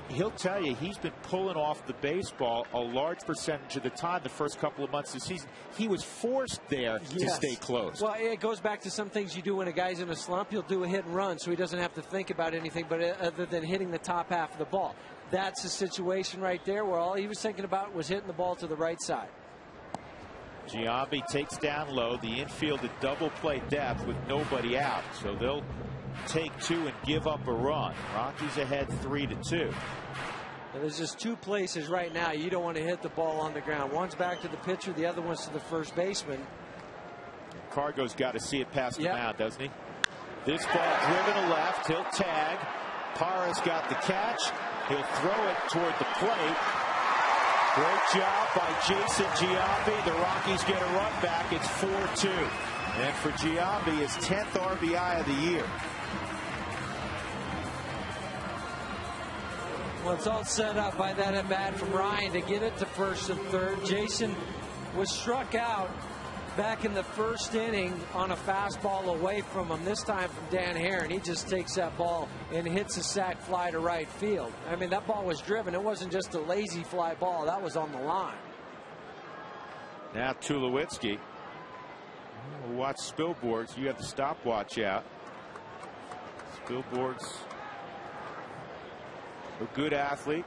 Speaker 1: he'll tell you he's been pulling off the baseball a large percentage of the time the first couple of months of the season. He was forced there to stay close.
Speaker 2: Well, it goes back to some things you do when a guy's in a slump. You'll do a hit and run so he doesn't have to think about anything but other than hitting the top half of the ball. That's a situation right there where all he was thinking about was hitting the ball to the right side.
Speaker 1: Giambi takes down low. The infield at double play depth with nobody out. So they'll take two and give up a run. Rockies ahead 3-2.
Speaker 2: And there's just two places right now you don't want to hit the ball on the ground. One's back to the pitcher, the other one's to the first baseman.
Speaker 1: Cargo's got to see it past the mound, doesn't he? This ball driven to left. He'll tag. Parra's got the catch. He'll throw it toward the plate. Great job by Jason Giambi. The Rockies get a run back. It's 4-2. And for Giambi, his 10th RBI of the year.
Speaker 2: Well, it's all set up by that at bat from Ryan to get it to first and third. Jason was struck out back in the first inning on a fastball away from him, this time from Dan Herron. He just takes that ball and hits a sac fly to right field. I mean, that ball was driven. It wasn't just a lazy fly ball. That was on the line.
Speaker 1: Now Tulowitzki. Watch Spilborghs. You have the stopwatch out. Spilborghs, a good athlete.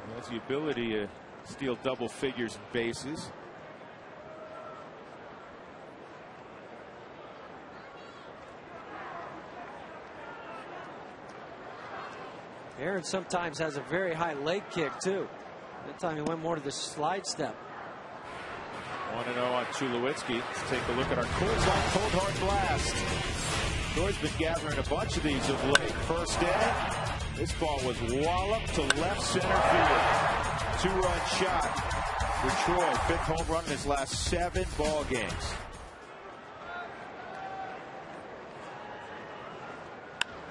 Speaker 1: He has the ability to steal double figures and bases.
Speaker 2: Aaron sometimes has a very high leg kick, too. That time he went more to the slide step.
Speaker 1: 1-0 on Tulowitzki. Let's take a look at our Coors Light Cold Hard Blast. Coors been gathering a bunch of these of late. First inning, this ball was walloped to left center field. Two-run shot for Troy. 5th home run in his last 7 ball games.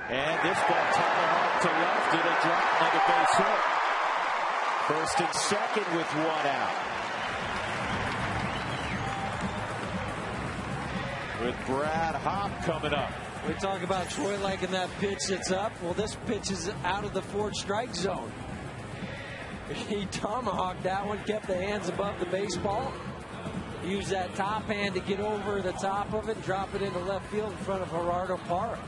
Speaker 1: And this ball tomahawk to left. It'll drop another base hit. First and second with 1 out. With Brad Hopp coming up.
Speaker 2: We talk about Troy liking that pitch that's up. Well, this pitch is out of the 4th strike zone. He tomahawked that one, kept the hands above the baseball. Used that top hand to get over the top of it, drop it into left field in front of Gerardo Parra.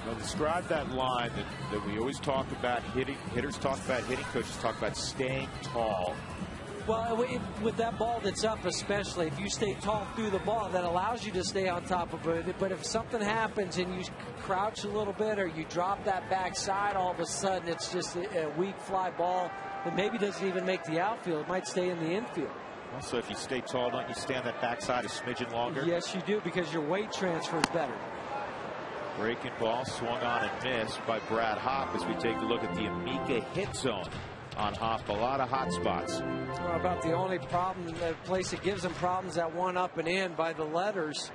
Speaker 1: Well, describe that line that we always talk about hitting. Hitters talk about hitting. Coaches talk about staying tall.
Speaker 2: Well, with that ball that's up, especially if you stay tall through the ball, that allows you to stay on top of it. But if something happens and you crouch a little bit or you drop that backside, all of a sudden it's just a weak fly ball that maybe doesn't even make the outfield. It might stay in the infield.
Speaker 1: Also, if you stay tall, don't you stand that backside a smidgen longer?
Speaker 2: Yes, you do, because your weight transfer is better.
Speaker 1: Breaking ball swung on and missed by Brad Hopp as we take a look at the Amica hit zone on Hopp. A lot of hot spots.
Speaker 2: Well, about the only problem, the place that gives them problems, that one up and in by the letters.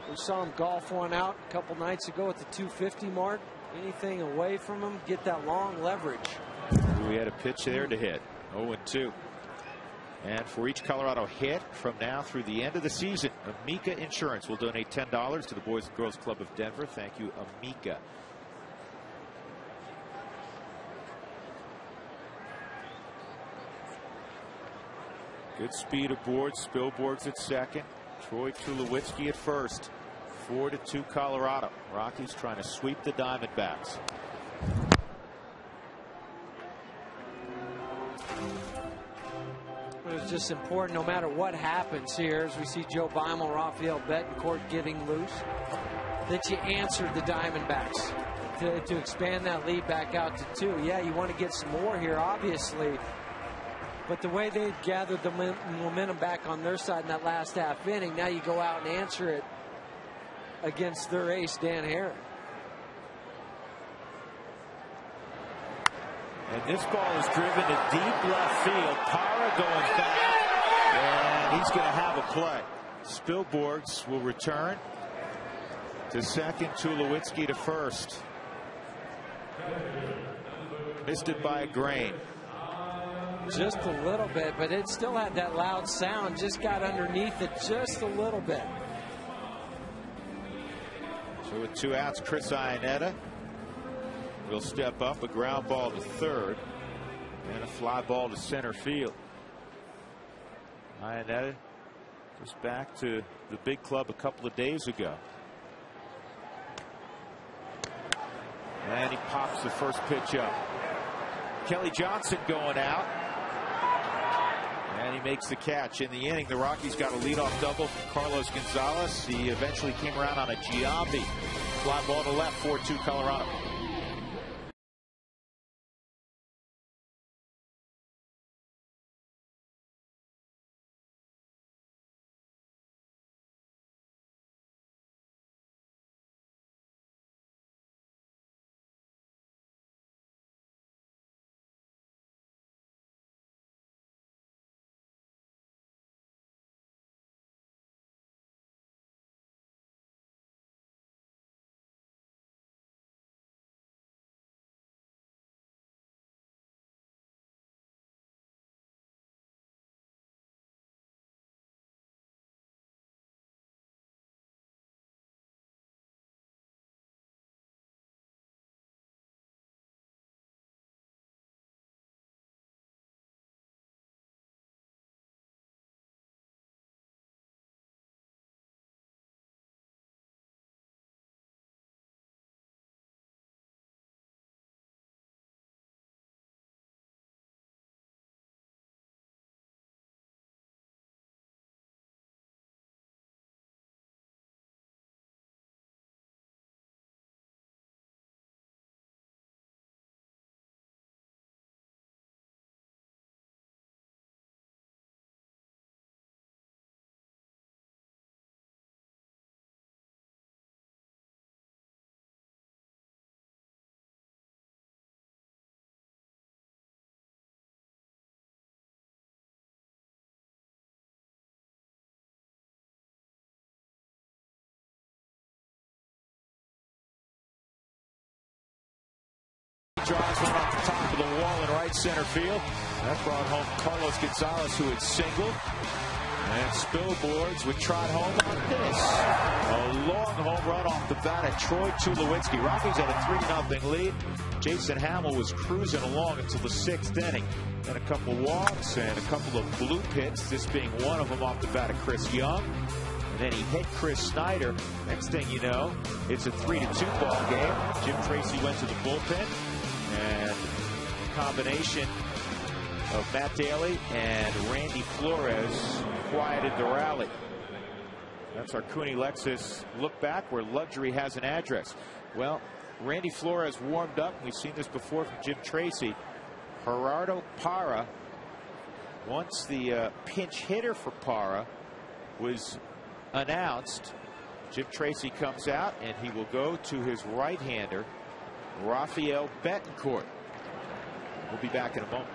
Speaker 2: We saw him golf one out a couple nights ago at the 250 mark. Anything away from him, get that long leverage.
Speaker 1: We had a pitch there to hit. 0-2. And for each Colorado hit from now through the end of the season, Amica Insurance will donate $10 to the Boys and Girls Club of Denver. Thank you, Amica. Good speed aboard. Spilborg's at second. Troy Tulowitzki at first. 4-2 Colorado. Rockies trying to sweep the Diamondbacks.
Speaker 2: It's just important, no matter what happens here, as we see Joe Beimel, Rafael Betancourt getting loose, that you answered the Diamondbacks to expand that lead back out to 2. Yeah, you want to get some more here, obviously. But the way they gathered the momentum back on their side in that last half inning, now you go out and answer it against their ace, Dan Herron.
Speaker 1: And this ball is driven to deep left field. Parra going back, and he's going to have a play. Spilborgs will return to second. Tulowitzki to first. Missed it by a grain.
Speaker 2: Just a little bit, but it still had that loud sound. Just got underneath it just a little bit.
Speaker 1: So with 2 outs, Chris Iannetta will step up. A ground ball to third and a fly ball to center field. Iannetta was back to the big club a couple of days ago. And he pops the first pitch up. Kelly Johnson going out. And he makes the catch. In the inning, the Rockies got a leadoff double from Carlos Gonzalez. He eventually came around on a Giambi. Fly ball to left, 4-2 Colorado. Drives one off the top of the wall in right center field. That brought home Carlos Gonzalez, who had singled. And Spilboards would trot home on this. A long home run off the bat of Troy Tulowitzki. Rockies had a 3-0 lead. Jason Hamill was cruising along until the 6th inning. Then a couple walks and a couple of blue hits, this being one of them off the bat of Chris Young. And then he hit Chris Snyder. Next thing you know, it's a 3-2 ball game. Jim Tracy went to the bullpen. And a combination of Matt Daly and Randy Flores quieted the rally. That's our Cooney Lexus look back where luxury has an address. Well, Randy Flores warmed up. We've seen this before from Jim Tracy. Gerardo Parra, once the pinch hitter for Parra was announced, Jim Tracy comes out and he will go to his right-hander, Rafael Betancourt. We'll be back in a moment.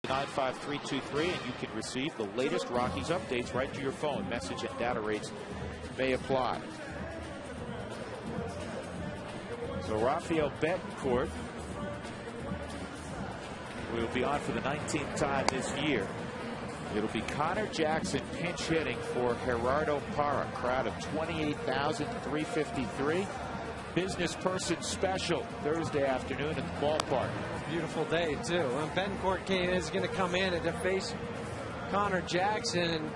Speaker 1: $95323, and you can receive the latest Rockies updates right to your phone. Message and data rates may apply. So Rafael Betancourt will be on for the 19th time this year. It'll be Connor Jackson pinch hitting for Gerardo Parra. Crowd of 28,353. Business person special Thursday afternoon at the ballpark.
Speaker 2: Beautiful day, too. And Betancourt is going to come in and to face Connor Jackson. And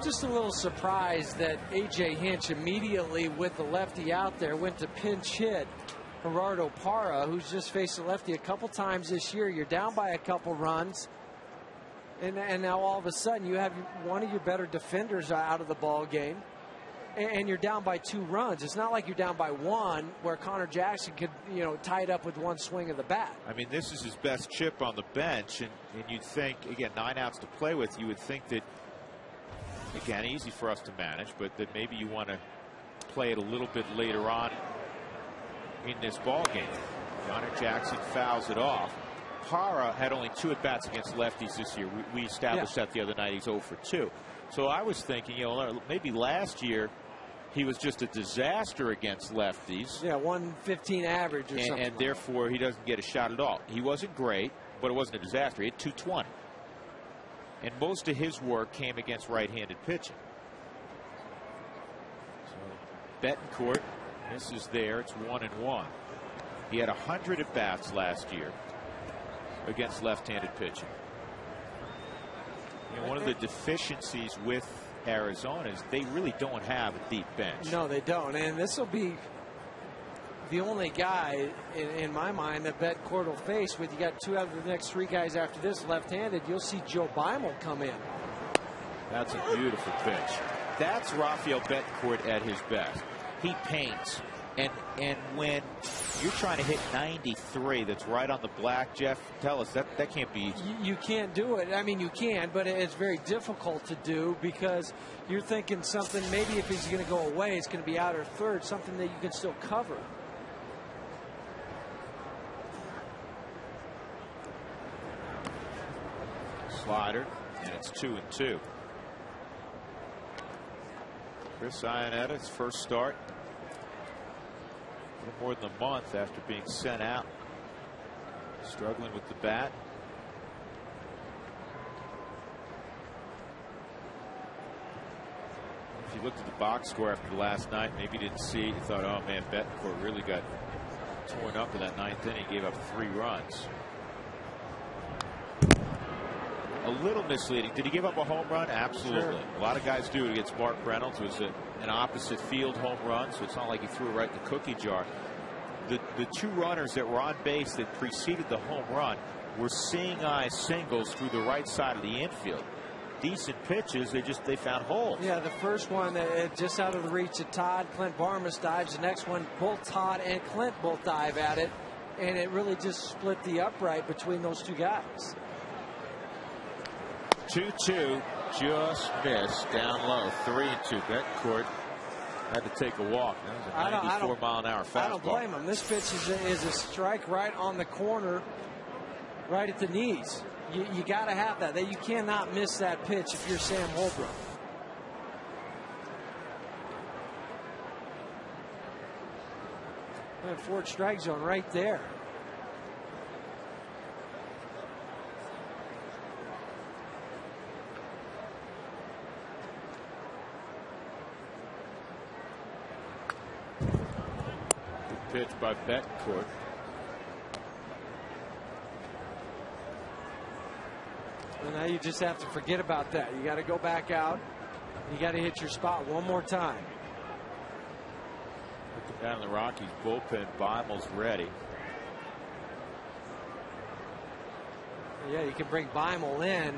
Speaker 2: just a little surprised that A.J. Hinch immediately with the lefty out there went to pinch hit Gerardo Parra, who's just faced the lefty a couple times this year. You're down by a couple runs. And now all of a sudden you have one of your better defenders out of the ball game. And you're down by 2 runs. It's not like you're down by 1 where Connor Jackson could, tie it up with one swing of the bat.
Speaker 1: I mean, this is his best chip on the bench, and you'd think, again, 9 outs to play with, you would think that, again, easy for us to manage, but that maybe you want to play it a little bit later on in this ball game. Connor Jackson fouls it off. Parra had only 2 at-bats against lefties this year. We established that the other night. He's 0 for 2. So I was thinking, maybe last year he was just a disaster against lefties.
Speaker 2: Yeah, 115 average or something.
Speaker 1: And therefore he doesn't get a shot at all. He wasn't great, but it wasn't a disaster. He had 220. And most of his work came against right-handed pitching. So Betancourt, this is there. It's 1-1. He had 100 at-bats last year against left-handed pitching. One of the deficiencies with Arizona is they really don't have a deep bench.
Speaker 2: No, they don't. And this will be the only guy, in my mind, that Betancourt will face with. You got 2 out of the next 3 guys after this left-handed. You'll see Joe Beimel come in.
Speaker 1: That's a beautiful pitch. That's Rafael Betancourt at his best. He paints. And when you're trying to hit 93, that's right on the black, Jeff, tell us that can't be easy.
Speaker 2: You can't do it. I mean, you can, but it's very difficult to do because you're thinking something, maybe if he's going to go away, it's going to be out or third, something that you can still cover.
Speaker 1: Slider, and it's 2-2. Chris Ionetta's first start. A little more than a month after being sent out. Struggling with the bat. If you looked at the box score after the last night, maybe you didn't see it. You thought, oh man, Betancourt really got torn up in that ninth inning. He gave up 3 runs. A little misleading. Did he give up a home run? Absolutely.
Speaker 2: Sure.
Speaker 1: A lot of guys do it against Mark Reynolds. It was an opposite field home run, so it's not like he threw it right in the cookie jar. The 2 runners that were on base that preceded the home run were seeing eye singles through the right side of the infield. Decent pitches, they found holes.
Speaker 2: Yeah, the first one just out of the reach of Todd. Clint Barmas dives. The next one, both Todd and Clint both dive at it, and it really just split the upright between those 2 guys.
Speaker 1: 2-2, just missed down low. 3-2. Betancourt had to take a walk. That was a 94-mile-an-hour fastball.
Speaker 2: I don't blame him. This pitch is a strike right on the corner, right at the knees. You got to have that. You cannot miss that pitch if you're Sam Holbrook. Ford strike zone right there.
Speaker 1: Pitch by Betancourt.
Speaker 2: And now you just have to forget about that. You got to go back out. You got to hit your spot one more time.
Speaker 1: Looking down the Rockies bullpen, Beimel's ready.
Speaker 2: Yeah, you can bring Beimel in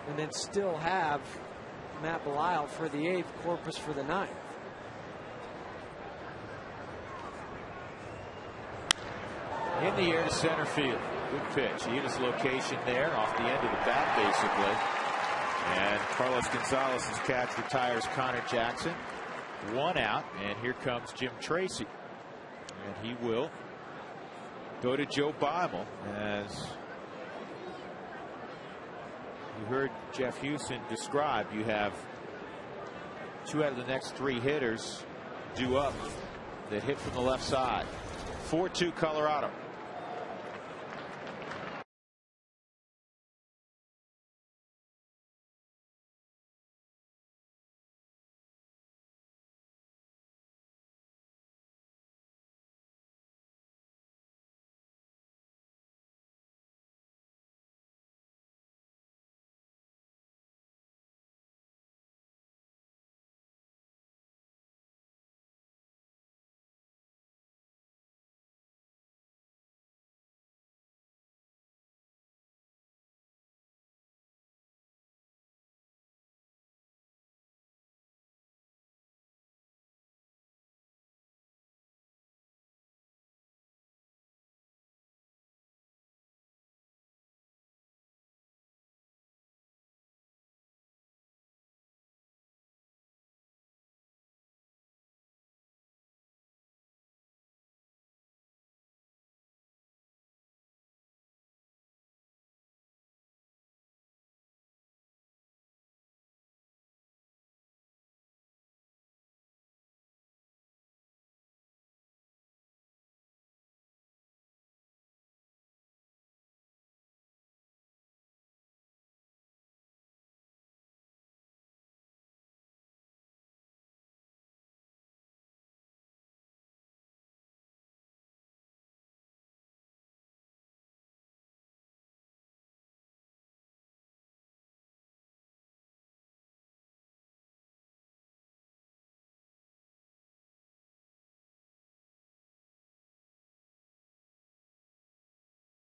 Speaker 2: and then still have Matt Belisle for the 8th, Corpus for the 9th.
Speaker 1: In the air to center field. Good pitch. He hit his location there off the end of the bat, basically. And Carlos Gonzalez's catch retires Connor Jackson. 1 out, and here comes Jim Tracy. And he will go to Joe Beimel. As you heard Jeff Houston describe, you have 2 out of the next 3 hitters due up that hit from the left side. 4-2 Colorado.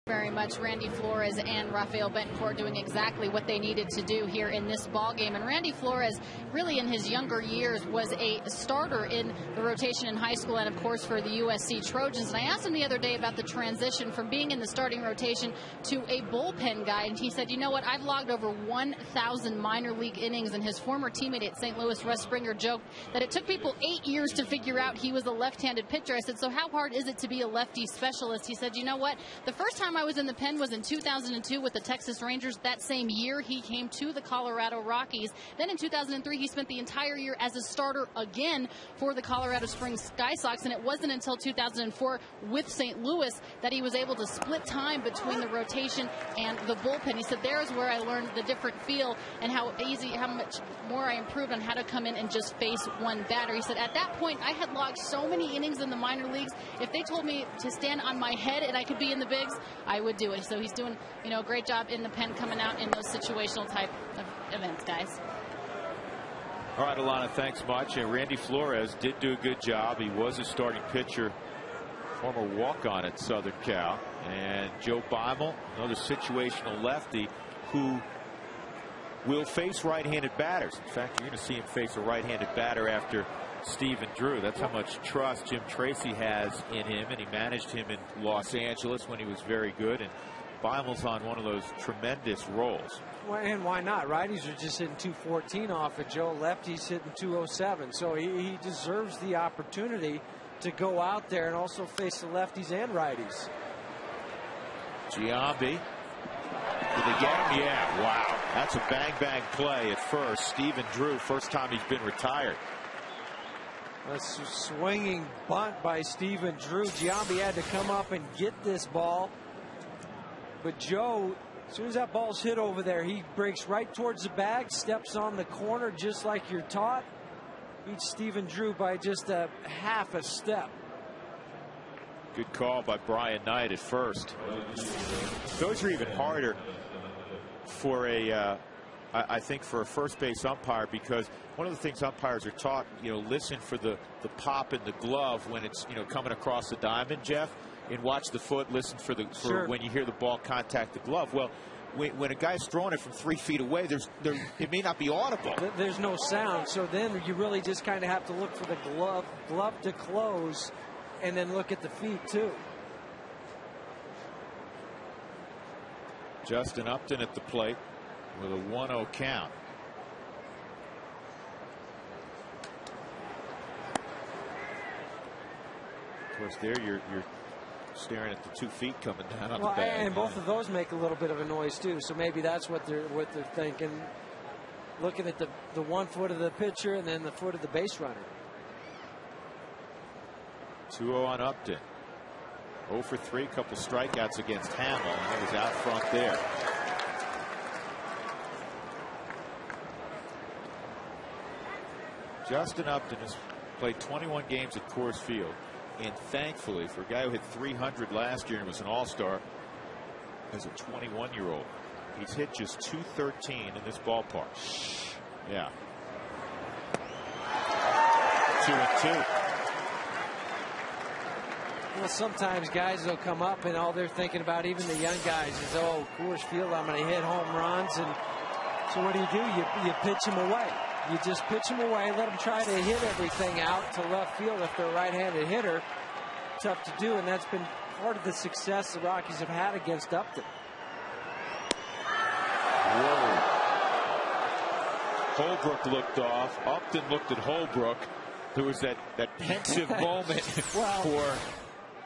Speaker 4: Very much. Randy Flores and Rafael Betancourt doing exactly what they needed to do here in this ball game. And Randy Flores, really in his younger years, was a starter in the rotation in high school and, of course, for the USC Trojans. And I asked him the other day about the transition from being in the starting rotation to a bullpen guy. And he said, you know what, I've logged over 1,000 minor league innings. And his former teammate at St. Louis, Russ Springer, joked that it took people 8 years to figure out he was a left-handed pitcher. I said, so how hard is it to be a lefty specialist? He said, you know what, the first time I was in the pen was in 2002 with the Texas Rangers. That same year, he came to the Colorado Rockies. Then in 2003, he spent the entire year as a starter again for the Colorado Springs Sky Sox. And it wasn't until 2004 with St. Louis that he was able to split time between the rotation and the bullpen. He said, there's where I learned the different feel and how much more I improved on how to come in and just face one batter. He said, at that point, I had logged so many innings in the minor leagues. If they told me to stand on my head and I could be in the bigs, I would do it. So he's doing, a great job in the pen, coming out in those situational type of events, guys.
Speaker 1: All right, Alana, thanks much. And Randy Flores did do a good job. He was a starting pitcher, former walk-on at Southern Cal. And Joe Beimel, another situational lefty who will face right-handed batters. In fact, you're going to see him face a right-handed batter after Stephen Drew. That's how much trust Jim Tracy has in him, and he managed him in Los Angeles when he was very good. And Beimel's on one of those tremendous rolls.
Speaker 2: Well, and why not? Righties are just hitting 214 off of Joe. Lefties hitting 207. So he deserves the opportunity to go out there and also face the lefties and righties.
Speaker 1: Giambi. Did they get him? Yeah, wow. That's a bang-bang play at first. Stephen Drew, first time he's been retired.
Speaker 2: A swinging bunt by Stephen Drew. Giambi had to come up and get this ball. But Joe, as soon as that ball's hit over there, he breaks right towards the bag, steps on the corner just like you're taught. Beats Stephen Drew by just a half a step.
Speaker 1: Good call by Brian Knight at first. Those are even harder for I think for a first base umpire, because one of the things umpires are taught, listen for the pop in the glove when it's, coming across the diamond, Jeff, and watch the foot, listen for
Speaker 2: Sure.
Speaker 1: when you hear the ball contact the glove. Well, when a guy's throwing it from 3 feet away, it may not be audible.
Speaker 2: There's no sound, so then you really just kind of have to look for the glove to close, and then look at the feet too.
Speaker 1: Justin Upton at the plate with a 1-0 count. Of course, there you're staring at the 2 feet coming down on the bag.
Speaker 2: And both of those make a little bit of a noise too. So maybe that's what they're thinking. Looking at the 1 foot of the pitcher and then the foot of the base runner.
Speaker 1: 2-0 on Upton. 0 for 3, couple strikeouts against Hamill, and he was out front there. Justin Upton has played 21 games at Coors Field, and thankfully, for a guy who hit 300 last year and was an all-star, as a 21-year-old, he's hit just .213 in this ballpark. Yeah. 2-2.
Speaker 2: Well, sometimes guys will come up and all they're thinking about, even the young guys, is, oh, Coors Field, I'm going to hit home runs. And so what do? You pitch them away. You just pitch them away, let them try to hit everything out to left field if they're a right-handed hitter. Tough to do, and that's been part of the success the Rockies have had against Upton.
Speaker 1: Whoa. Holbrook looked off. Upton looked at Holbrook. There was that pensive moment for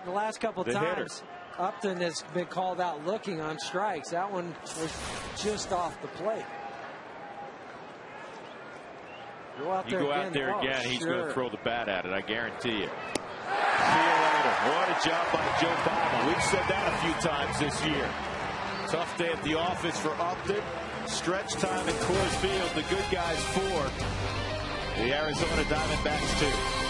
Speaker 2: the last couple of times. Upton has been called out looking on strikes. That one was just off the plate.
Speaker 1: You go out there again, he's going to throw the bat at it, I guarantee you. See you later. What a job by Joe Beimel. We've said that a few times this year. Tough day at the office for Upton. Stretch time at Coors Field. The good guys 4. The Arizona Diamondbacks 2.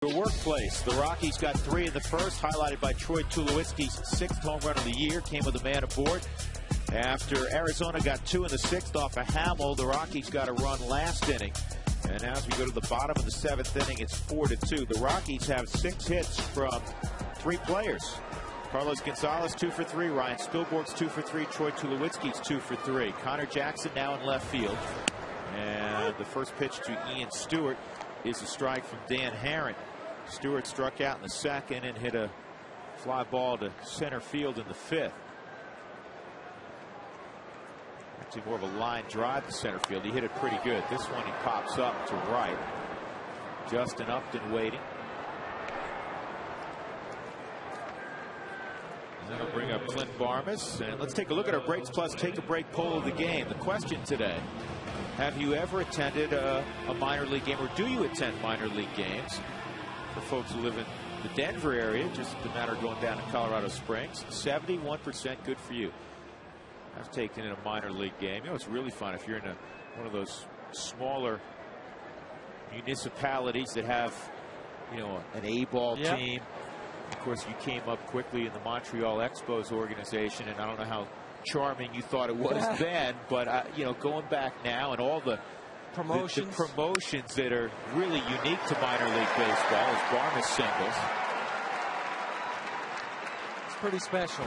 Speaker 1: The workplace. The Rockies got 3 in the first, highlighted by Troy Tulowitzki's 6th home run of the year. Came with a man aboard. After Arizona got 2 in the 6th off a Hamill, the Rockies got a run last inning. And now as we go to the bottom of the 7th inning, it's 4-2. The Rockies have 6 hits from 3 players. Carlos Gonzalez 2 for 3, Ryan Spilborgh's 2 for 3, Troy Tulowitzki's 2 for 3. Connor Jackson now in left field. And the first pitch to Ian Stewart is a strike from Dan Herron. Stewart struck out in the 2nd and hit a fly ball to center field in the 5th. Actually more of a line drive to center field. He hit it pretty good. This one he pops up to right. Justin Upton waiting. And then he'll bring up Clint Barmas. And let's take a look at our Breaks Plus Take a Break poll of the game. The question today: have you ever attended a minor league game, or do you attend minor league games? For folks who live in the Denver area, just a matter of going down to Colorado Springs, 71% good for you. I've taken in a minor league game. You know, it's really fun if you're in one of those smaller municipalities that have, you know, an A-ball team. Of course, you came up quickly in the Montreal Expos organization, and I don't know how charming you thought it was then, but you know, going back now and all the promotions that are really unique to minor league baseball, as Barmas singles.
Speaker 2: It's pretty special.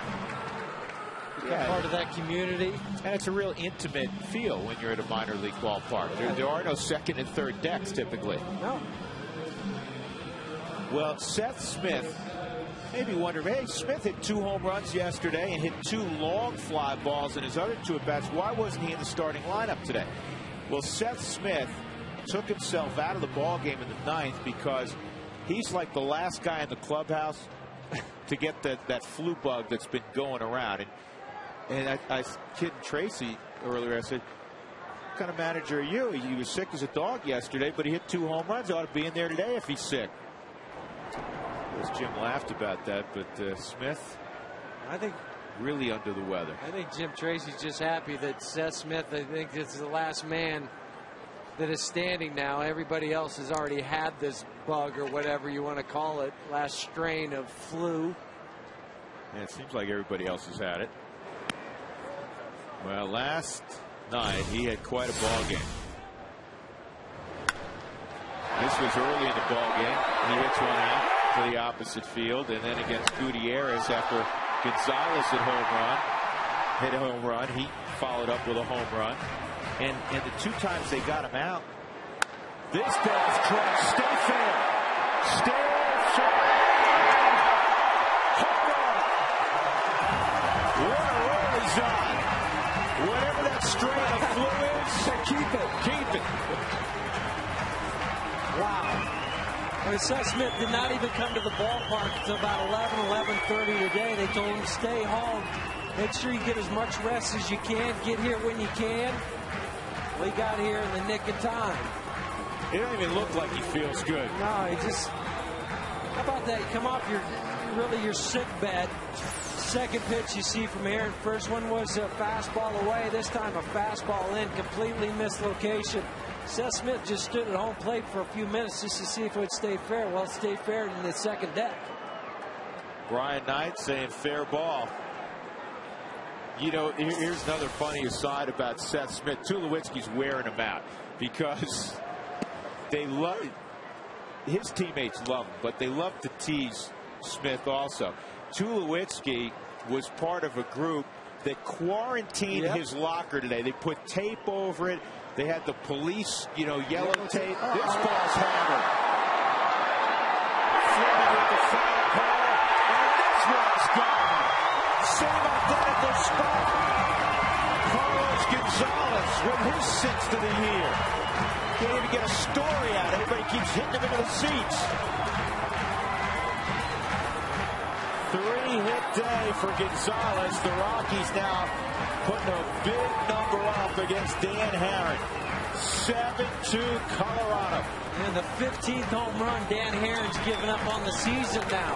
Speaker 2: You're part of that community.
Speaker 1: And it's a real intimate feel when you're at a minor league ballpark. There are no second and third decks typically.
Speaker 2: No.
Speaker 1: Well, Seth Smith, maybe wondering, hey, Smith hit 2 home runs yesterday and hit 2 long fly balls in his other 2 at-bats. Why wasn't he in the starting lineup today? Well, Seth Smith took himself out of the ball game in the 9th because he's like the last guy in the clubhouse to get that flu bug that's been going around. And I kidded Tracy earlier. I said, what kind of manager are you? He was sick as a dog yesterday, but he hit 2 home runs. He ought to be in there today if he's sick. Jim laughed about that, but Smith,
Speaker 2: I think,
Speaker 1: really under the weather.
Speaker 2: I think Jim Tracy's just happy that Seth Smith, I think this is the last man that is standing now. Everybody else has already had this bug, or whatever you want to call it, last strain of flu.
Speaker 1: And it seems like everybody else has had it. Well, last night he had quite a ball game. This was early in the ball game. He hits one out to the opposite field, and then against Gutierrez, after Gonzalez hit a home run, he followed up with a home run. And the 2 times they got him out, this ball's close. Stay fair. Stay fair. Home run. What a roll he's on. Whatever that strain of flu is, keep it. Keep it.
Speaker 2: Wow. I mean, Seth Smith did not even come to the ballpark until about 11:30 today. They told him to stay home. Make sure you get as much rest as you can. Get here when you can. Well, he got here in the nick of time.
Speaker 1: It don't even look like he feels good.
Speaker 2: No, he just... How about that? You come off your sick bed. Second pitch you see from Aaron. First one was a fastball away. This time a fastball in. Completely missed location. Seth Smith just stood at home plate for a few minutes just to see if it would stay fair. Well, it stayed fair in the 2nd deck.
Speaker 1: Brian Knight saying fair ball. You know, here's another funny aside about Seth Smith. Tulowitzki's wearing him out because they love his teammates love him, but they love to tease Smith also. Tulowitzki was part of a group that quarantined his locker today. They put tape over it. They had the police, you know, yellow tape. This ball's hammered. Flying with the foul call, and this one's gone. Same identical spot. Carlos Gonzalez with his 6th of the year. Can't even get a story out. Everybody keeps hitting him into the seats. 3-hit day for Gonzalez. The Rockies now putting a big number up against Dan Herron. 7-2 Colorado.
Speaker 2: And the 15th home run. Dan Herron's given up on the season now.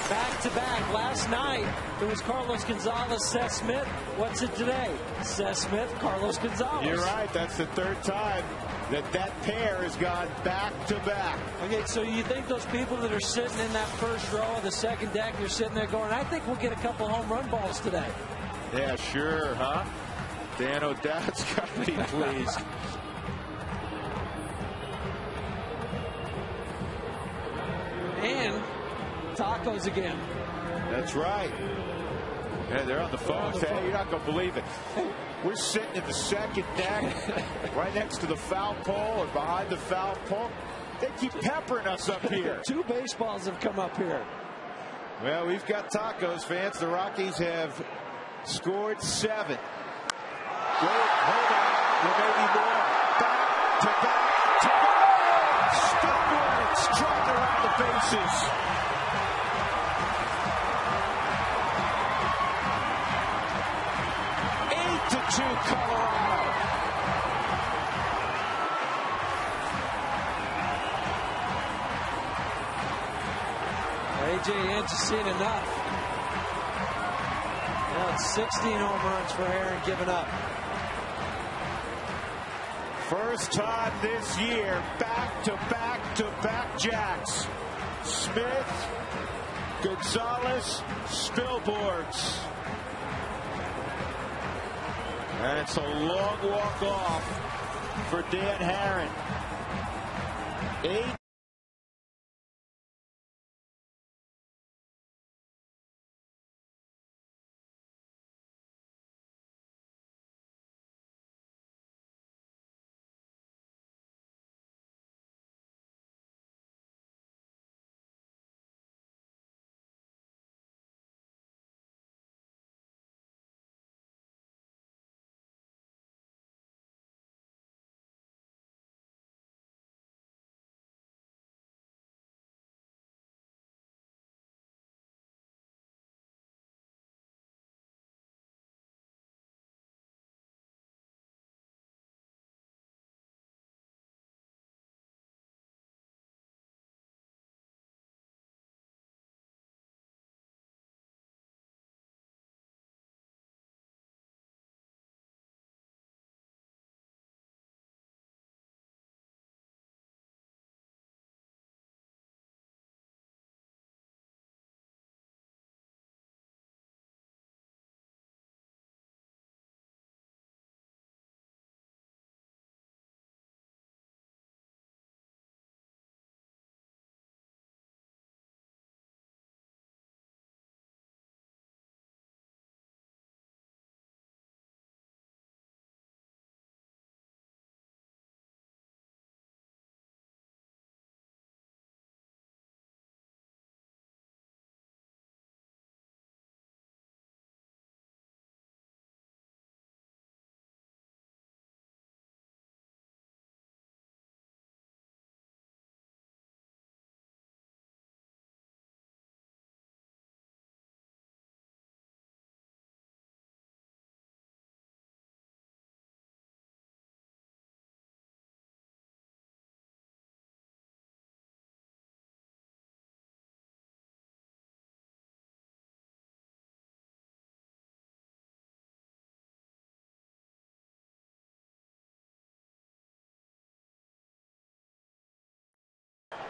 Speaker 2: back-to-back. Last night, it was Carlos Gonzalez, Seth Smith. What's it today? Seth Smith, Carlos Gonzalez.
Speaker 1: You're right. That's the third time that pair has gone back-to-back.
Speaker 2: Okay, so you think those people that are sitting in that first row of the second deck, they're sitting there going, I think we'll get a couple home run balls today.
Speaker 1: Yeah, sure, huh? Dan O'Dowd's got to be pleased.
Speaker 2: And tacos again.
Speaker 1: That's right. Yeah, they're on the phone. Hey, you're not going to believe it. We're sitting in the second deck, right next to the foul pole or behind the foul pole. They keep peppering us up here.
Speaker 2: 2 baseballs have come up here.
Speaker 1: Well, we've got tacos, fans. The Rockies have scored 7. Wait, hold on. There may be more. Back to back to back. Spielberg struck around the bases. To Colorado.
Speaker 2: A.J. Hinch has seen enough. Now it's 16 home runs for Aaron given up.
Speaker 1: First time this year, back-to-back-to-back jacks. Smith, Gonzalez, Spielbergs. And it's a long walk off for Dan Herron. 8.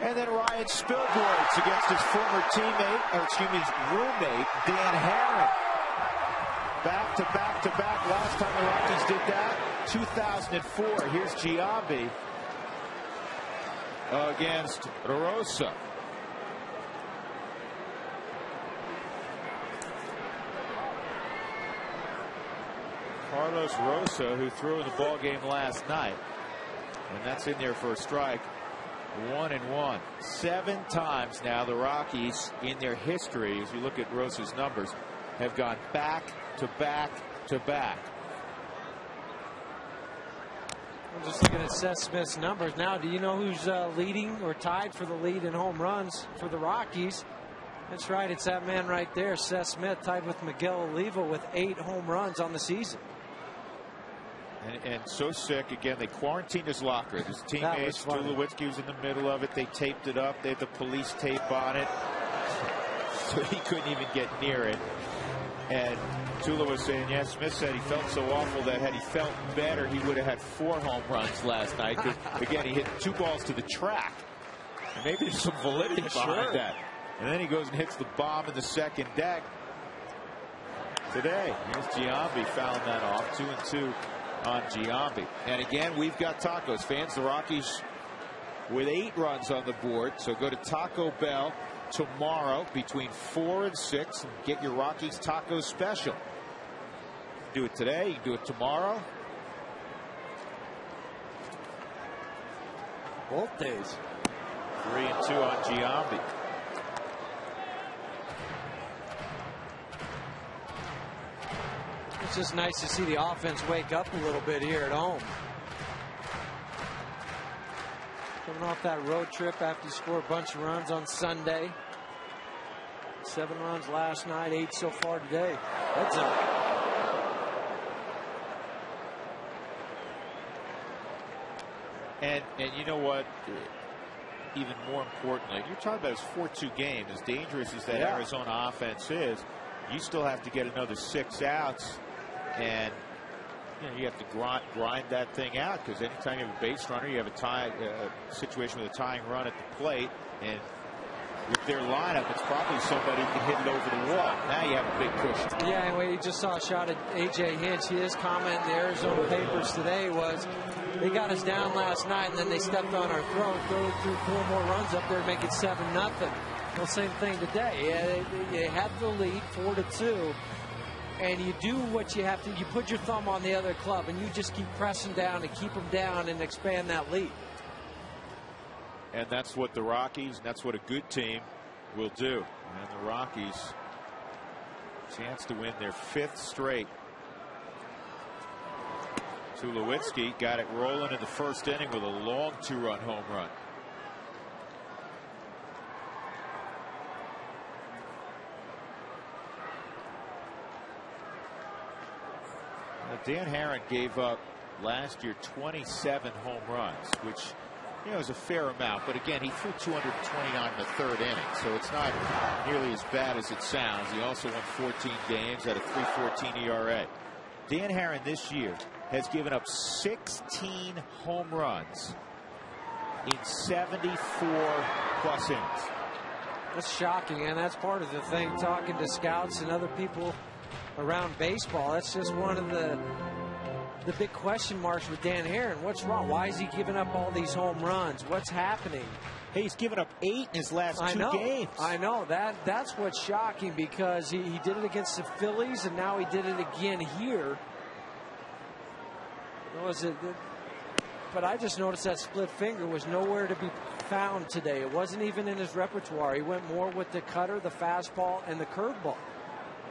Speaker 1: And then Ryan Spielbergs against his former teammate, or excuse me, his roommate, Dan Herron. Back to back to back. Last time the Rockies did that, 2004. Here's Giambi against Rosa. Carlos Rosa, who threw in the ball game last night, and that's in there for a strike. 1-1. 7 times now the Rockies in their history, as you look at Rosa's numbers, have gone back to back to back.
Speaker 2: I'm just looking at Seth Smith's numbers now. Do you know who's leading or tied for the lead in home runs for the Rockies? That's right. It's that man right there, Seth Smith, tied with Miguel Oliva with 8 home runs on the season.
Speaker 1: And so sick. Again, they quarantined his locker. His teammates, Tulowitzki was in the middle of it. They taped it up. They had the police tape on it. so he couldn't even get near it. And Tula was saying, yeah, Smith said he felt so awful that had he felt better, he would have had 4 home runs last night. Again, he hit 2 balls to the track. And maybe there's some validity behind that. And then he goes and hits the bomb in the second deck. Today, here's Giambi fouling that off. 2-2 on Giambi. And again, we've got tacos. Fans, the Rockies with 8 runs on the board. So go to Taco Bell tomorrow between 4 and 6 and get your Rockies taco special. Do it today, you can do it tomorrow.
Speaker 2: Both days.
Speaker 1: 3-2 on Giambi.
Speaker 2: It's just nice to see the offense wake up a little bit here at home. Coming off that road trip after he scored a bunch of runs on Sunday. 7 runs last night, 8 so far today. Heads up.
Speaker 1: And you know what? Even more importantly, you're talking about his 4-2 game. As dangerous as that Arizona offense is, you still have to get another 6 outs. And you have to grind that thing out, because anytime you have a base runner, you have a situation with a tying run at the plate, and with their lineup, it's probably somebody who can hit it over the wall. Now you have a big push.
Speaker 2: Yeah, and we just saw a shot at A.J. Hinch. His comment in the Arizona papers today was, they got us down last night, and then they stepped on our throat, threw 4 more runs up there, make it 7-0. Well, same thing today. You had the lead, 4-2. And you do what you have to. You put your thumb on the other club, and you just keep pressing down and keep them down and expand that lead.
Speaker 1: And that's what the Rockies, that's what a good team will do. And the Rockies, chance to win their 5th straight. Tulowitzki got it rolling in the first inning with a long 2-run home run. Dan Herron gave up last year 27 home runs, which is a fair amount. But again, he threw 229 in the 3rd inning, so it's not nearly as bad as it sounds. He also won 14 games at a 3.14 ERA. Dan Herron this year has given up 16 home runs in 74 plus innings.
Speaker 2: That's shocking, and that's part of the thing. Talking to scouts and other people around baseball, that's just one of the big question marks with Dan Herron. What's wrong? Why is he giving up all these home runs? What's happening?
Speaker 1: Hey, he's given up 8 in his last 2 games.
Speaker 2: I know. That's what's shocking, because he did it against the Phillies, and now he did it again here. But I just noticed that split finger was nowhere to be found today. It wasn't even in his repertoire. He went more with the cutter, the fastball, and the curveball.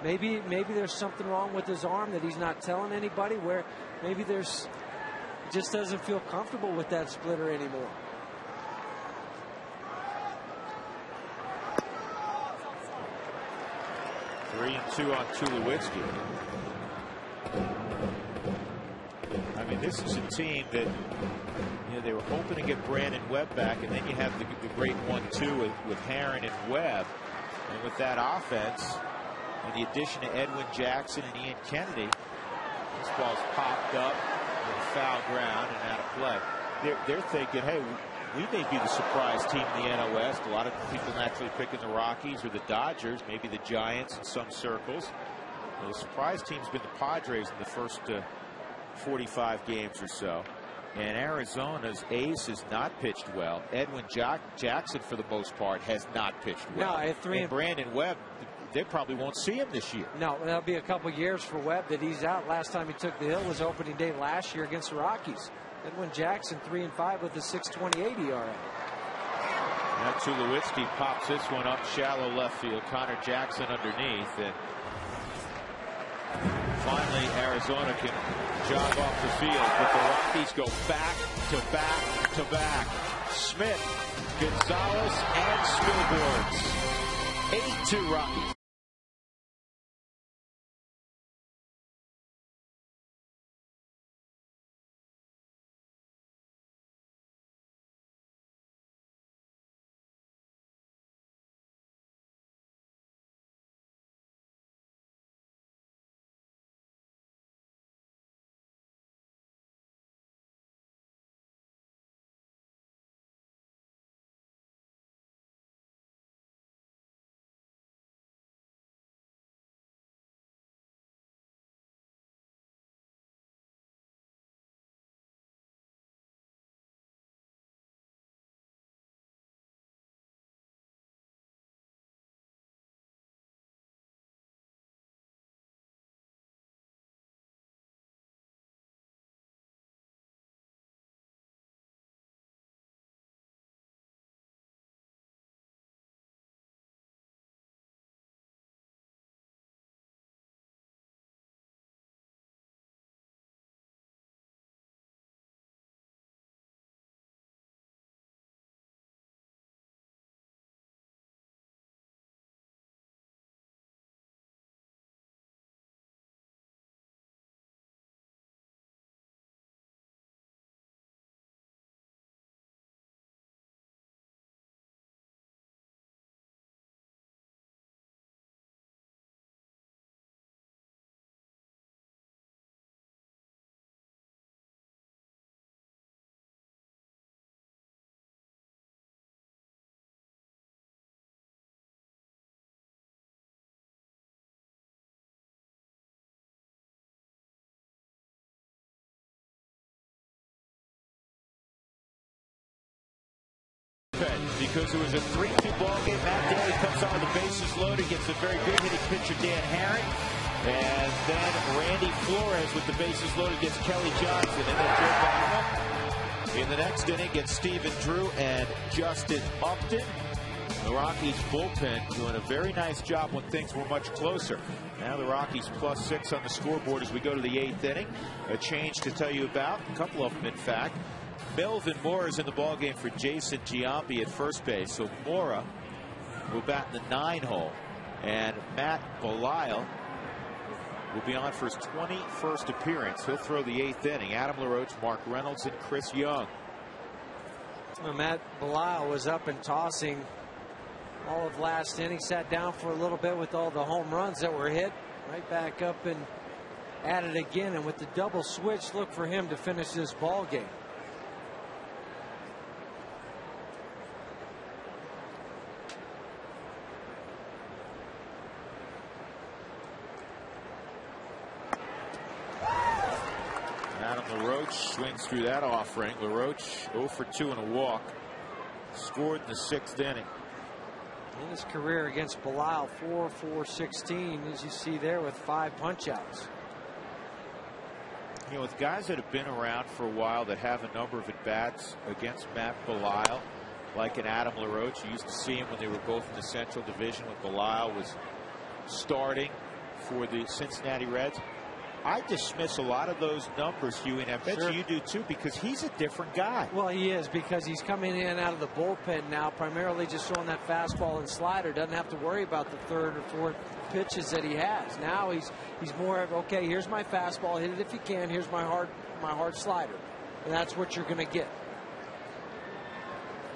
Speaker 2: Maybe there's something wrong with his arm that he's not telling anybody, where maybe just doesn't feel comfortable with that splitter anymore.
Speaker 1: Three and 2 on Tulowitzki. I mean, this is a team that they were hoping to get Brandon Webb back, and then you have the great 1-2 with Herron and Webb, and with that offense and the addition of Edwin Jackson and Ian Kennedy, this ball's popped up in foul ground and out of play. They're thinking, hey, we may be the surprise team in the NL West. A lot of people naturally picking the Rockies or the Dodgers, maybe the Giants in some circles. Well, the surprise team's been the Padres in the first 45 games or so. And Arizona's ace has not pitched well. Edwin Jackson, for the most part, has not pitched well.
Speaker 2: No,
Speaker 1: and Brandon Webb, they probably won't see him this year.
Speaker 2: No, that'll be a couple years for Webb that he's out. Last time he took the hill was opening day last year against the Rockies. Edwin Jackson 3-5 with a 6.28 ERA.
Speaker 1: Now Tulowitzki pops this one up shallow left field. Connor Jackson underneath, and finally Arizona can jog off the field, but the Rockies go back to back to back. Smith, Gonzalez, and Spilborns. 8-2 Rockies. bullpen because it was a 3-2 ball game. Matt Daly comes on with the bases loaded, gets a very good hitting pitcher, Dan Herring. And then Randy Flores with the bases loaded gets Kelly Johnson. And then Joe Bauer in the next inning gets Stephen Drew and Justin Upton. The Rockies bullpen doing a very nice job when things were much closer. Now the Rockies +6 on the scoreboard as we go to the 8th inning. A change to tell you about, a couple of them in fact. Melvin Mora is in the ballgame for Jason Giambi at first base. So Mora will bat in the 9 hole. And Matt Belisle will be on for his 21st appearance. He'll throw the 8th inning. Adam LaRoche, Mark Reynolds, and Chris Young.
Speaker 2: Well, Matt Belisle was up and tossing all of last inning, sat down for a little bit with all the home runs that were hit, right back up and at it again, and with the double switch, look for him to finish this ball game.
Speaker 1: Adam LaRoche swings through that offering. LaRoche 0 for 2 and a walk, scored in the 6th inning.
Speaker 2: In his career against Belisle, 4 for 16, as you see there, with 5 punch-outs.
Speaker 1: You know, with guys that have been around for a while that have a number of at-bats against Matt Belisle, like an Adam LaRoche, you used to see him when they were both in the Central Division when Belisle was starting for the Cincinnati Reds. I dismiss a lot of those numbers, Huey, and I bet you do too, because he's a different guy.
Speaker 2: Well, he is, because he's coming in and out of the bullpen now, primarily just throwing that fastball and slider. Doesn't have to worry about the 3rd or 4th pitches that he has. Now he's more of, okay, here's my fastball, hit it if you can. Here's my hard slider, and that's what you're going to get.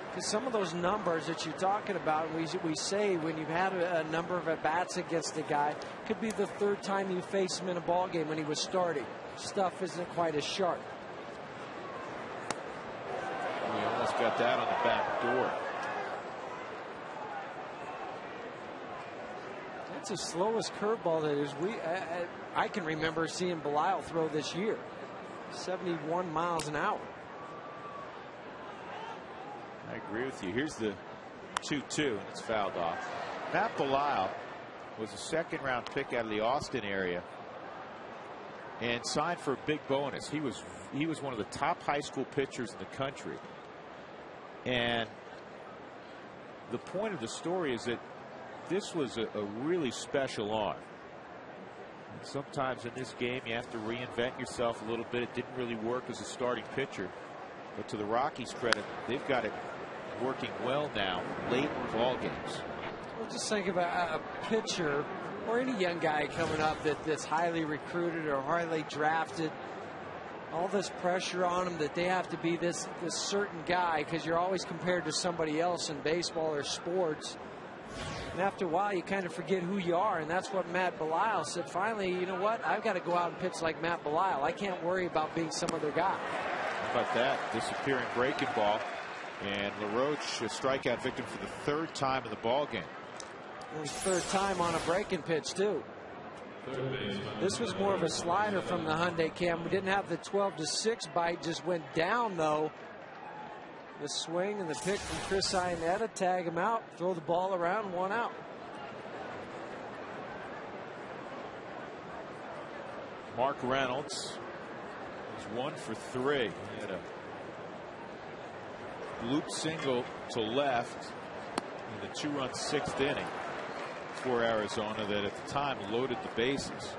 Speaker 2: Because some of those numbers that you're talking about, we say when you've had a number of at-bats against a guy, could be the 3rd time you face him in a ball game when he was starting. Stuff isn't quite as sharp.
Speaker 1: We almost got that on the back door.
Speaker 2: That's the slowest curveball that is I can remember seeing Belisle throw this year. 71 miles an hour.
Speaker 1: I agree with you. Here's the 2-2, and it's fouled off. Matt Belisle was a 2nd-round pick out of the Austin area and signed for a big bonus. He was one of the top high school pitchers in the country. And the point of the story is that this was a really special arm. And sometimes in this game you have to reinvent yourself a little bit. It didn't really work as a starting pitcher. But to the Rockies' credit, they've got it working well now late in ball games.
Speaker 2: Well, just think about a pitcher or any young guy coming up that's highly recruited or highly drafted. All this pressure on them that they have to be this certain guy, because you're always compared to somebody else in baseball or sports. And after a while, you kind of forget who you are, and that's what Matt Belisle said. Finally, you know what? I've got to go out and pitch like Matt Belisle. I can't worry about being some other guy.
Speaker 1: How about that? Disappearing breaking ball. And LaRoche, a strikeout victim for the 3rd time in the ball game.
Speaker 2: His 3rd time on a breaking pitch, too. This was more of a slider from the Hyundai Cam. We didn't have the 12-6 bite, just went down, though. The swing and the pick from Chris Iannetta, tag him out, throw the ball around, 1 out.
Speaker 1: Mark Reynolds is 1 for 3. He had a loop single to left in the 2-run 6th inning for Arizona that at the time loaded the bases.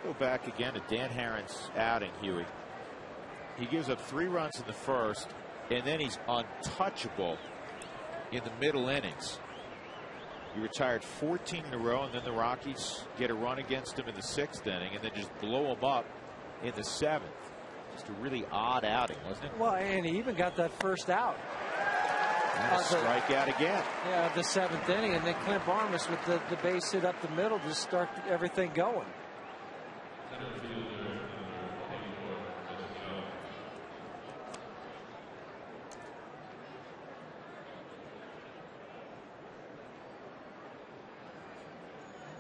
Speaker 1: Go back again to Dan Herring's outing, Huey. He gives up 3 runs in the 1st, and then he's untouchable in the middle innings. He retired 14 in a row, and then the Rockies get a run against him in the 6th inning and then just blow him up in the 7th. Just a really odd outing, wasn't it?
Speaker 2: Well, and he even got that first out.
Speaker 1: And a strikeout again.
Speaker 2: Yeah, the 7th inning, and then Clint Barmas with the base hit up the middle to start everything going.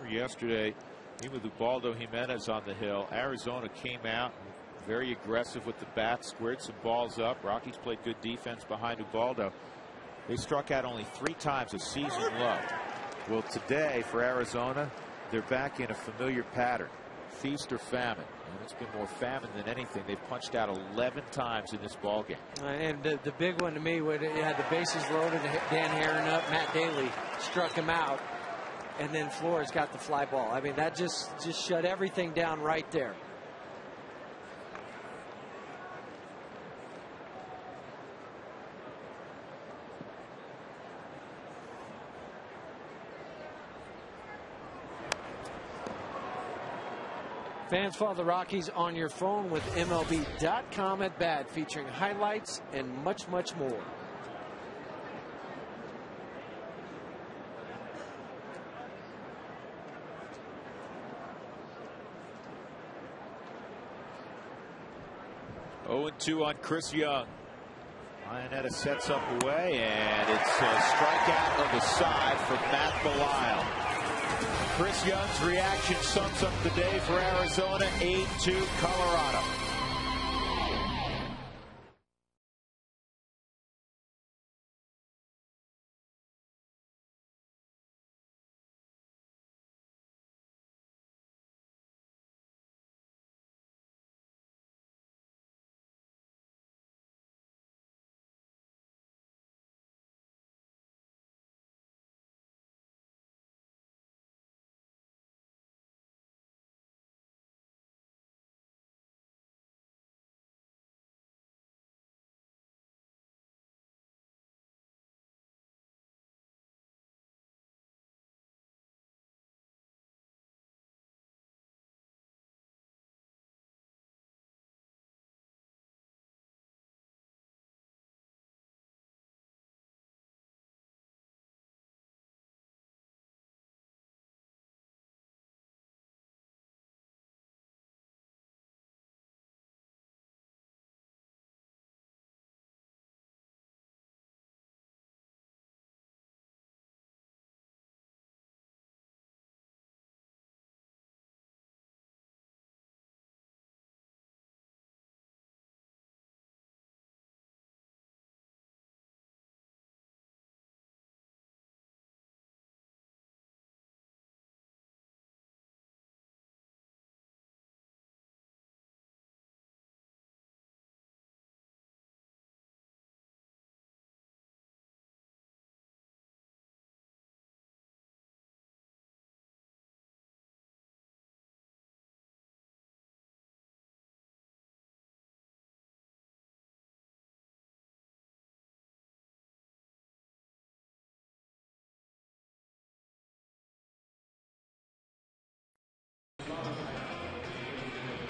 Speaker 1: Yesterday, Team with Ubaldo Jimenez on the hill. Arizona came out very aggressive with the bat, squared some balls up. Rockies played good defense behind Ubaldo. They struck out only 3 times, a season low. Well, today for Arizona, they're back in a familiar pattern. Feast or famine. And it's been more famine than anything. They've punched out 11 times in this ball game.
Speaker 2: And the big one to me, when you had the bases loaded, Dan Herron up, Matt Daly struck him out, and then Flores got the fly ball. I mean, that just shut everything down right there. Fans, follow the Rockies on your phone with MLB.com at bat, featuring highlights and much, much more.
Speaker 1: Oh, 2 on Chris Young. Ionetta sets up away, and it's a strikeout of the side for Matt Belisle. Chris Young's reaction sums up the day for Arizona, 8-2 Colorado.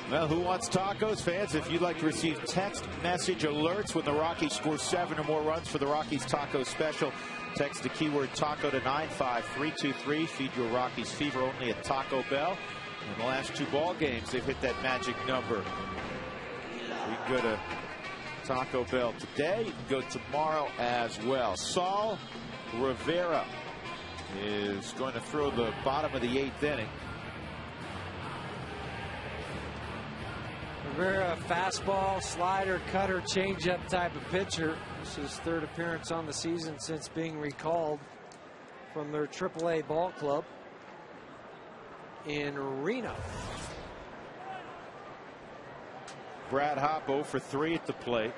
Speaker 1: Well, who wants tacos? Fans, if you'd like to receive text message alerts when the Rockies score 7 or more runs for the Rockies Taco Special, text the keyword taco to 95323. Feed your Rockies fever only at Taco Bell. In the last 2 ball games, they've hit that magic number. You can go to Taco Bell today. You can go tomorrow as well. Saul Rivera is going to throw the bottom of the 8th inning.
Speaker 2: Rivera, fastball, slider, cutter, changeup type of pitcher. This is his 3rd appearance on the season since being recalled from their AAA ball club in Reno.
Speaker 1: Brad Hopp 0 for 3 at the plate.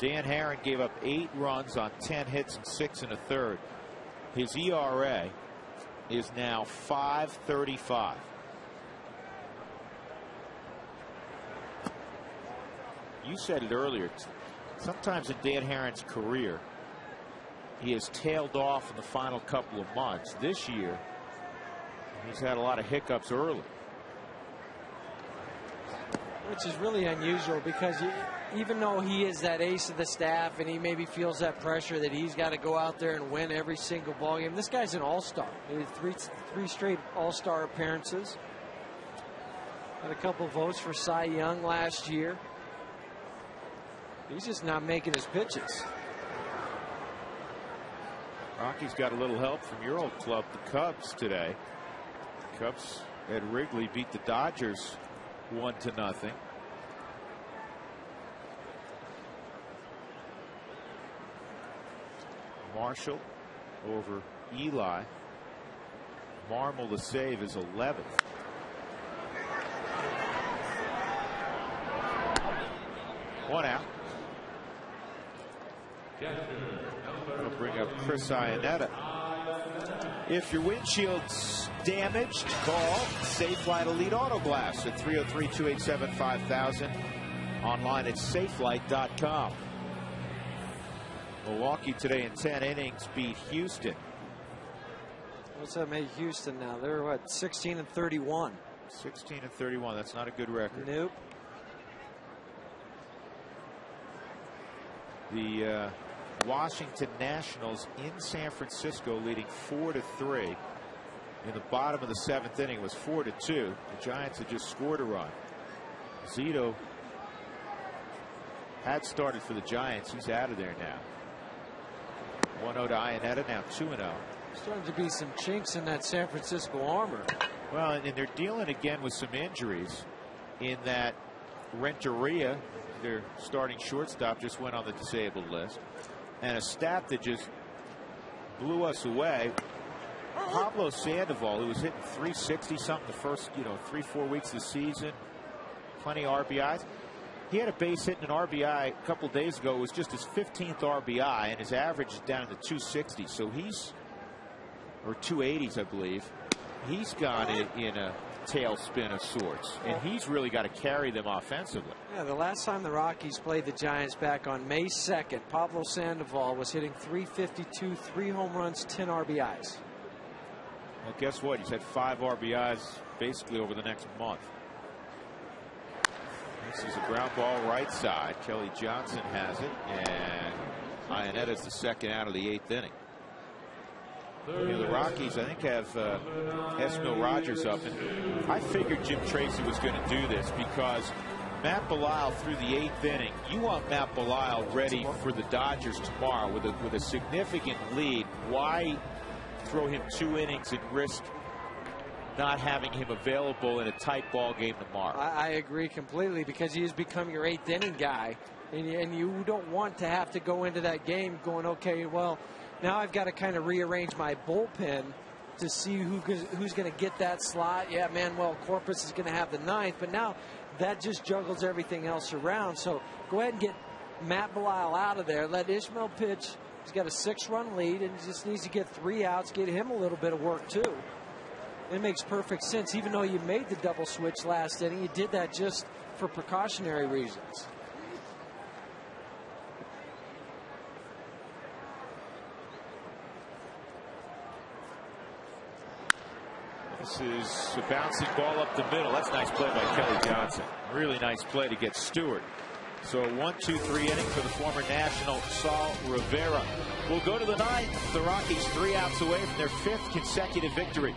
Speaker 1: Dan Herron gave up 8 runs on 10 hits and 6 1/3. His ERA is now 5.35. You said it earlier. Sometimes in Dan Herron's career, he has tailed off in the final couple of months. This year, he's had a lot of hiccups early.
Speaker 2: Which is really unusual because even though he is that ace of the staff and he maybe feels that pressure that he's got to go out there and win every single ball game, this guy's an all-star. He had three straight all-star appearances. Had a couple votes for Cy Young last year. He's just not making his pitches.
Speaker 1: Rocky's got a little help from your old club, the Cubs, today. Cubs at Wrigley beat the Dodgers 1-0. Marshall over Eli. Marmol, the save, is 11th. One out. We'll bring up Chris Iannetta. If your windshield's damaged, call Safelite Elite Auto Glass at 303-287-5000. Online at safelight.com. Milwaukee today in 10 innings beat Houston.
Speaker 2: What's that make Houston now? They're what, 16-31.
Speaker 1: 16-31. That's not a good record.
Speaker 2: Nope.
Speaker 1: The Washington Nationals in San Francisco leading 4-3 in the bottom of the 7th inning. Was 4-2. The Giants had just scored a run. Zito had started for the Giants. He's out of there now. 1-0 to Iannetta, now 2-0.
Speaker 2: Starting to be some chinks in that San Francisco armor.
Speaker 1: Well, and they're dealing again with some injuries in that Renteria, their starting shortstop, just went on the disabled list. And a stat that just blew us away, Pablo Sandoval, who was hitting 360 something the first 3-4 weeks of the season, plenty of RBIs. He had a base hit and an RBI a couple days ago. It was just his 15th RBI, and his average is down in the 260s. So he's, or 280s, I believe. He's gone in a tailspin of sorts, and he's really got to carry them offensively.
Speaker 2: Yeah, the last time the Rockies played the Giants back on May 2nd, Pablo Sandoval was hitting 352, 3 home runs, 10 RBIs.
Speaker 1: Well, guess what? He's had 5 RBIs basically over the next month. This is a ground ball right side. Kelly Johnson has it, and Iannetta's the second out of the 8th inning. The Rockies, I think, have Esmil Rogers up, and I figured Jim Tracy was going to do this because Matt Belisle through the 8th inning. You want Matt Belisle ready for the Dodgers tomorrow with a significant lead. Why throw him 2 innings and risk not having him available in a tight ball game tomorrow?
Speaker 2: I agree completely, because he has become your 8th inning guy, and you don't want to have to go into that game going, okay, well, now I've got to kind of rearrange my bullpen to see who's going to get that slot. Yeah, Manuel Corpus is going to have the 9th, but now that just juggles everything else around. So go ahead and get Matt Belisle out of there. Let Ishmael pitch. He's got a 6-run lead and just needs to get 3 outs, get him a little bit of work too. It makes perfect sense. Even though you made the double switch last inning, you did that just for precautionary reasons.
Speaker 1: This is a bouncing ball up the middle. That's a nice play by Kelly Johnson. Really nice play to get Stewart. So a 1-2-3 inning for the former National Saul Rivera. We'll go to the 9th. The Rockies 3 outs away from their 5th consecutive victory.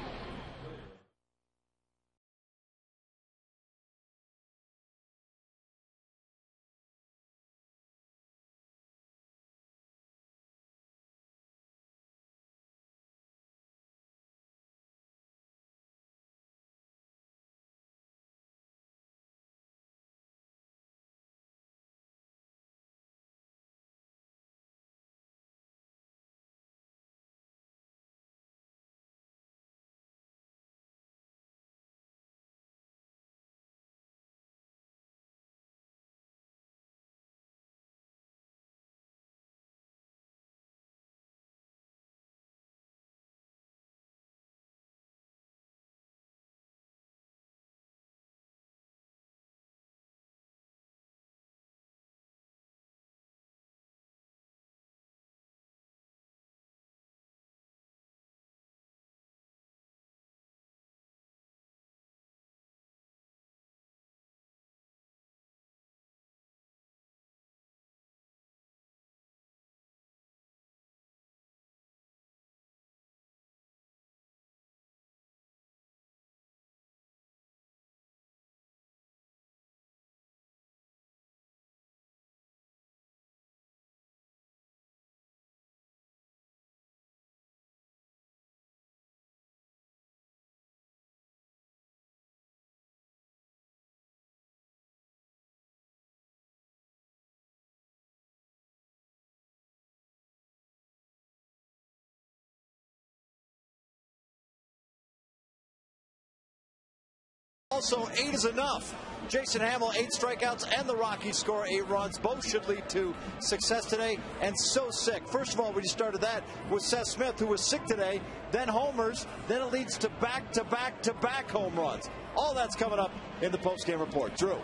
Speaker 5: also 8 is enough. Jason Hamill, 8 strikeouts, and the Rockies score 8 runs. Both should lead to success today. And so sick. First of all, we just started that with Seth Smith, who was sick today, then homers, then it leads to back-to-back-to-back home runs. All that's coming up in the postgame report. Drew.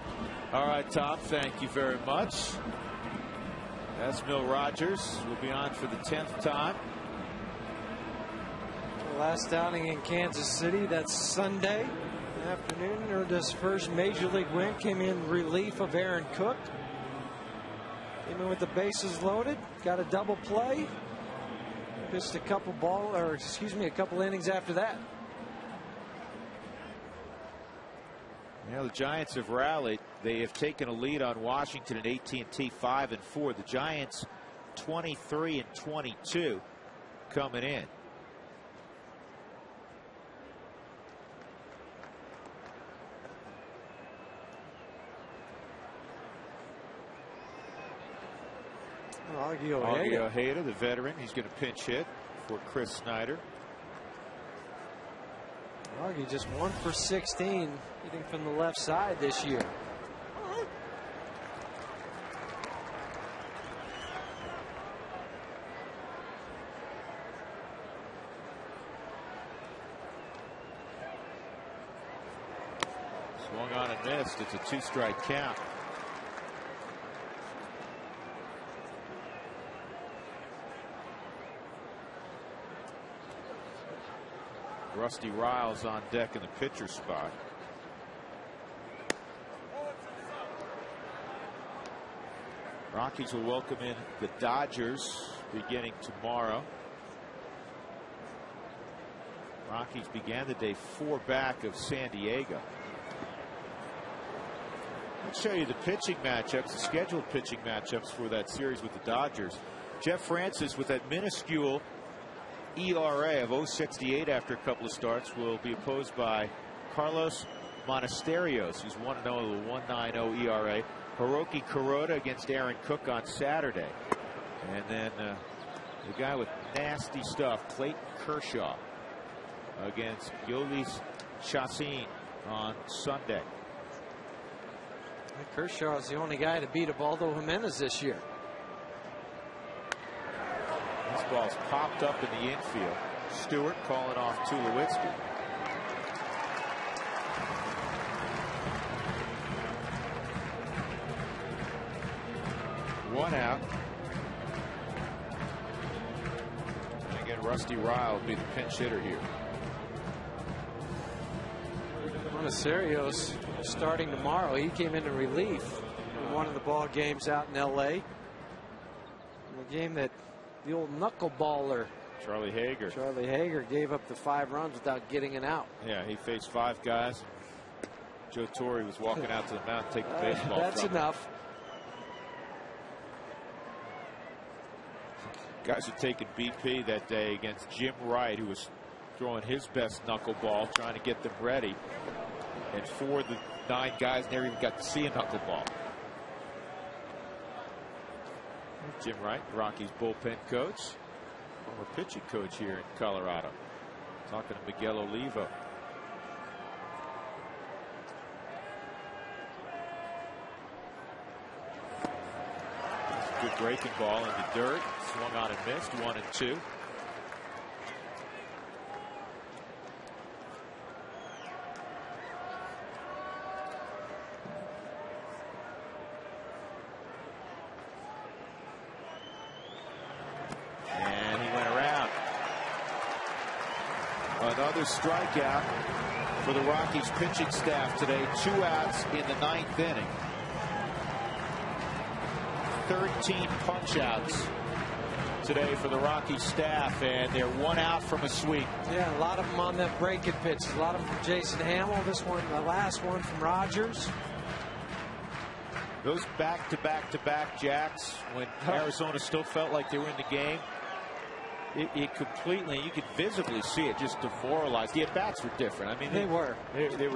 Speaker 1: All right, Tom, thank you very much. That's Mill Rogers. Will be on for the 10th time.
Speaker 2: Last outing in Kansas City, that's Sunday afternoon. Earned his first major league win, came in relief of Aaron Cook. Came in with the bases loaded, got a double play. Pitched a couple a couple innings after that.
Speaker 1: Yeah, the Giants have rallied. They have taken a lead on Washington at AT&T 5-4. The Giants 23-22 coming in.
Speaker 2: Augie
Speaker 1: Ojeda, the veteran, he's going to pinch hit for Chris Snyder.
Speaker 2: Augie just 1 for 16 hitting from the left side this year.
Speaker 1: Swung on and missed. It's a 2-strike count. Rusty Riles on deck in the pitcher spot. Rockies will welcome in the Dodgers beginning tomorrow. Rockies began the day 4 back of San Diego. I'll show you the pitching matchups, the scheduled pitching matchups for that series with the Dodgers. Jeff Francis with that minuscule ERA of 0.68 after a couple of starts will be opposed by Carlos Monasterios, who's 1-0 with a 1.90 ERA. Hiroki Kuroda against Aaron Cook on Saturday. And then the guy with nasty stuff, Clayton Kershaw, against Yolis Chassin on Sunday.
Speaker 2: Kershaw is the only guy to beat Ubaldo Jimenez this year.
Speaker 1: This ball's popped up in the infield. Stewart calling off Tulowitzki. One out. And again, Rusty Ryle will be the pinch hitter here.
Speaker 2: Monasterios starting tomorrow. He came into relief in one of the ball games out in L.A. The game that the old knuckleballer
Speaker 1: Charlie Hager
Speaker 2: gave up the 5 runs without getting an out.
Speaker 1: Yeah, he faced 5 guys. Joe Torre was walking out to the mound to take the baseball.
Speaker 2: That's
Speaker 1: from
Speaker 2: enough.
Speaker 1: Him. Guys are taking BP that day against Jim Wright, who was throwing his best knuckleball, trying to get them ready. And 4 of the 9 guys never even got to see a knuckleball. Jim Wright, Rockies bullpen coach, former pitching coach here in Colorado. Talking to Miguel Olivo. Good breaking ball in the dirt. Swung on and missed. 1-2. And he went around. Another strikeout for the Rockies pitching staff today. 2 outs in the 9th inning. 13 punch outs today for the Rockies staff, and they're 1 out from a sweep.
Speaker 2: Yeah, a lot of them on that breaking pitch. A lot of them from Jason Hamill. This one, the last one from Rogers.
Speaker 1: Those back-to-back-to-back jacks when Arizona still felt like they were in the game. It completely, you could visibly see it just demoralized. The at-bats were different. I mean,
Speaker 2: they were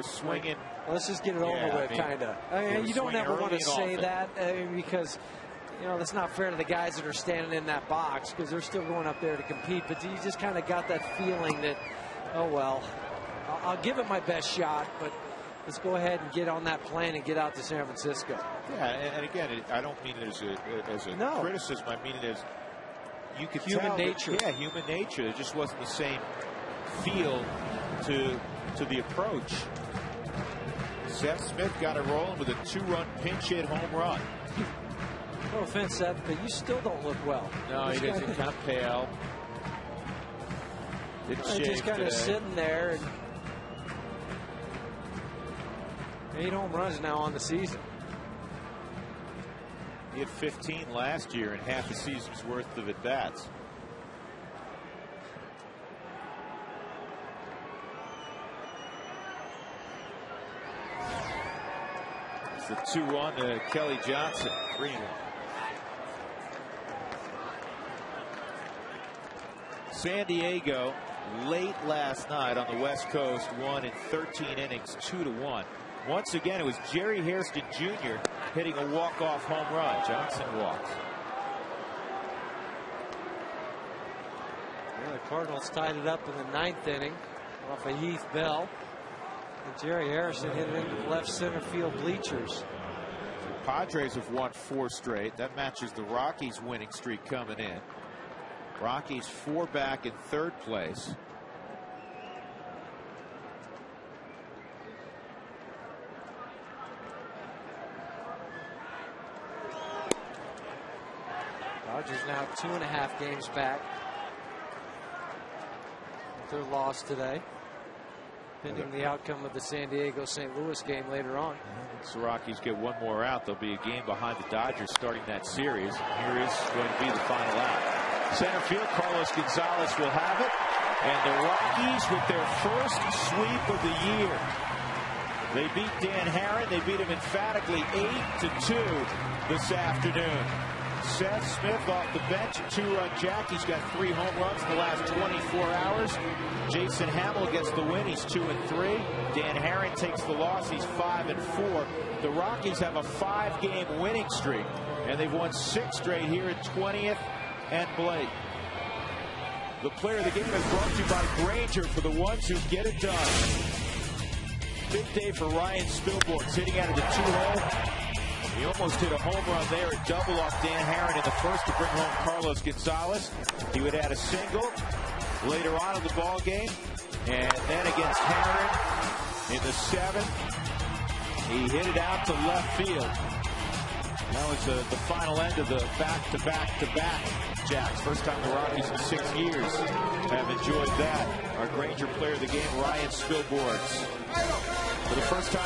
Speaker 1: swinging.
Speaker 2: Let's just get it over with, kind of. I mean, you don't ever want to say that because, you know, that's not fair to the guys that are standing in that box because they're still going up there to compete. But you just kind of got that feeling that, oh, well, I'll give it my best shot, but let's go ahead and get on that plane and get out to San Francisco.
Speaker 1: Yeah, and again, I don't mean it as a
Speaker 2: No.
Speaker 1: criticism. I mean it as you could
Speaker 2: Human
Speaker 1: tell
Speaker 2: nature.
Speaker 1: That, yeah, human nature. It just wasn't the same feel to the approach. Seth Smith got it rolling with a 2-run pinch hit home run.
Speaker 2: No offense, Seth, but you still don't look well.
Speaker 1: No, he doesn't. Kind of pale. Didn't shave
Speaker 2: just kind
Speaker 1: today.
Speaker 2: of sitting there. And 8 home runs now on the season.
Speaker 1: He had 15 last year and half a season's worth of at-bats. It's the 2-1 to Kelly Johnson. 3-1. San Diego late last night on the West Coast won in 13 innings 2-1. Once again, it was Jerry Hairston Jr. hitting a walk-off home run. Johnson walks.
Speaker 2: Well, the Cardinals tied it up in the 9th inning off of Heath Bell. And Jerry Harrison hit it into the left center field bleachers.
Speaker 1: The Padres have won 4 straight. That matches the Rockies' winning streak coming in. Rockies 4 back in 3rd place.
Speaker 2: Dodgers now 2.5 games back with their loss today, pending the outcome of the San Diego-St. Louis game later on.
Speaker 1: Once the Rockies get one more out, they'll be a game behind the Dodgers starting that series. Here is going to be the final out. Center field, Carlos Gonzalez will have it. And the Rockies with their first sweep of the year. They beat Dan Herron. They beat him emphatically 8-2 this afternoon. Seth Smith off the bench, a 2-run jack. He's got 3 home runs in the last 24 hours. Jason Hamill gets the win. He's 2-3. Dan Herron takes the loss. He's 5-4. The Rockies have a 5-game winning streak, and they've won 6 straight here at 20th and Blake. The player of the game is brought to you by Granger, for the ones who get it done. Big day for Ryan Spilborn, sitting out of the 2-hole. He almost hit a home run there, a double off Dan Herron in the first to bring home Carlos Gonzalez. He would add a single later on in the ball game, and then against Herron in the 7th, he hit it out to left field. That was the final end of the back-to-back jacks. First time the Rockies in 6 years have enjoyed that. Our Granger player of the game, Ryan Spilborn, for the first time.